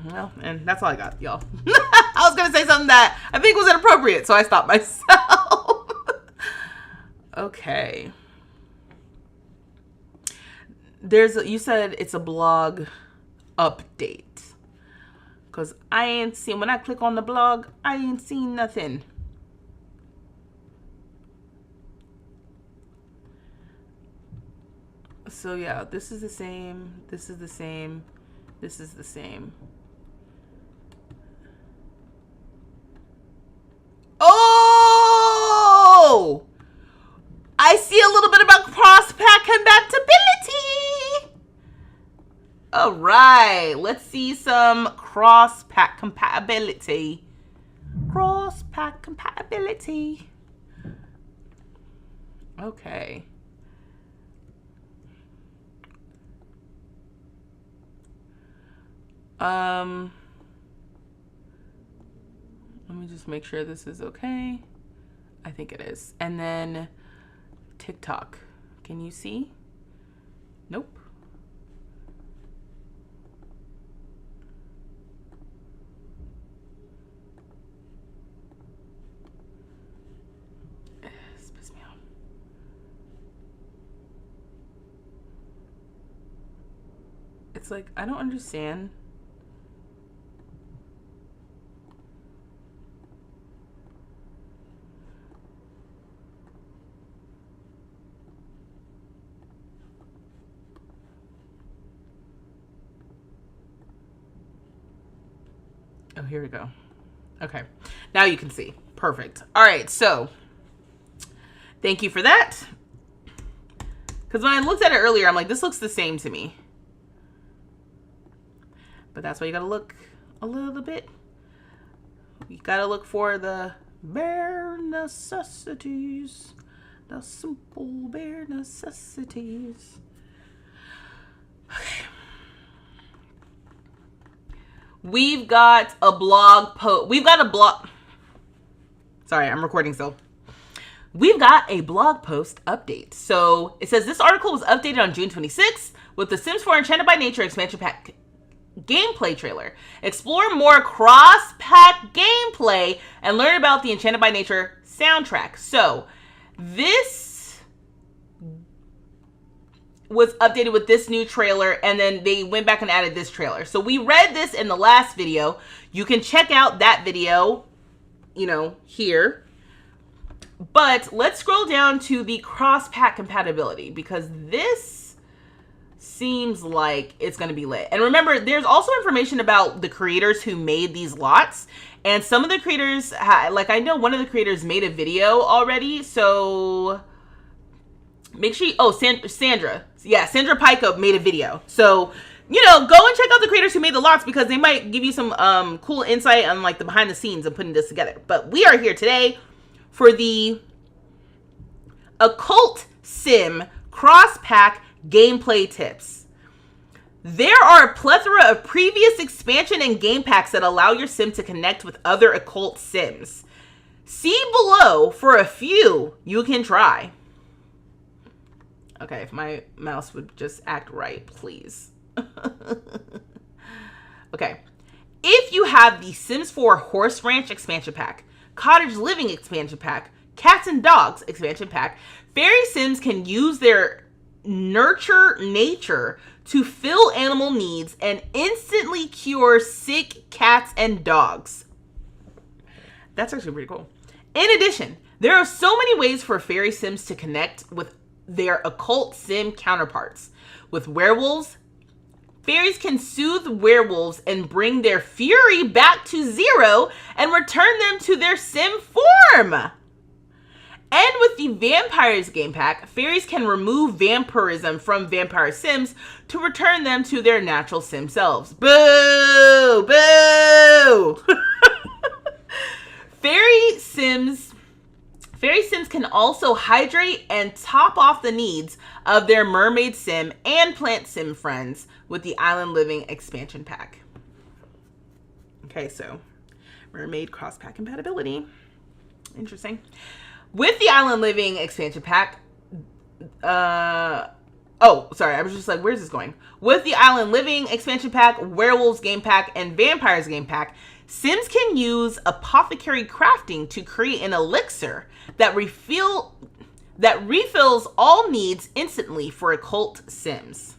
Well, and that's all I got, y'all. I was gonna say something that I think was inappropriate, so I stopped myself. Okay. You said it's a blog update, because I ain't seen, when I click on the blog, I ain't seen nothing. So yeah, this is the same, this is the same, this is the same. Oh, I see a little bit about cross-pack compatibility. All right, let's see some cross-pack compatibility. Cross-pack compatibility. Okay. Let me just make sure this is okay. I think it is. And then TikTok. Can you see? Nope. This pisses me off. It's like, I don't understand. Oh, here we go. Okay. Now you can see. Perfect. All right. So thank you for that. Because when I looked at it earlier, I'm like, this looks the same to me. But that's why you got to look a little bit. You got to look for the bare necessities. The simple bare necessities. Okay. We've got a blog post. We've got a blog. Sorry, I'm recording still. We've got a blog post update. So it says this article was updated on June 26th with the Sims 4 Enchanted by Nature expansion pack gameplay trailer. Explore more cross-pack gameplay and learn about the Enchanted by Nature soundtrack. So this was updated with this new trailer, and then they went back and added this trailer. So we read this in the last video. You can check out that video, you know, here. But let's scroll down to the cross-pack compatibility, because this seems like it's going to be lit. And remember, there's also information about the creators who made these lots. And some of the creators, like I know one of the creators made a video already, so... Make sure you, Sandra. Yeah, Sandra Pico made a video. So, you know, go and check out the creators who made the lots, because they might give you some cool insight on like the behind the scenes of putting this together. But we are here today for the Occult Sim cross-pack gameplay tips. There are a plethora of previous expansion and game packs that allow your sim to connect with other occult sims. See below for a few you can try. Okay, if my mouse would just act right, please. Okay. If you have the Sims 4 Horse Ranch expansion pack, Cottage Living expansion pack, Cats and Dogs expansion pack, Fairy Sims can use their Nurture Nature to fill animal needs and instantly cure sick cats and dogs. That's actually pretty cool. In addition, there are so many ways for Fairy Sims to connect with their occult sim counterparts, with werewolves, Fairies can soothe werewolves and bring their fury back to 0 and return them to their sim form. And with the Vampires game pack, fairies can remove vampirism from vampire sims to return them to their natural sim selves. Boo! Boo! Fairy Sims can also hydrate and top off the needs of their mermaid sim and plant sim friends with the Island Living expansion pack. Okay, so mermaid cross-pack compatibility. Interesting. With the Island Living expansion pack, oh, sorry, I was just like, where's this going? With the Island Living expansion pack, Werewolves game pack, and Vampires game pack, Sims can use apothecary crafting to create an elixir that refills all needs instantly for occult Sims.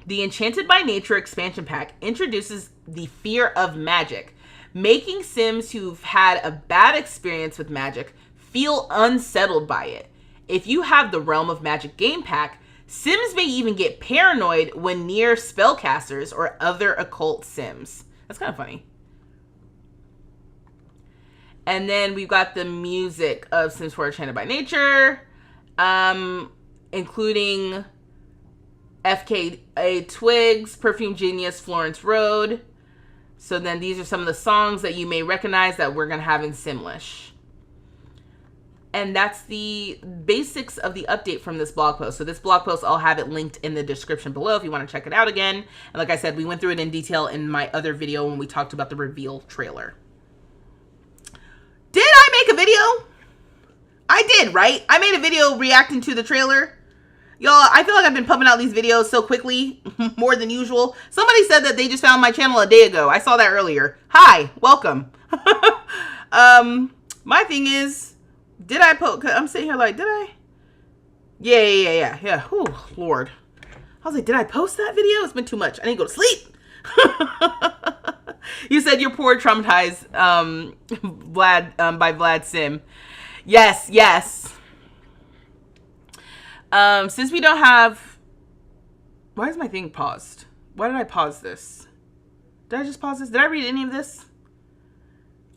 The Enchanted by Nature expansion pack introduces the fear of magic, making Sims who've had a bad experience with magic feel unsettled by it. If you have the Realm of Magic game pack, Sims may even get paranoid when near spellcasters or other occult Sims. That's kind of funny. And then we've got the music of Sims 4 Enchanted by Nature, including FKA Twigs, Perfume Genius, Florence Road. So then these are some of the songs that you may recognize that we're going to have in Simlish. And that's the basics of the update from this blog post. So this blog post, I'll have it linked in the description below if you want to check it out again. And like I said, we went through it in detail in my other video when we talked about the reveal trailer. Did I make a video? I did, right? I made a video reacting to the trailer. Y'all, I feel like I've been pumping out these videos so quickly, more than usual. Somebody said that they just found my channel a day ago. I saw that earlier. Hi, welcome. My thing is, did I post? I'm sitting here like, did I? Yeah. Oh, Lord. I was like, did I post that video? It's been too much. I need to go to sleep. You said you're poor traumatized, Vlad, by Vlad Sim. Yes. Since we don't have, why is my thing paused? Why did I pause this? Did I just pause this? Did I read any of this?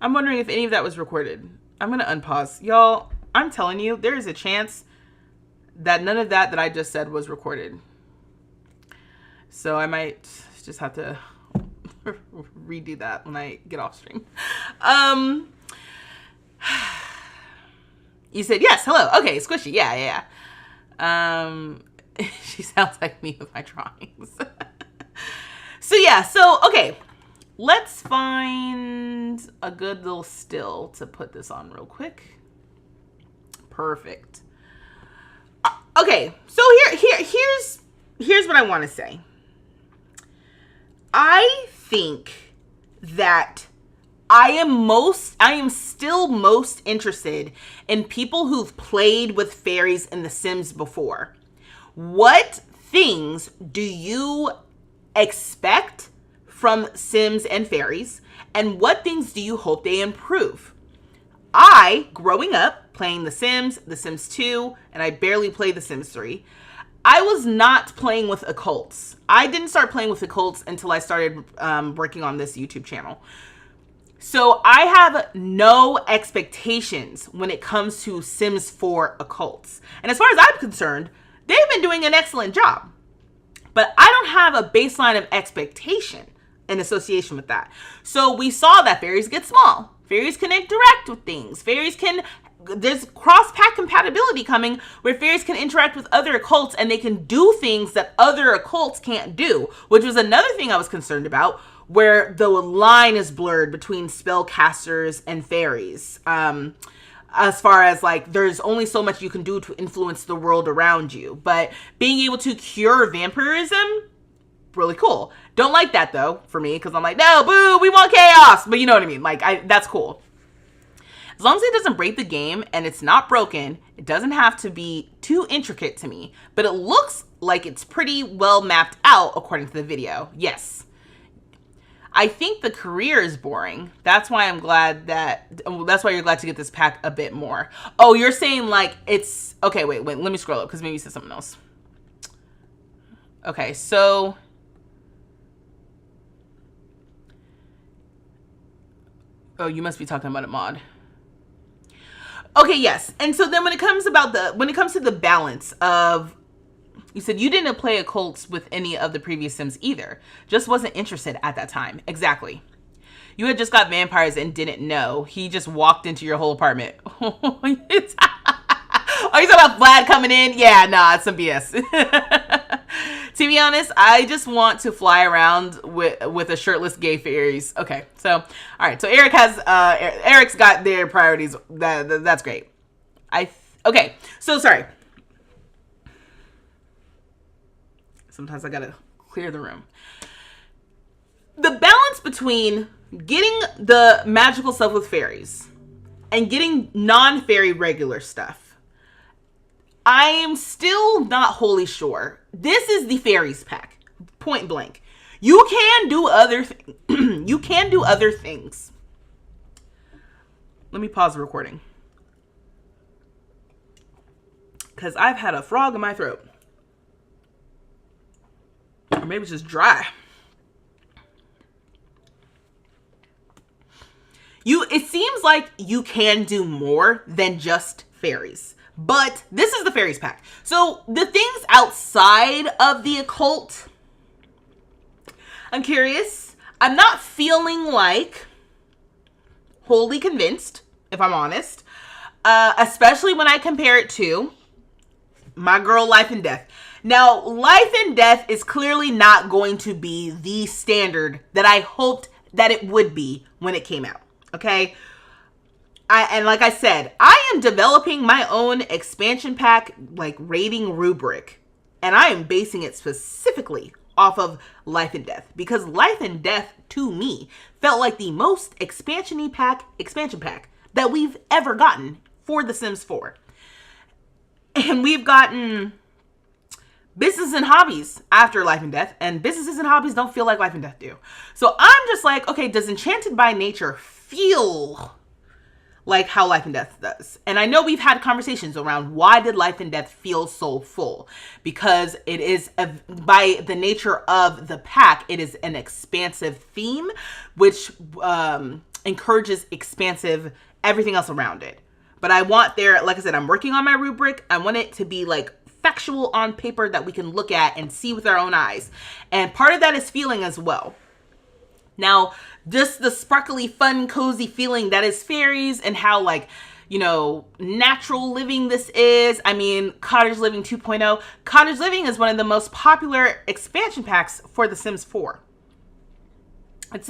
I'm wondering if any of that was recorded. I'm going to unpause. Y'all, I'm telling you, there is a chance that none of that I just said was recorded. So I might just have to redo that when I get off stream. You said, yes, hello. Okay, squishy. Yeah. She sounds like me with my drawings. So okay. Let's find a good little still to put this on real quick. Perfect. Okay, so here's what I want to say. I think that I am still most interested in people who've played with fairies in The Sims before. What things do you expect from Sims and fairies, and what things do you hope they improve? Growing up, playing The Sims 2, and I barely played The Sims 3, I was not playing with occults. I didn't start playing with occults until I started working on this YouTube channel. So I have no expectations when it comes to Sims 4 occults. And as far as I'm concerned, they've been doing an excellent job. But I don't have a baseline of expectation in association with that. So we saw that fairies get small. Fairies can interact with things. There's cross-pack compatibility coming where fairies can interact with other occults and they can do things that other occults can't do, which was another thing I was concerned about, where the line is blurred between spellcasters and fairies. As far as like, there's only so much you can do to influence the world around you. But being able to cure vampirism, really cool. Don't like that though, for me, because I'm like, no, boo, we want chaos. But you know what I mean? Like, that's cool. As long as it doesn't break the game and it's not broken, it doesn't have to be too intricate to me. But it looks like it's pretty well mapped out according to the video. Yes. I think the career is boring. That's why I'm glad that's why you're glad to get this pack a bit more. Oh, you're saying like it's, okay, wait, let me scroll up because maybe you said something else. Okay, so oh, you must be talking about a mod. Okay, yes. And so then when it comes to the balance of, you said you didn't play occults with any of the previous Sims either. Just wasn't interested at that time. Exactly. You had just got vampires and didn't know. He just walked into your whole apartment. Are you talking about Vlad coming in? Yeah, nah, it's some BS. To be honest, I just want to fly around with a shirtless gay fairies. Okay, so all right, so Eric's got their priorities. That's great. Okay, so sorry. Sometimes I gotta clear the room. The balance between getting the magical stuff with fairies and getting non-fairy regular stuff, I am still not wholly sure. This is the fairies pack, point blank. You can do other things. Let me pause the recording, because I've had a frog in my throat, or maybe it's just dry. It seems like you can do more than just fairies. But this is the fairies pack. So the things outside of the occult, I'm curious. I'm not feeling like wholly convinced, if I'm honest. Especially when I compare it to my girl Life and Death. Now, Life and Death is clearly not going to be the standard that I hoped that it would be when it came out. Okay? And like I said, I am developing my own expansion pack, like, rating rubric. And I am basing it specifically off of Life and Death. Because Life and Death, to me, felt like the most expansion pack that we've ever gotten for The Sims 4. And we've gotten business and hobbies after Life and Death. And businesses and hobbies don't feel like Life and Death do. So I'm just like, okay, does Enchanted by Nature feel like how Life and Death does? And I know we've had conversations around why did Life and Death feel so full? Because it is, by the nature of the pack, it is an expansive theme, which encourages expansive everything else around it. But I want like I said, I'm working on my rubric. I want it to be like factual on paper that we can look at and see with our own eyes. And part of that is feeling as well. Now, just the sparkly, fun, cozy feeling that is fairies, and how, like, you know, natural living this is. I mean, Cottage Living 2.0. Cottage Living is one of the most popular expansion packs for The Sims 4. It's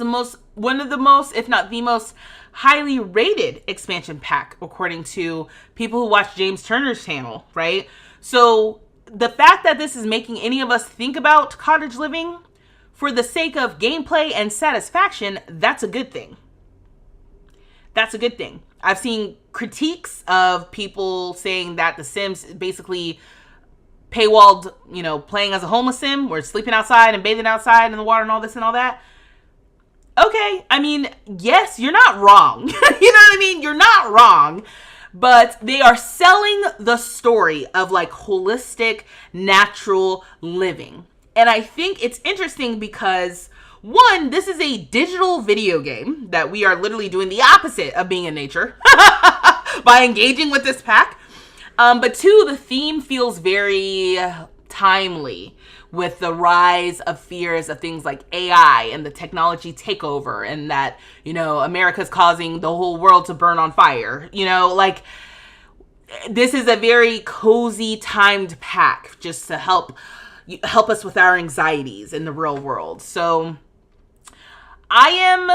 one of the most, if not the most, highly rated expansion pack, according to people who watch James Turner's channel, right? So the fact that this is making any of us think about cottage living for the sake of gameplay and satisfaction, that's a good thing. That's a good thing. I've seen critiques of people saying that The Sims basically paywalled, you know, playing as a homeless sim, or sleeping outside and bathing outside in the water and all this and all that. Okay, I mean, yes, you're not wrong. You know what I mean? You're not wrong. But they are selling the story of, like, holistic, natural living. And I think it's interesting because, one, this is a digital video game that we are literally doing the opposite of being in nature by engaging with this pack. But two, the theme feels very timely with the rise of fears of things like AI and the technology takeover, and that, you know, America's causing the whole world to burn on fire. You know, like, this is a very cozy, timed pack just to help us with our anxieties in the real world. So I am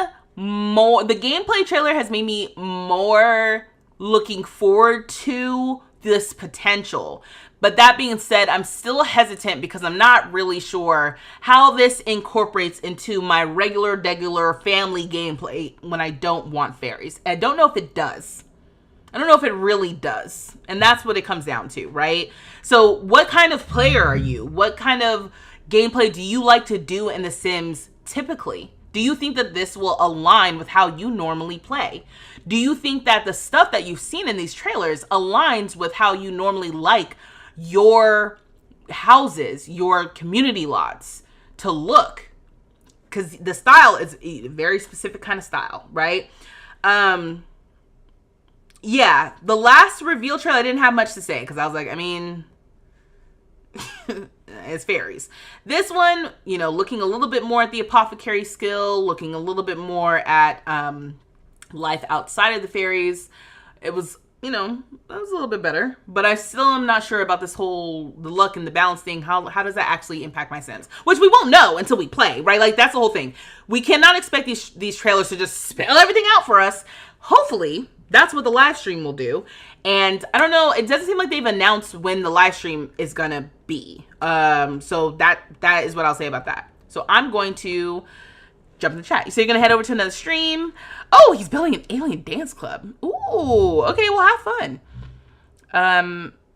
the gameplay trailer has made me more looking forward to this potential. But that being said, I'm still hesitant because I'm not really sure how this incorporates into my regular family gameplay when I don't want fairies. I don't know if it does. I don't know if it really does. And that's what it comes down to, right? So what kind of player are you? What kind of gameplay do you like to do in The Sims typically? Do you think that this will align with how you normally play? Do you think that the stuff that you've seen in these trailers aligns with how you normally like your houses, your community lots to look, because the style is a very specific kind of style, right? Yeah, the last reveal trailer I didn't have much to say because I was like, I mean, it's fairies. This one, you know, looking a little bit more at the apothecary skill, looking a little bit more at life outside of the fairies. It was, you know, that was a little bit better, but I still am not sure about this whole the luck and the balance thing. How does that actually impact my sense? Which we won't know until we play, right? Like, that's the whole thing. We cannot expect these trailers to just spell everything out for us. Hopefully, that's what the live stream will do. And I don't know, it doesn't seem like they've announced when the live stream is gonna be. So that is what I'll say about that. So I'm going to jump in the chat. So you're gonna head over to another stream. Oh, he's building an alien dance club. Ooh, okay, well, have fun.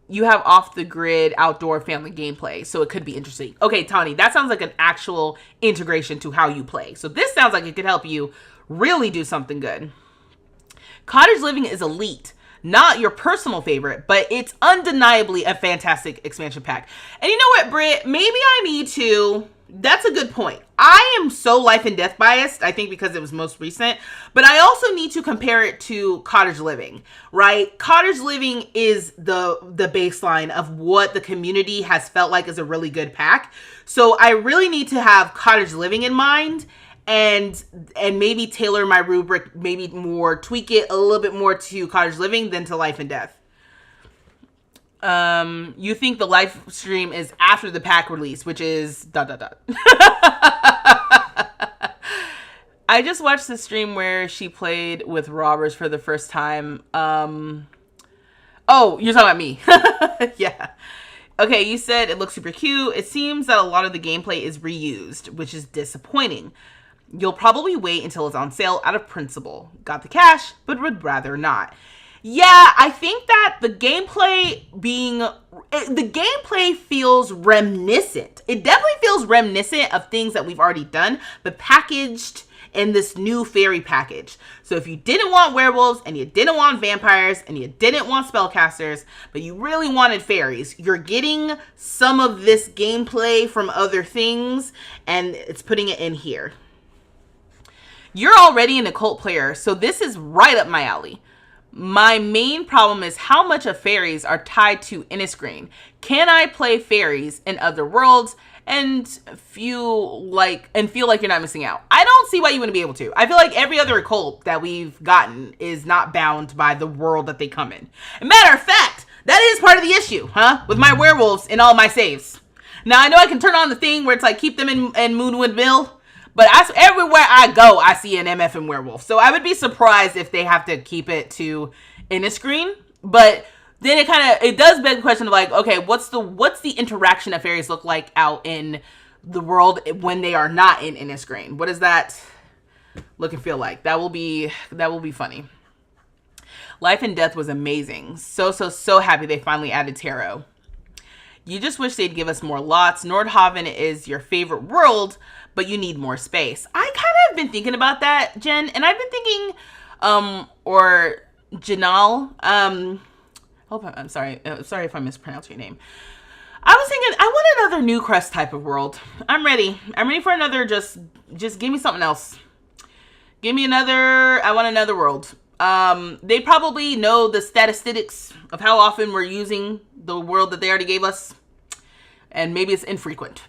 You have off the grid outdoor family gameplay, so it could be interesting. Okay, Tawny, that sounds like an actual integration to how you play. So this sounds like it could help you really do something good. Cottage living is elite. Not your personal favorite, but it's undeniably a fantastic expansion pack. And you know what, Britt? Maybe I need to... That's a good point. I am so life and death biased, I think because it was most recent, but I also need to compare it to Cottage Living, right? Cottage Living is the baseline of what the community has felt like is a really good pack. So I really need to have Cottage Living in mind and maybe tailor my rubric, maybe more, tweak it a little bit more to Cottage Living than to Life and Death. You think the live stream is after the pack release, which is ... I just watched the stream where she played with robbers for the first time. Oh, you're talking about me. Yeah. Okay, you said it looks super cute. It seems that a lot of the gameplay is reused, which is disappointing. You'll probably wait until it's on sale out of principle. Got the cash, but would rather not. Yeah, I think that the gameplay feels reminiscent. It definitely feels reminiscent of things that we've already done, but packaged in this new fairy package. So if you didn't want werewolves and you didn't want vampires and you didn't want spellcasters, but you really wanted fairies, you're getting some of this gameplay from other things and it's putting it in here. You're already an occult player, so this is right up my alley. My main problem is how much of fairies are tied to Innisgreen. Can I play fairies in other worlds and feel like you're not missing out? I don't see why you wouldn't be able to. I feel like every other occult that we've gotten is not bound by the world that they come in. Matter of fact, that is part of the issue, huh? With my werewolves in all my saves. Now I know I can turn on the thing where it's like keep them in Moonwood Mill. But everywhere I go, I see an MF and werewolf. So I would be surprised if they have to keep it to Innisgreen. But then it does beg the question of like, okay, what's the interaction that fairies look like out in the world when they are not in Innisgreen? What does that look and feel like? That will be funny. Life and Death was amazing. So happy they finally added tarot. You just wish they'd give us more lots. Nordhaven is your favorite world, but you need more space. I kind of have been thinking about that, Jen, and I've been thinking, or Janal, I'm sorry if I mispronounced your name. I was thinking, I want another New Crest type of world. I'm ready for another, just give me something else. I want another world. They probably know the statistics of how often we're using the world that they already gave us, and maybe it's infrequent.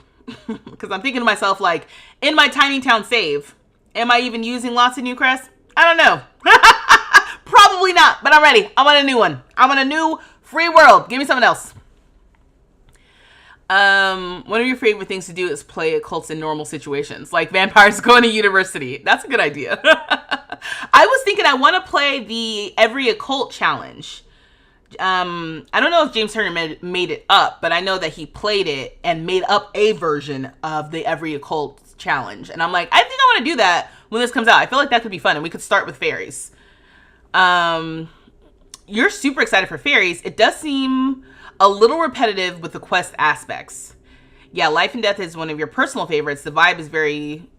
Because I'm thinking to myself, like, in my tiny town save, am I even using lots of New Crest? I don't know. Probably not, but I'm ready. I want a new one. I want a new free world. Give me something else. One of your favorite things to do is play occults in normal situations, like vampires going to university. That's a good idea. I was thinking I want to play the Every Occult Challenge. I don't know if James Turner made it up, but I know that he played it and made up a version of the Every Occult Challenge. And I'm like, I think I want to do that when this comes out. I feel like that could be fun, and we could start with fairies. You're super excited for fairies. It does seem a little repetitive with the quest aspects. Yeah, Life and Death is one of your personal favorites. The vibe is very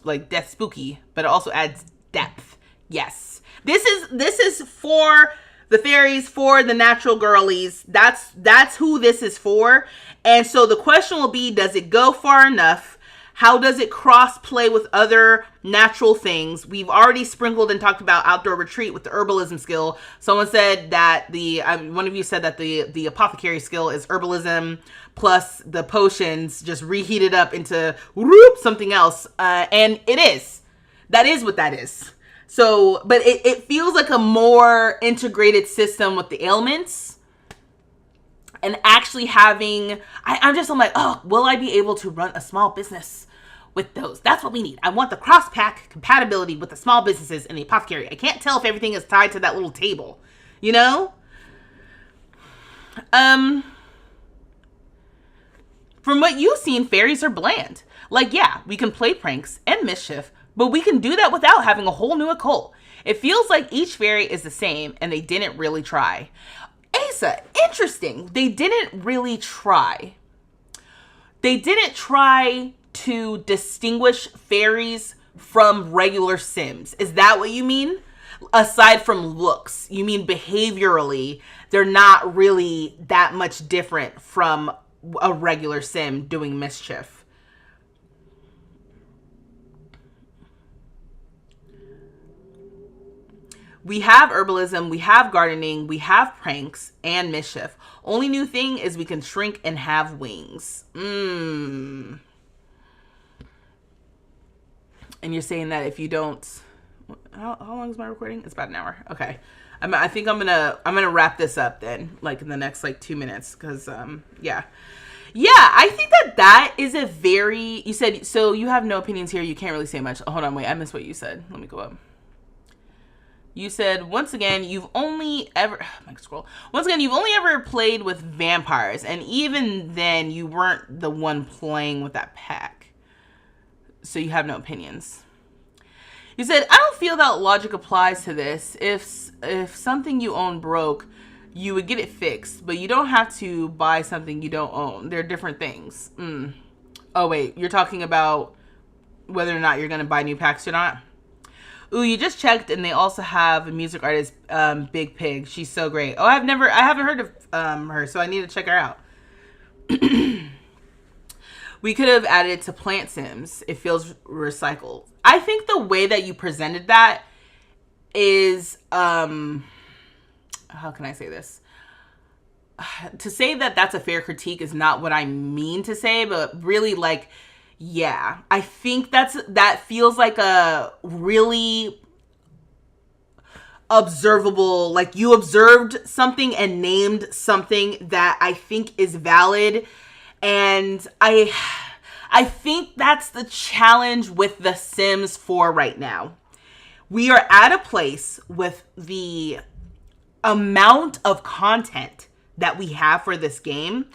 like death spooky, but it also adds depth. Yes. This is for The fairies for the natural girlies. That's who this is for. And so the question will be, does it go far enough? How does it cross play with other natural things? We've already sprinkled and talked about outdoor retreat with the herbalism skill. Someone said that one of you said that the apothecary skill is herbalism plus the potions just reheated up into something else. And it is. That is what that is. So, but it feels like a more integrated system with the ailments and actually having, I'm like, oh, will I be able to run a small business with those? That's what we need. I want the cross-pack compatibility with the small businesses in the apothecary. I can't tell if everything is tied to that little table, you know? From what you've seen, fairies are bland. Like, yeah, we can play pranks and mischief, but we can do that without having a whole new occult. It feels like each fairy is the same, and they didn't really try. Asa, interesting. They didn't really try. They didn't try to distinguish fairies from regular Sims. Is that what you mean? Aside from looks, you mean behaviorally, they're not really that much different from a regular Sim doing mischief. We have herbalism, we have gardening, we have pranks and mischief. Only new thing is we can shrink and have wings. And you're saying that if you don't, how long is my recording? It's about an hour. Okay. I think I'm gonna wrap this up then, like in the next like 2 minutes, because yeah, I think that is a very, you said, so you have no opinions here, you can't really say much. Oh, hold on, wait, I missed what you said. Let me go up. You said, once again, you've only ever played with vampires, and even then you weren't the one playing with that pack, so you have no opinions. You said, I don't feel that logic applies to this. If something you own broke, you would get it fixed, but you don't have to buy something you don't own. They're different things. Oh wait, you're talking about whether or not you're gonna buy new packs or not? Ooh, you just checked, and they also have a music artist, Big Pig. She's so great. Oh, I haven't heard of her, so I need to check her out. We could have added it to Plant Sims. It feels recycled. I think the way that you presented that is, how can I say this? To say that that's a fair critique is not what I mean to say, but really, like, yeah, I think that feels like a really observable, like you observed something and named something that I think is valid. And I think that's the challenge with The Sims 4 right now. We are at a place with the amount of content that we have for this game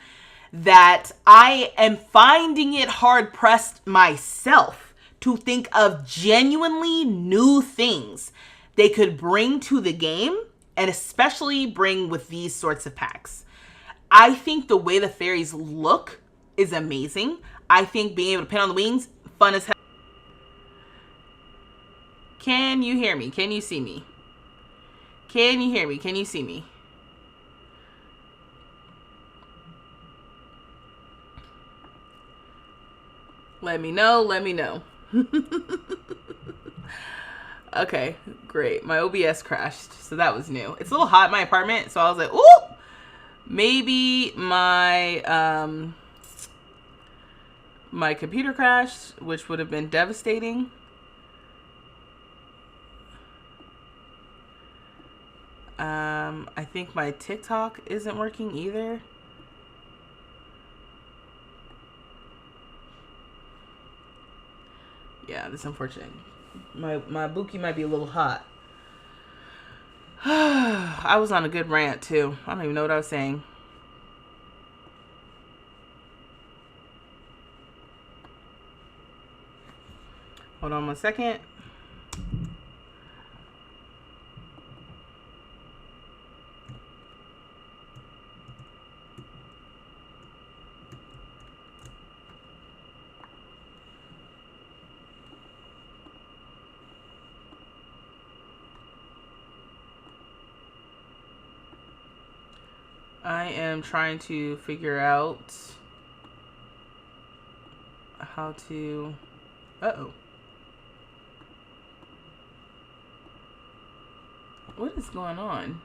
that I am finding it hard pressed myself to think of genuinely new things they could bring to the game, and especially bring with these sorts of packs. I think the way the fairies look is amazing. I think being able to pin on the wings, fun as hell. Can you hear me? Can you see me? Can you hear me? Can you see me? Let me know. Let me know. Okay, great. My OBS crashed, so that was new. It's a little hot in my apartment, so I was like, ooh, maybe my my computer crashed, which would have been devastating. I think my TikTok isn't working either. Yeah, this is unfortunate. My Buki might be a little hot. I was on a good rant too. I don't even know what I was saying. Hold on 1 second. I am trying to figure out how to... Uh-oh. What is going on?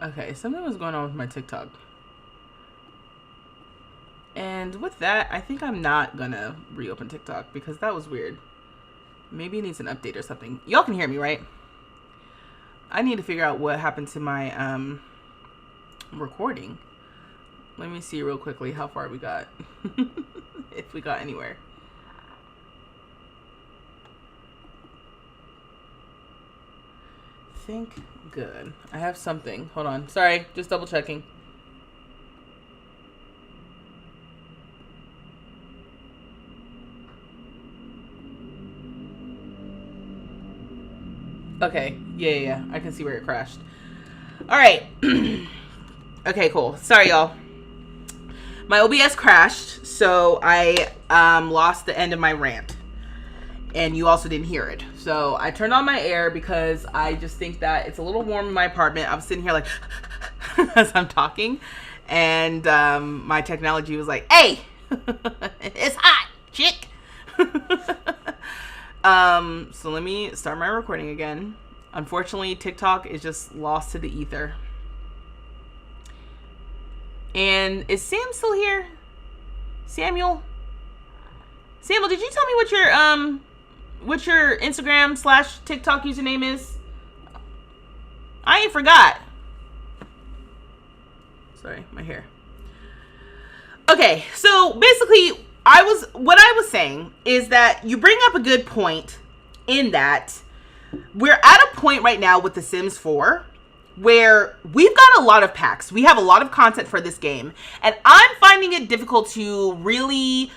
Okay, something was going on with my TikTok. And with that, I think I'm not gonna reopen TikTok because that was weird. Maybe it needs an update or something. Y'all can hear me, right? I need to figure out what happened to my recording. Let me see real quickly how far we got. If we got anywhere. Think good. I have something. Hold on. Sorry, just double checking. Okay. Yeah. I can see where it crashed. All right. Okay, cool. Sorry, y'all. My OBS crashed, so I lost the end of my rant. And you also didn't hear it. So I turned on my air because I just think that it's a little warm in my apartment. I'm sitting here like as I'm talking. And my technology was like, hey, it's hot, chick. So let me start my recording again. Unfortunately, TikTok is just lost to the ether. And is Sam still here? Samuel, did you tell me what your Instagram / TikTok username is? I ain't forgot. Sorry, my hair. Okay, so basically what I was saying is that you bring up a good point in that we're at a point right now with The Sims 4 where we've got a lot of packs. We have a lot of content for this game, and I'm finding it difficult to really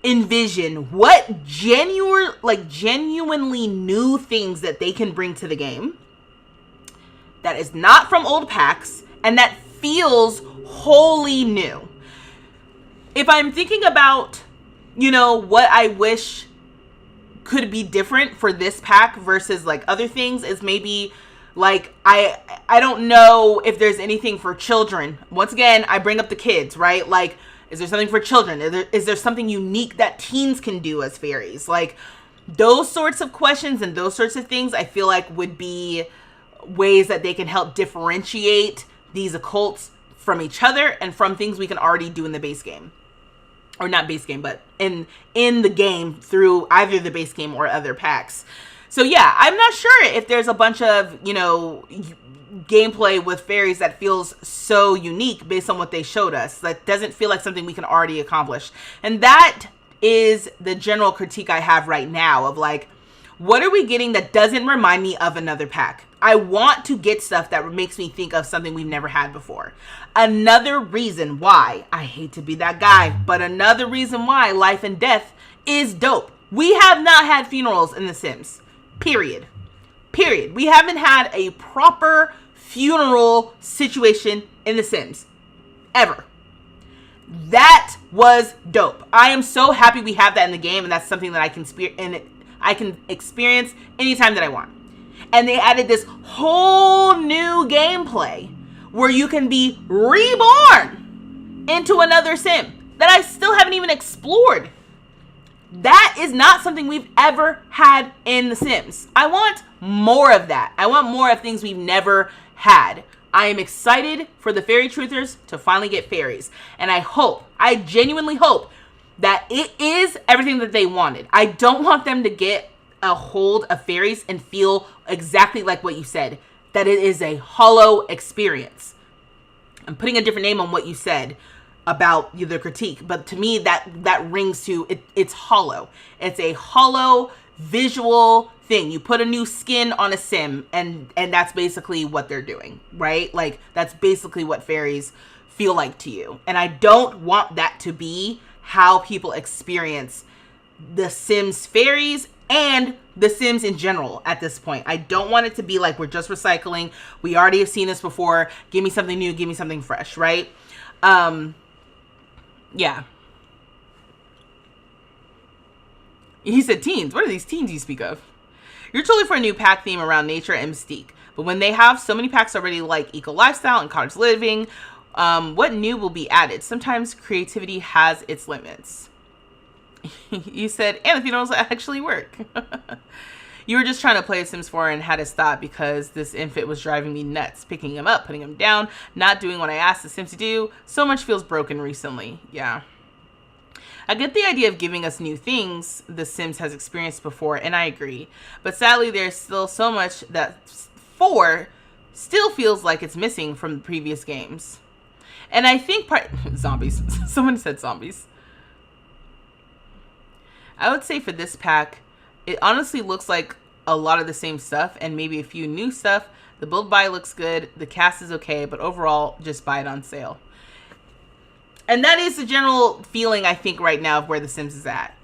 envision what genuinely new things that they can bring to the game that is not from old packs and that feels wholly new. If I'm thinking about, what I wish could be different for this pack versus like other things is maybe like, I don't know if there's anything for children. Once again, I bring up the kids, right? Like, is there something for children? Is there something unique that teens can do as fairies? Like, those sorts of questions and those sorts of things I feel like would be ways that they can help differentiate these occults from each other and from things we can already do in the base game. Or not base game, but in the game through either the base game or other packs. So yeah, I'm not sure if there's a bunch of, gameplay with fairies that feels so unique based on what they showed us. That doesn't feel like something we can already accomplish. And that is the general critique I have right now of like, what are we getting that doesn't remind me of another pack? I want to get stuff that makes me think of something we've never had before. Another reason why, I hate to be that guy, but another reason why Life and Death is dope. We have not had funerals in The Sims. Period. We haven't had a proper funeral situation in The Sims. Ever. That was dope. I am so happy we have that in the game, and that's something that I can experience anytime that I want. And they added this whole new gameplay where you can be reborn into another Sim that I still haven't even explored. That is not something we've ever had in The Sims. I want more of that. I want more of things we've never had. I am excited for the fairy truthers to finally get fairies. And I genuinely hope that it is everything that they wanted. I don't want them to get a hold of fairies and feel exactly like what you said, that it is a hollow experience. I'm putting a different name on what you said about the critique, but to me that rings to it. It's hollow. It's a hollow visual thing. You put a new skin on a Sim, and that's basically what they're doing, right? Like, that's basically what fairies feel like to you. And I don't want that to be how people experience The Sims fairies and The Sims in general at this point. I don't want it to be like we're just recycling. We already have seen this before. Give me something new. Give me something fresh, right? Yeah. He said teens. What are these teens you speak of? You're totally for a new pack theme around nature and mystique. But when they have so many packs already like eco lifestyle and cottage living, what new will be added? Sometimes creativity has its limits. You said, and if you don't actually work. You were just trying to play Sims 4 and had to stop because this infant was driving me nuts. Picking him up, putting him down, not doing what I asked the Sims to do. So much feels broken recently. Yeah. I get the idea of giving us new things the Sims has experienced before, and I agree. But sadly, there's still so much that 4 still feels like it's missing from the previous games. And I think zombies. Someone said zombies. I would say for this pack, it honestly looks like a lot of the same stuff and maybe a few new stuff. The build buy looks good. The cast is okay, but overall, just buy it on sale. And that is the general feeling, I think, right now of where The Sims is at.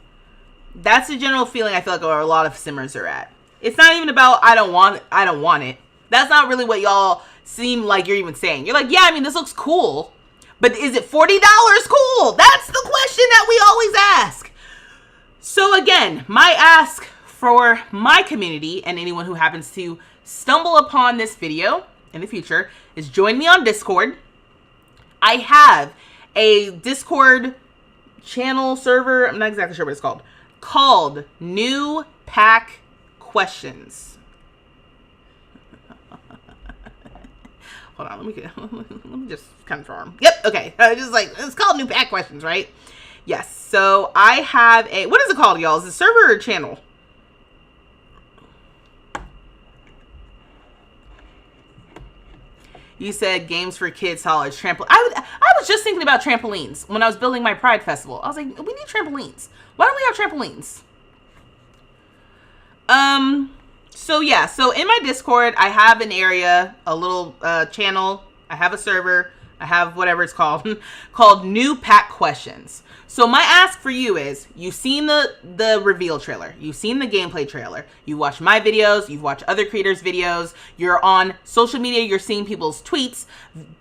That's the general feeling I feel like where a lot of Simmers are at. It's not even about, I don't want it. That's not really what y'all seem like you're even saying. You're like, yeah, I mean, this looks cool. But is it $40 cool? That's the question that we always ask. So again, my ask for my community and anyone who happens to stumble upon this video in the future is join me on Discord. I have a Discord channel server. I'm not exactly sure what it's called New Pack Questions. Hold on, let me just confirm. Yep, okay. Just like, it's called New Pack Questions, right? Yes. So I have a, what is it called, y'all? Is it server or channel? You said games for kids, college, trampoline. I was just thinking about trampolines when I was building my Pride Festival. I was like, we need trampolines. Why don't we have trampolines? So yeah, so in my Discord, I have an area, a little channel. I have a server. I have whatever it's called, called New Pack Questions. So my ask for you is, you've seen the reveal trailer. You've seen the gameplay trailer. You watch my videos. You've watched other creators' videos. You're on social media. You're seeing people's tweets,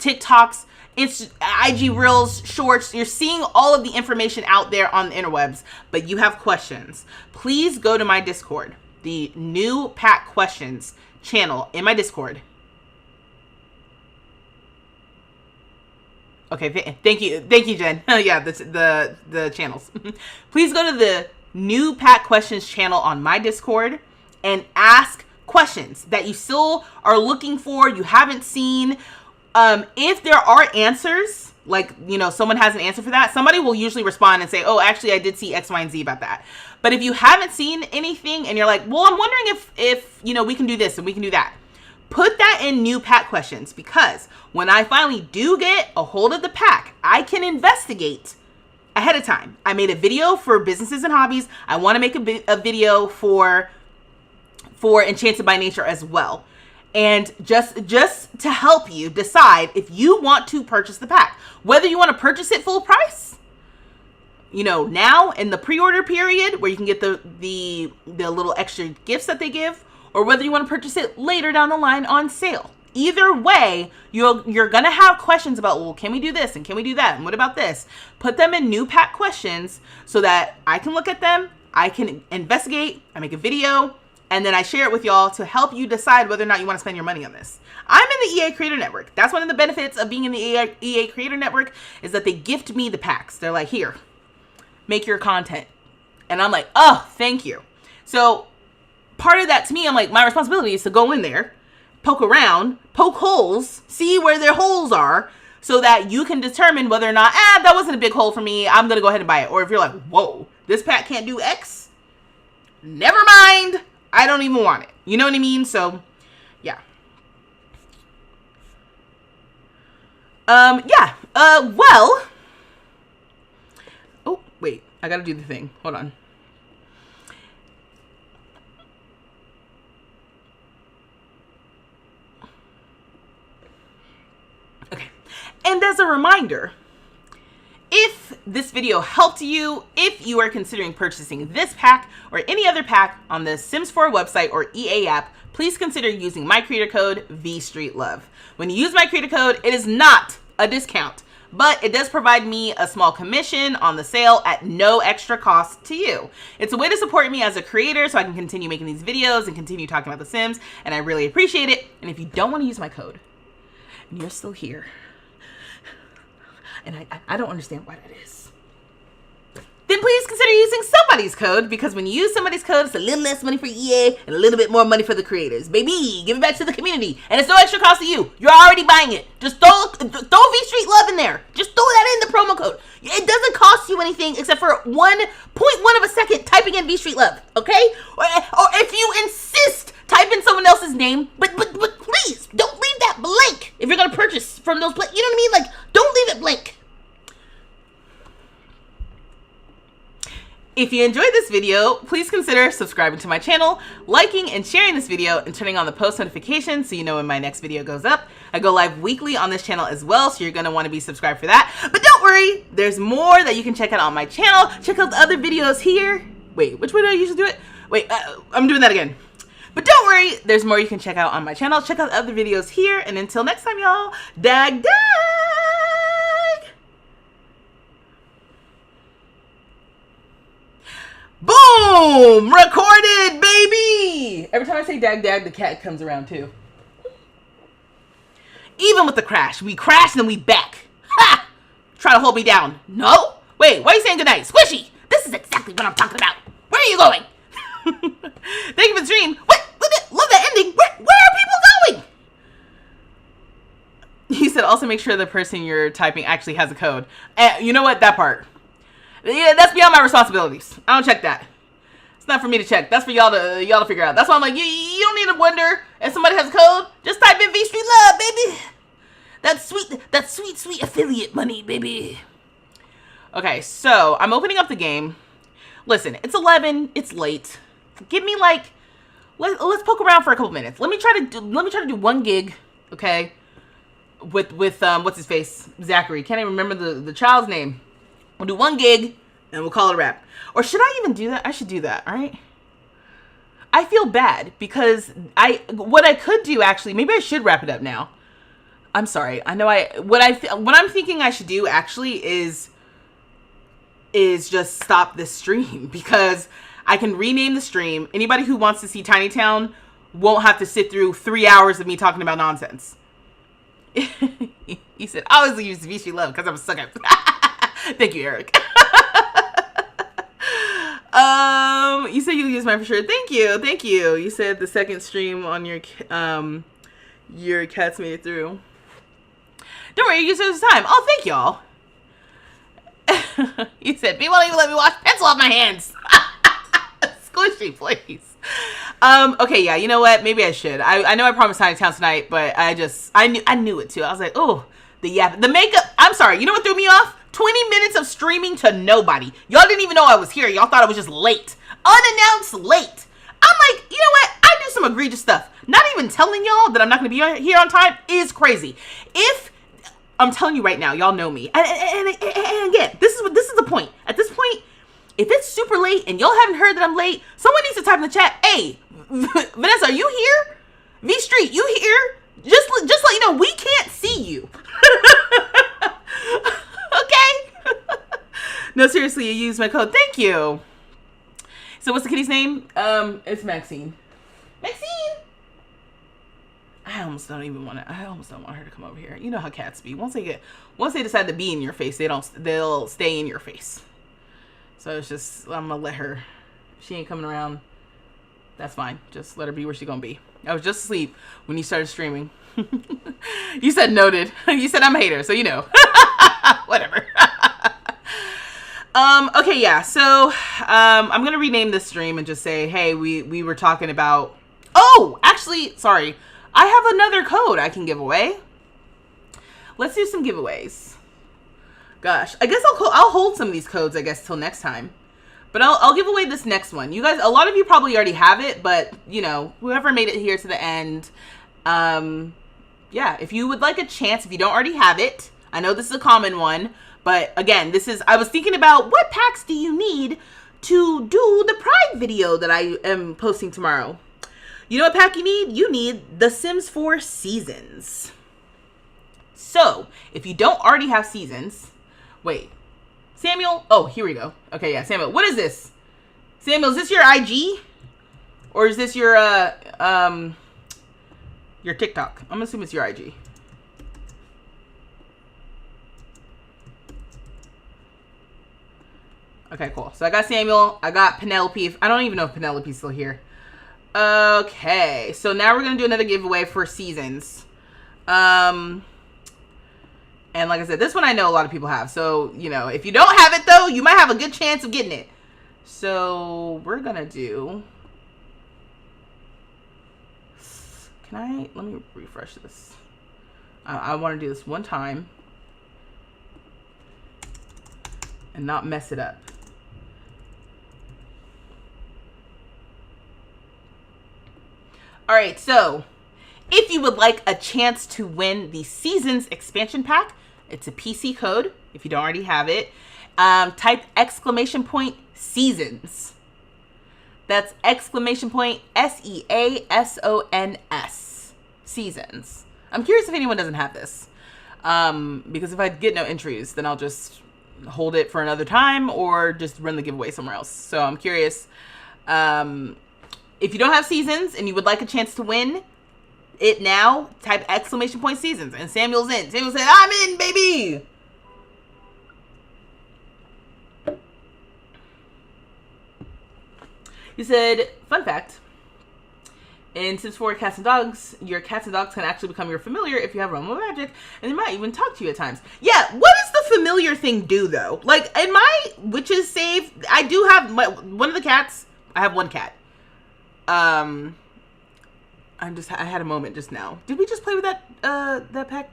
TikToks, IG Reels, Shorts. You're seeing all of the information out there on the interwebs, but you have questions. Please go to my Discord, the New Pack Questions channel in my Discord. Okay, thank you, Jen. Yeah, the channels. Please go to the New Pack Questions channel on my Discord and ask questions that you still are looking for, you haven't seen. If there are answers, like, you know, someone has an answer for that, somebody will usually respond and say, oh, actually, I did see X, Y, and Z about that. But if you haven't seen anything and you're like, well, I'm wondering if you know, we can do this and we can do that, put that in New Pack Questions, because when I finally do get a hold of the pack, I can investigate ahead of time. I made a video for businesses and hobbies. I want to make a video for Enchanted by Nature as well. And just to help you decide if you want to purchase the pack, whether you want to purchase it full price, you know, now in the pre-order period where you can get the little extra gifts that they give, or whether you want to purchase it later down the line on sale. Either way, you're going to have questions about, well, can we do this? And can we do that? And what about this? Put them in New Pack Questions so that I can look at them, I can investigate, I make a video, and then I share it with y'all to help you decide whether or not you want to spend your money on this. I'm in the EA Creator Network. That's one of the benefits of being in the EA Creator Network, is that they gift me the packs. They're like, here, make your content. And I'm like, oh, thank you. So part of that to me, I'm like, my responsibility is to go in there, poke around, poke holes, see where their holes are, so that you can determine whether or not, that wasn't a big hole for me, I'm going to go ahead and buy it. Or if you're like, whoa, this pack can't do X, never mind, I don't even want it. You know what I mean? So, yeah. Well, oh, wait, I got to do the thing. Hold on. Okay, and as a reminder, if this video helped you, if you are considering purchasing this pack or any other pack on the Sims 4 website or EA app, please consider using my creator code vstreetlove. When you use my creator code, it is not a discount, but it does provide me a small commission on the sale at no extra cost to you. It's a way to support me as a creator so I can continue making these videos and continue talking about The Sims, and I really appreciate it. And if you don't want to use my code, and you're still here, and I don't understand why that is, then please consider using somebody's code, because when you use somebody's code, it's a little less money for EA and a little bit more money for the creators. Baby, give it back to the community, and it's no extra cost to you. You're already buying it. Just throw vstreetlove in there. Just throw that in the promo code. It doesn't cost you anything except for 1.1 of a second typing in vstreetlove, okay? Or if you insist, type in someone else's name, but please don't leave that blank if you're gonna purchase from those. You know what I mean? Like, don't leave it blank. If you enjoyed this video, please consider subscribing to my channel, liking and sharing this video, and turning on the post notifications so you know when my next video goes up. I go live weekly on this channel as well, so you're going to want to be subscribed for that. But don't worry, there's more that you can check out on my channel. Check out the other videos here. Wait, which way do I usually do it? Wait, I'm doing that again. But don't worry, there's more you can check out on my channel. Check out the other videos here, and until next time, y'all, dag dag! Boom! Recorded, baby! Every time I say dag dag, the cat comes around too. Even with the crash. We crash and then we back. Ha! Try to hold me down. No? Wait, why are you saying goodnight? Squishy! This is exactly what I'm talking about. Where are you going? Thank you for the stream. What? Love that ending. Where are people going? He said also make sure the person you're typing actually has a code. You know what? That part. Yeah, that's beyond my responsibilities. I don't check that. It's not for me to check. That's for y'all to figure out. That's why I'm like, you don't need to wonder if somebody has a code. Just type in vstreetlove, baby. That sweet affiliate money, baby. Okay, so I'm opening up the game. Listen, it's 11. It's late. Give me like, let's poke around for a couple minutes. Let me try to do 1 gig, okay? With what's his face, Zachary. Can't even remember the child's name. We'll do 1 gig, and we'll call it a wrap. Or should I even do that? I should do that, all right? I feel bad, because what I could do, actually, maybe I should wrap it up now. I'm sorry. I know what I'm thinking I should do, actually, is just stop this stream, because I can rename the stream. Anybody who wants to see Tiny Town won't have to sit through 3 hours of me talking about nonsense. He said, I always use vstreetlove because I'm a sucker. Thank you, Eric. You said you'll use mine for sure. Thank you. You said the second stream on your cats made it through. Don't worry, you use it this time. Oh, thank y'all. You said, B won't even let me wash pencil off my hands. Squishy, please. Okay, yeah, you know what? Maybe I should. I know I promised Tiny Town tonight, but I knew it too. I was like, oh, the makeup. I'm sorry. You know what threw me off? 20 minutes of streaming to nobody. Y'all didn't even know I was here. Y'all thought I was just late. Unannounced late. I'm like, you know what? I do some egregious stuff. Not even telling y'all that I'm not going to be here on time is crazy. If I'm telling you right now, y'all know me. And again, this is the point. At this point, if it's super late and y'all haven't heard that I'm late, someone needs to type in the chat, hey, Vanessa, are you here? V-Street, you here? Just let you know, we can't see you. Okay? No, seriously, you used my code. Thank you. So what's the kitty's name? It's Maxine. Maxine! I almost don't want her to come over here. You know how cats be. Once they decide to be in your face, they'll stay in your face. So it's just, I'm gonna let her. If she ain't coming around, that's fine. Just let her be where she's gonna be. I was just asleep when you started streaming. You said noted. You said I'm a hater, so you know. Whatever. Okay, yeah. So I'm gonna rename this stream and just say, hey, we were talking about. Oh, actually, sorry. I have another code I can give away. Let's do some giveaways. Gosh, I guess I'll hold some of these codes, I guess, till next time. But I'll give away this next one. You guys, a lot of you probably already have it, but you know, whoever made it here to the end, yeah, if you would like a chance, if you don't already have it, I know this is a common one, but again, I was thinking about what packs do you need to do the Pride video that I am posting tomorrow. You know what pack you need? You need The Sims 4 Seasons. So, if you don't already have seasons, wait, Samuel, oh, here we go. Okay, yeah, Samuel, what is this? Samuel, is this your IG? Or is this your TikTok? I'm assuming it's your IG. Okay, cool. So I got Samuel. I got Penelope. I don't even know if Penelope's still here. Okay, so now we're going to do another giveaway for seasons. And like I said, this one I know a lot of people have. So, you know, if you don't have it, though, you might have a good chance of getting it. So we're going to do... let me refresh this. I want to do this one time and not mess it up. All right, so if you would like a chance to win the Seasons expansion pack, it's a PC code if you don't already have it. Type !Seasons. That's !SEASONS. Seasons. I'm curious if anyone doesn't have this. Because if I get no entries, then I'll just hold it for another time or just run the giveaway somewhere else. So I'm curious. If you don't have seasons and you would like a chance to win it now, type !Seasons. And Samuel's in. Samuel said, I'm in, baby! He said, fun fact, in Sims 4 Cats and Dogs, your cats and dogs can actually become your familiar if you have Realm of Magic, and they might even talk to you at times. Yeah, what does the familiar thing do, though? Like, in my Witches save, I do have one of the cats. I have one cat. I had a moment just now. Did we just play with that pack?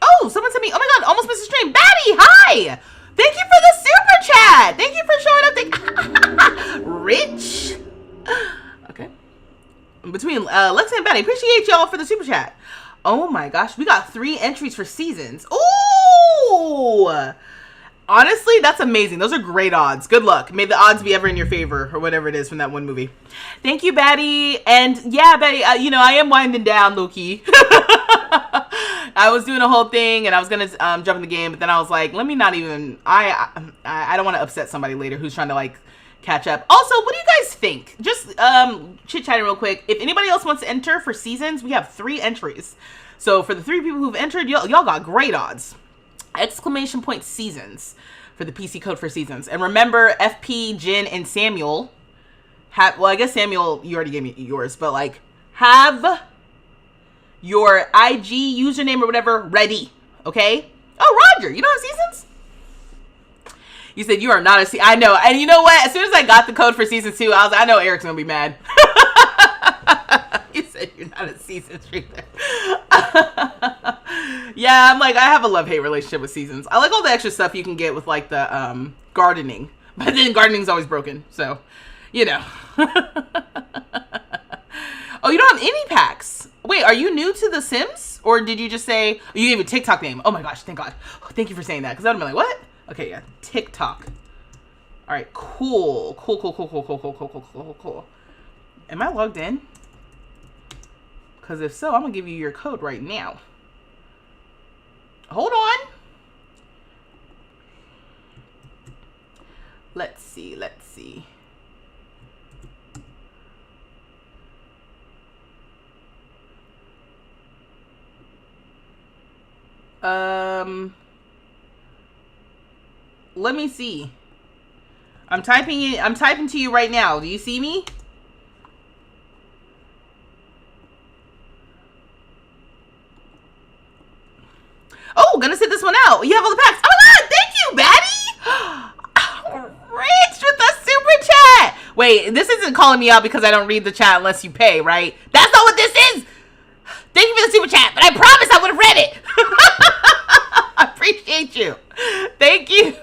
Oh, someone sent me, oh my god, almost missed the stream. Batty, hi! Thank you for the super chat! Thank you for showing up. Rich. Okay. Between Lexi and Betty, appreciate y'all for the super chat. Oh my gosh, we got 3 entries for seasons. Ooh! Honestly, that's amazing. Those are great odds. Good luck. May the odds be ever in your favor, or whatever it is from that one movie. Thank you, Betty. And yeah, Betty, I am winding down, low-key. I was doing a whole thing, and I was going to jump in the game, but then I was like, let me not even... I don't want to upset somebody later who's trying to, like, catch up. Also, what do you guys think? Just chit-chatting real quick. If anybody else wants to enter for seasons, we have 3 entries. So for the 3 people who've entered, y'all got great odds. !Seasons for the PC code for seasons. And remember, FP, Jen, and Samuel have, well, I guess Samuel, you already gave me yours, but like, have your IG username or whatever ready, okay? Oh, Roger, you don't have seasons? You said you are not a I know, and you know what? As soon as I got the code for season 2, I was like, I know Eric's gonna be mad. You said you're not a season streamer. Yeah, I'm like, I have a love-hate relationship with seasons. I like all the extra stuff you can get with like the gardening, but then gardening's always broken, so you know. Oh, you don't have any packs. Wait, are you new to The Sims, or did you just say you gave a TikTok name? Oh my gosh, thank God. Thank you for saying that, because I'd have been like, what? Okay, yeah, TikTok. All right, cool. Am I logged in? Because if so, I'm gonna give you your code right now. Hold on. Let's see. Let me see. I'm typing to you right now. Do you see me? Oh, gonna sit this one out. You have all the packs. Oh my god, thank you, Batty. Rich with the super chat. Wait, this isn't calling me out because I don't read the chat unless you pay, right? That's not what this is. Thank you for the super chat, but I promise I would have read it. I appreciate you. Thank you.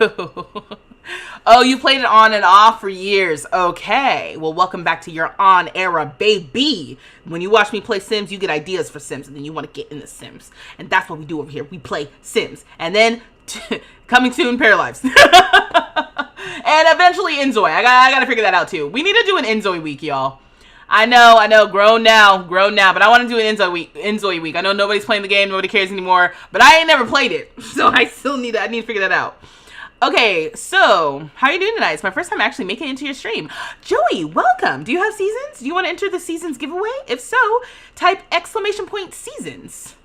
Oh, you played it on and off for years. Okay. Well, welcome back to your on era, baby. When you watch me play Sims, you get ideas for Sims, and then you want to get in the Sims. And that's what we do over here. We play Sims. And then, coming soon, Paralives. And eventually, Enzoy. I gotta figure that out, too. We need to do an Enzoy week, y'all. I know, grown now, but I want to do an Enzoy week. I know nobody's playing the game, nobody cares anymore, but I ain't never played it, so I need to figure that out. Okay, so, how are you doing tonight? It's my first time actually making it into your stream. Joey, welcome! Do you have seasons? Do you want to enter the seasons giveaway? If so, type !seasons.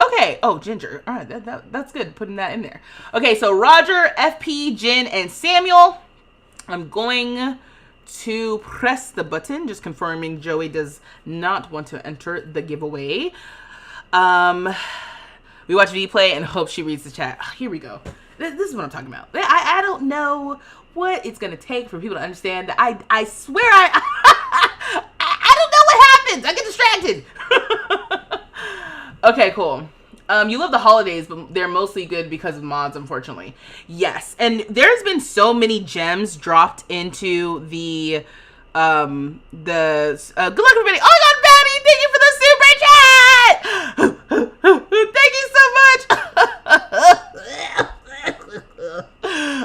Okay, oh, Ginger. All right, that's good, putting that in there. Okay, so Roger, FP, Jin, and Samuel. I'm going to press the button, just confirming Joey does not want to enter the giveaway. We watch V play and hope she reads the chat. Oh, here we go. This is what I'm talking about. I don't know what it's gonna take for people to understand that I swear I don't know what happens. I get distracted. Okay, cool. You love the holidays, but they're mostly good because of mods, unfortunately. Yes, and there's been so many gems dropped into the good luck, everybody. Oh my God, Batty, thank you for the super chat. Thank you so much.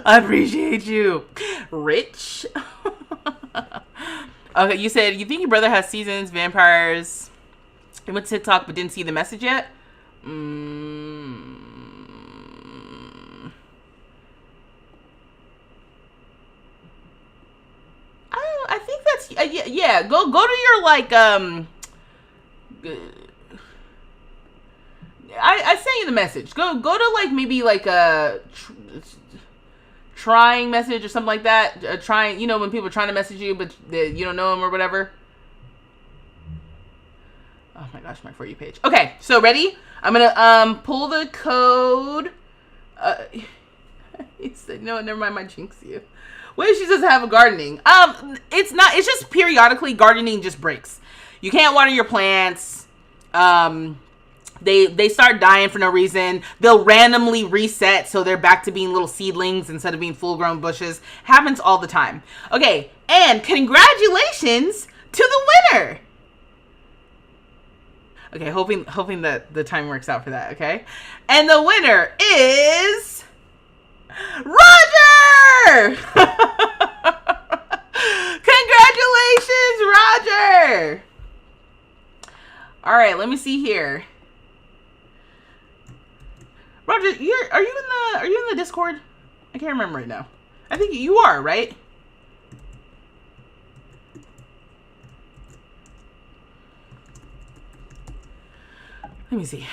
I appreciate you, Rich. Okay, you said you think your brother has seasons, vampires. He went to TikTok but didn't see the message yet. I think that's yeah. Go to your like I sent you the message. Go to like maybe like a trying message or something like that. Trying, you know, when people are trying to message you but you don't know them or whatever. Oh my gosh, my For You page. Okay, so ready? I'm gonna pull the code. He said, no, never mind, my jinx you. What if she doesn't have a gardening? It's just periodically gardening just breaks. You can't water your plants. They start dying for no reason. They'll randomly reset so they're back to being little seedlings instead of being full-grown bushes. Happens all the time. Okay, and congratulations to the winner. Okay, hoping that the time works out for that, okay? And the winner is Roger! Congratulations, Roger! All right, let me see here. Roger, are you in the Discord? I can't remember right now. I think you are, right? Let me see.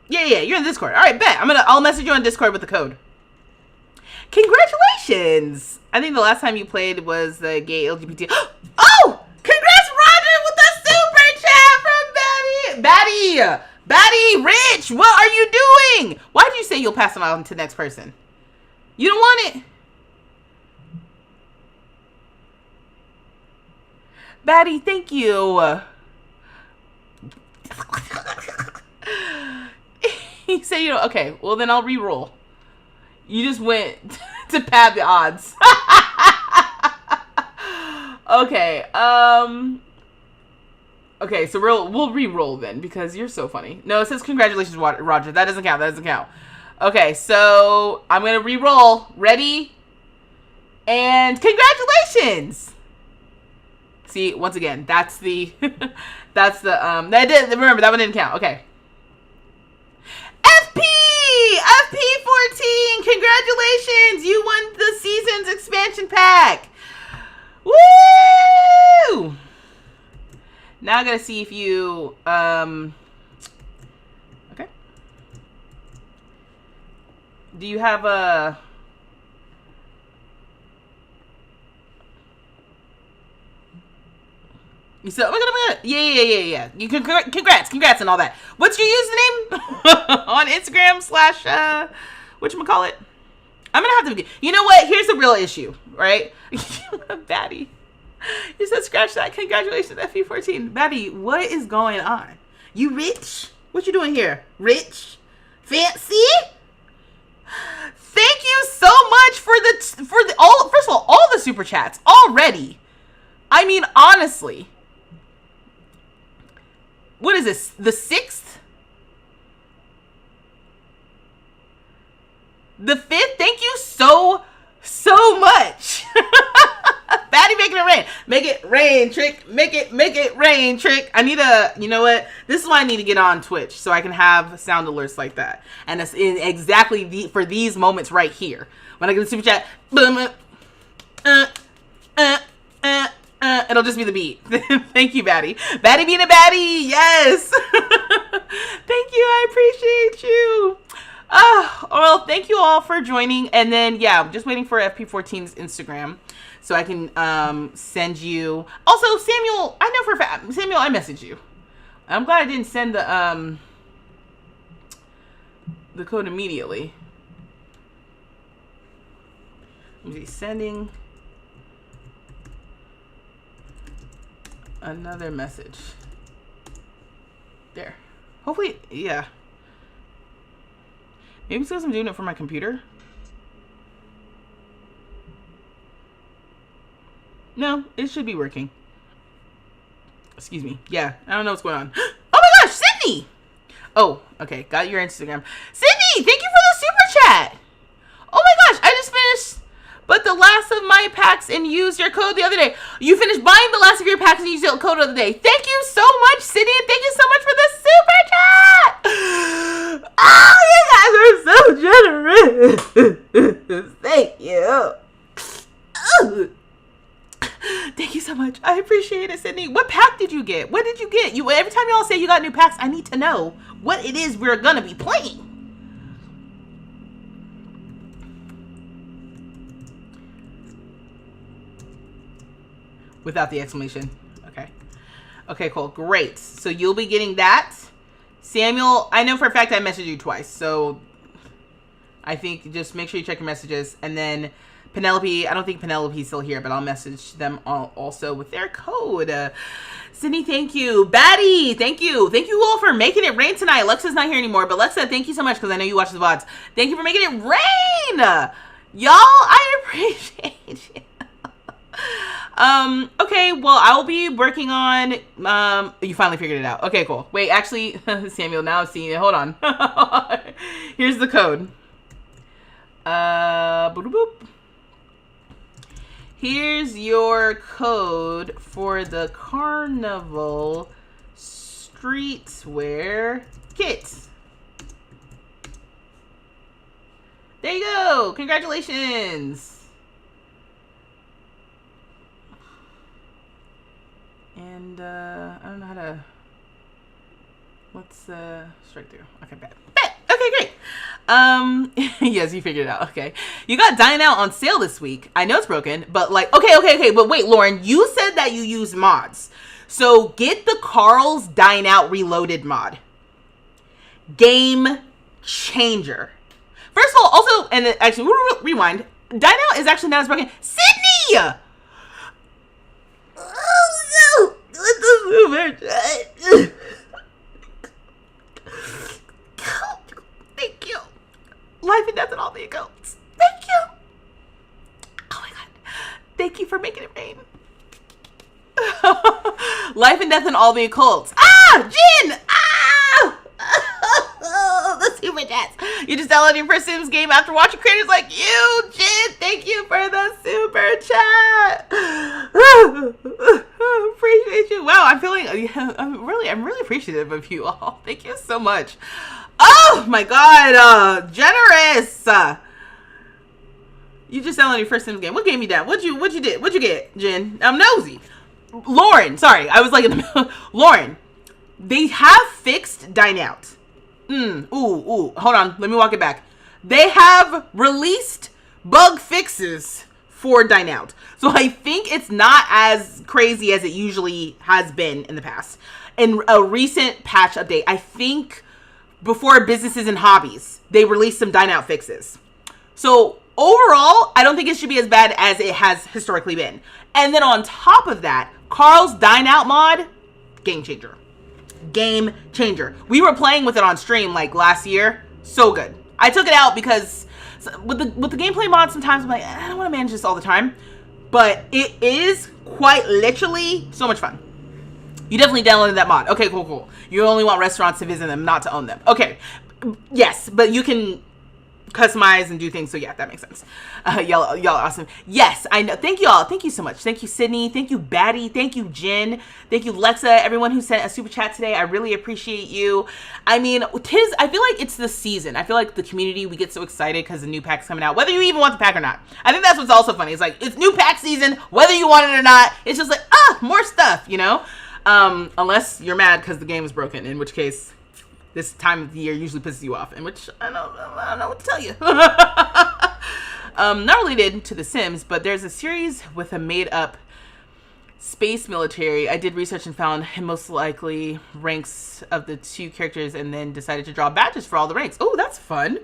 Yeah, you're in the Discord. All right, bet. I'll message you on Discord with the code. Congratulations! I think the last time you played was the gay LGBT. Oh! Congrats, Roger, with the super chat from Batty, Rich, what are you doing? Why did you say you'll pass it on to the next person? You don't want it? Batty, thank you. He said, you know, okay, well then I'll re-roll. You just went to pad the odds. Okay, okay, so we'll re-roll then because you're so funny. No, it says congratulations, Roger. That doesn't count. Okay, so I'm gonna re-roll. Ready? And congratulations! See, once again, that's the remember that one didn't count. Okay. FP14, congratulations! You won the season's expansion pack. Woo! Now I gotta see if you okay. Do you have a You said, oh my god, yeah. You congrats and all that. What's your username on Instagram / whatchamacallit? I'm gonna have to. You know what? Here's the real issue, right? Batty, you said scratch that. Congratulations, FE14. Batty, what is going on? You rich? What you doing here? Rich? Fancy? Thank you so much for all. First of all the super chats already. I mean, honestly. What is this? The 6th? The 5th? Thank you so rain, Trick. Make it rain, Trick. I need a, you know what? This is why I need to get on Twitch so I can have sound alerts like that. And it's in exactly for these moments right here. When I get the super chat, boom, it'll just be the beat. Thank you, Batty. Batty being a baddie. Yes. Thank you. I appreciate you. Well, thank you all for joining. And then, yeah, I'm just waiting for FP14's Instagram so I can send you. Also, Samuel, I know for a fact, Samuel, I messaged you. I'm glad I didn't send the code immediately. Let me see, sending another message. There. Hopefully, yeah. Maybe it's because I'm doing it from my computer. No, it should be working. Excuse me. Yeah, I don't know what's going on. Oh my gosh, Sydney! Oh, okay, got your Instagram. Sydney, thank you for the super chat! Oh my gosh, I just finished but the last of my packs and used your code the other day. You finished buying the last of your packs and used your code the other day. Thank you so much, Sydney, and thank you so much for the super chat! Oh, you guys are so generous! Thank you. Thank you so much. I appreciate it, Sydney. What pack did you get? What did you get? Every time y'all say you got new packs, I need to know what it is we're gonna be playing. Without the exclamation. Okay. Okay, cool. Great. So you'll be getting that. Samuel, I know for a fact I messaged you twice, so I think just make sure you check your messages. And then Penelope, I don't think Penelope's still here, but I'll message them all also with their code. Sydney, thank you. Batty, thank you. Thank you all for making it rain tonight. Lexa's not here anymore, but Lexa, thank you so much because I know you watch the VODs. Thank you for making it rain. Y'all, I appreciate you. Okay, well, I'll be working on, you finally figured it out. Okay, cool. Wait, actually, Samuel, now I'm seeing it. Hold on. Here's the code. Boop, boop. Here's your code for the Carnival Streetwear Kit. There you go. Congratulations. And, I don't know how to, what's, strike through. Okay, bad. Okay, great. Yes, you figured it out. Okay. You got Dine Out on sale this week. I know it's broken, but like, okay. But wait, Lauren, you said that you use mods. So get the Carl's Dine Out Reloaded mod. Game changer. First of all, also, and actually, rewind. Dine Out is actually not as broken. Sydney! Oh no! With the super Thank you. Life and death and all the accounts. Thank you. Oh my god. Thank you for making it rain. Life and death and all the occults. Ah! Jin! Ah! The super chats. You just downloaded your first Sims game after watching creators like you, Jin. Thank you for the super chat. Appreciate you. Wow, I'm feeling. I'm really appreciative of you all. Thank you so much. Oh my god, generous. You just downloaded your first Sims game. What game you down? What'd you get, Jen? I'm nosy. Lauren, sorry, I was like in the middle. Lauren, they have fixed Dine Out. Ooh, hold on, let me walk it back. They have released bug fixes for Dine Out. So I think it's not as crazy as it usually has been in the past. In a recent patch update, I think before Businesses and Hobbies, they released some Dine Out fixes. So overall, I don't think it should be as bad as it has historically been. And then on top of that, Carl's Dine Out mod, game changer. Game changer. We were playing with it on stream like last year. So good. I took it out because with the gameplay mod, sometimes I'm like, I don't want to manage this all the time. But it is quite literally so much fun. You definitely downloaded that mod. Okay, cool. You only want restaurants to visit them, not to own them. Okay. Yes, but you can customize and do things. So yeah, that makes sense. Y'all are awesome. Yes, I know. Thank you all. Thank you so much. Thank you, Sydney. Thank you, Batty. Thank you, Jen. Thank you, Lexa. Everyone who sent a super chat today. I really appreciate you. I mean, I feel like it's the season. I feel like the community, we get so excited because the new pack's coming out, whether you even want the pack or not. I think that's what's also funny. It's like, it's new pack season, whether you want it or not. It's just like, more stuff, you know? Unless you're mad because the game is broken, in which case this time of the year usually pisses you off, in which I don't know what to tell you. Not related to The Sims, but there's a series with a made-up space military. I did research and found him most likely ranks of the 2 characters, and then decided to draw badges for all the ranks. Oh, that's fun. Is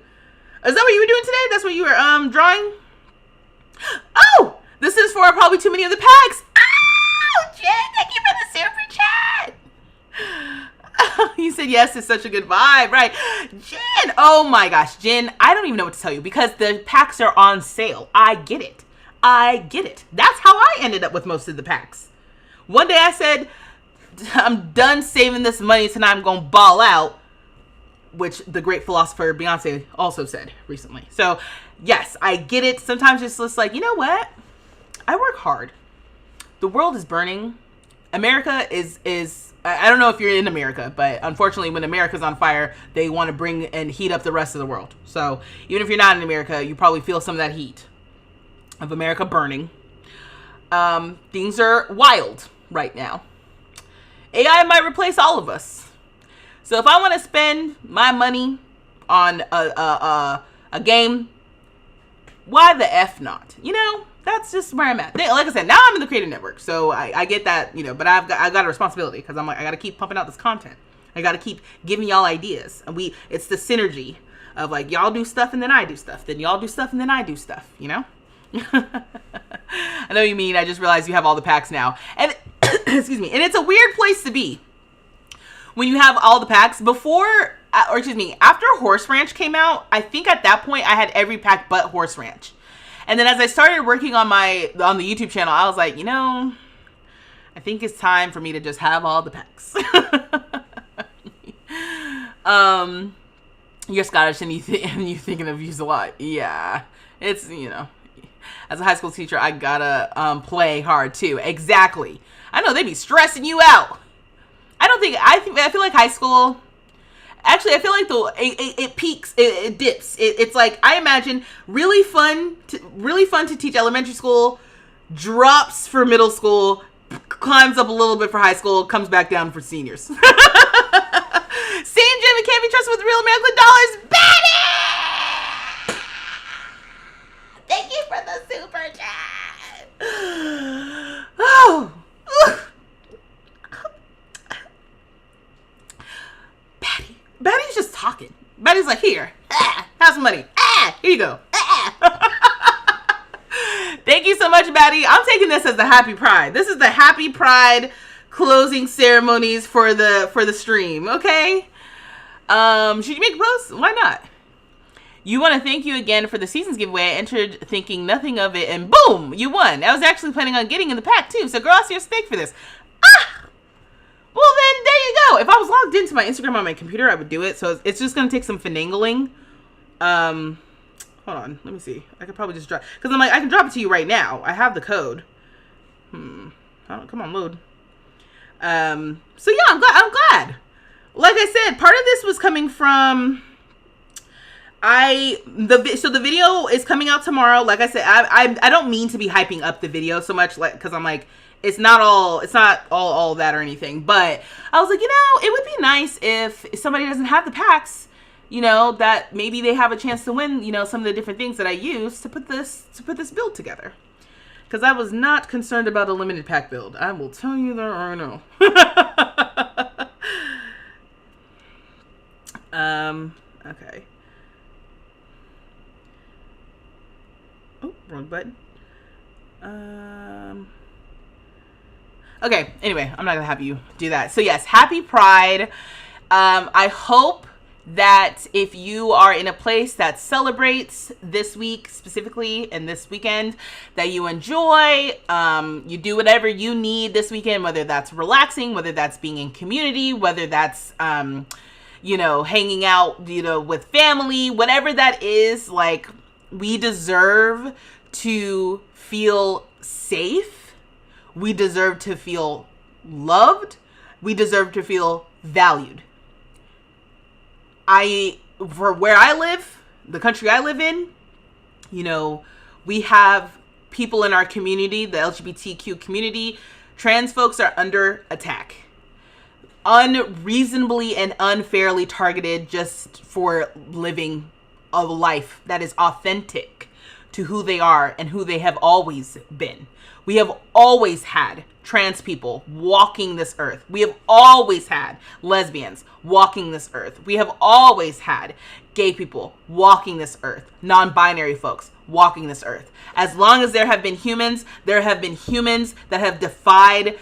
that what you were doing today? That's what you were drawing? Oh, The Sims 4 are probably too many of the packs. Oh, Jen, thank you for the super chat. You said yes, it's such a good vibe, right? Jen, oh my gosh, Jen, I don't even know what to tell you because the packs are on sale. I get it. That's how I ended up with most of the packs. One day I said, I'm done saving this money tonight, I'm gonna ball out, which the great philosopher Beyonce also said recently. So yes, I get it. Sometimes it's just like, you know what? I work hard. The world is burning. America is I don't know if you're in America, but unfortunately when America's on fire, they want to bring and heat up the rest of the world. So even if you're not in America, you probably feel some of that heat of America burning. Things are wild right now. AI might replace all of us. So if I want to spend my money on a game, why the F not? You know? That's just where I'm at. Like I said, now I'm in the creative network, so I get that, you know, but I got a responsibility because I'm like, I got to keep pumping out this content. I got to keep giving y'all ideas. And it's the synergy of like, y'all do stuff and then I do stuff. Then y'all do stuff and then I do stuff, you know? I know what you mean. I just realized you have all the packs now. And, excuse me, and it's a weird place to be when you have all the packs. After Horse Ranch came out, I think at that point I had every pack but Horse Ranch. And then as I started working on the YouTube channel, I was like, you know, I think it's time for me to just have all the packs. You're Scottish and you thinking of views a lot. Yeah, it's, you know, as a high school teacher, I gotta play hard too. Exactly. I know they be stressing you out. I feel like high school. Actually, I feel like it peaks, it dips. It's like, I imagine really fun to teach elementary school, drops for middle school, climbs up a little bit for high school, comes back down for seniors. Same Jim, it can't be trusted with real American dollars. Betty! Thank you for the super chat. Oh. Betty's just talking. Betty's like, here, have some money. Here you go. Thank you so much, Betty. I'm taking this as the Happy Pride. This is the Happy Pride closing ceremonies for the stream, okay? Should you make a post? Why not? You want to thank you again for the seasons giveaway. I entered thinking nothing of it, and boom, you won. I was actually planning on getting in the pack, too. So, girl, you're stake for this. Well, then, there you go. If I was logged into my Instagram on my computer, I would do it. So it's just going to take some finagling. Hold on. Let me see. I could probably just drop. Because I'm like, I can drop it to you right now. I have the code. Come on, load. So, yeah, I'm glad. Like I said, part of this was coming from... So the video is coming out tomorrow. Like I said, I don't mean to be hyping up the video so much, like, because I'm like... It's not all that or anything, but I was like, you know, it would be nice if somebody doesn't have the packs, you know, that maybe they have a chance to win, you know, some of the different things that I use to put this build together. Because I was not concerned about a limited pack build. I will tell you that right now. Okay. Oh, wrong button. Okay, anyway, I'm not gonna have you do that. So yes, Happy Pride. I hope that if you are in a place that celebrates this week specifically and this weekend, that you enjoy, you do whatever you need this weekend, whether that's relaxing, whether that's being in community, whether that's, you know, hanging out, you know, with family, whatever that is. Like, we deserve to feel safe. We deserve to feel loved. We deserve to feel valued. For where I live, the country I live in, you know, we have people in our community, the LGBTQ community, trans folks are under attack. Unreasonably and unfairly targeted just for living a life that is authentic to who they are and who they have always been. We have always had trans people walking this earth. We have always had lesbians walking this earth. We have always had gay people walking this earth. Non-binary folks walking this earth. As long as there have been humans, there have been humans that have defied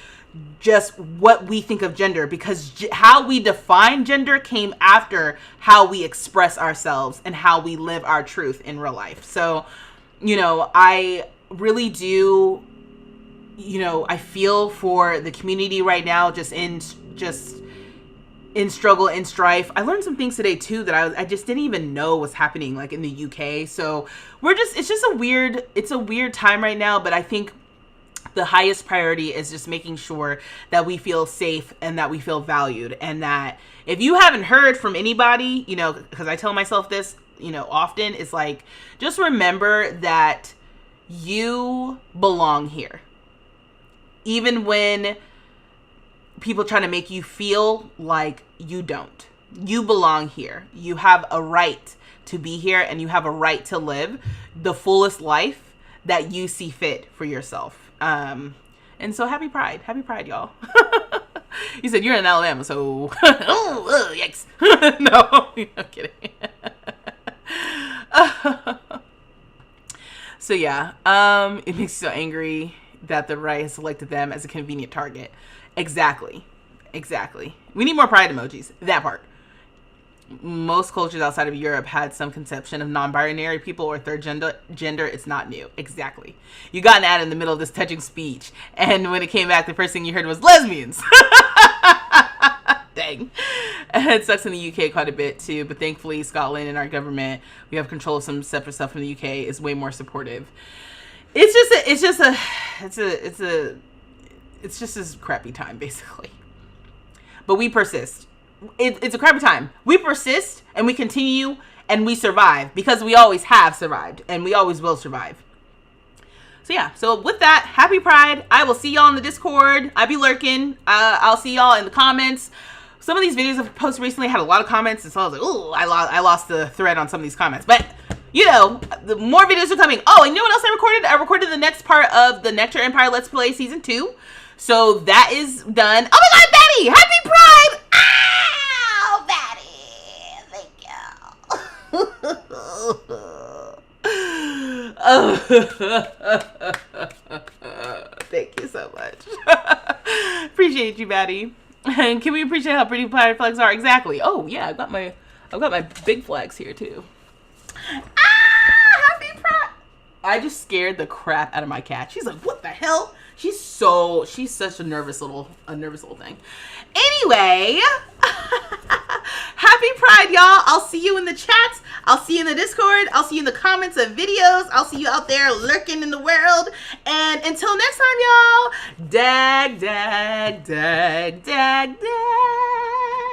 just what we think of gender, because how we define gender came after how we express ourselves and how we live our truth in real life. So, you know, I really do, you know, I feel for the community right now, just in struggle, in strife. I learned some things today too that I just didn't even know was happening, like in the UK. So it's a weird time right now, but I think the highest priority is just making sure that we feel safe and that we feel valued. And that if you haven't heard from anybody, you know, because I tell myself this, you know, often, it's like, just remember that you belong here. Even when people try to make you feel like you don't. You belong here. You have a right to be here, and you have a right to live the fullest life that you see fit for yourself. And so happy Pride, y'all. You said you're in Alabama, so yikes. No, I'm kidding. So yeah, it makes me so angry that the right has selected them as a convenient target. Exactly. We need more pride emojis. That part. Most cultures outside of Europe had some conception of non-binary people or third gender. It's not new. Exactly. You got an ad in the middle of this touching speech, and when it came back, the first thing you heard was lesbians. Dang. It sucks in the UK quite a bit too, but thankfully Scotland and our government, we have control of some separate stuff from the UK, is way more supportive. It's just a crappy time, basically. But we persist. It's a crappy time. We persist, and we continue, and we survive, because we always have survived, and we always will survive. So yeah, so with that, happy Pride. I will see y'all in the Discord. I be lurking. I'll see y'all in the comments. Some of these videos I've posted recently had a lot of comments, and so I was like, ooh, I lost the thread on some of these comments. But, you know, the more videos are coming. Oh, and you know what else I recorded? I recorded the next part of the Nectar Empire Let's Play Season 2. So that is done. Oh my god, Betty! Happy Pride! Oh, Betty! Thank you. Thank you so much. Appreciate you, Betty. And can we appreciate how pretty pride flags are? Exactly. Oh yeah, I've got my big flags here too. Happy Pride! I just scared the crap out of my cat. She's like, what the hell? She's such a nervous little thing. Anyway, happy Pride, y'all. I'll see you in the chats. I'll see you in the Discord. I'll see you in the comments of videos. I'll see you out there lurking in the world. And until next time, y'all, dag, dag, dag, dag, dag.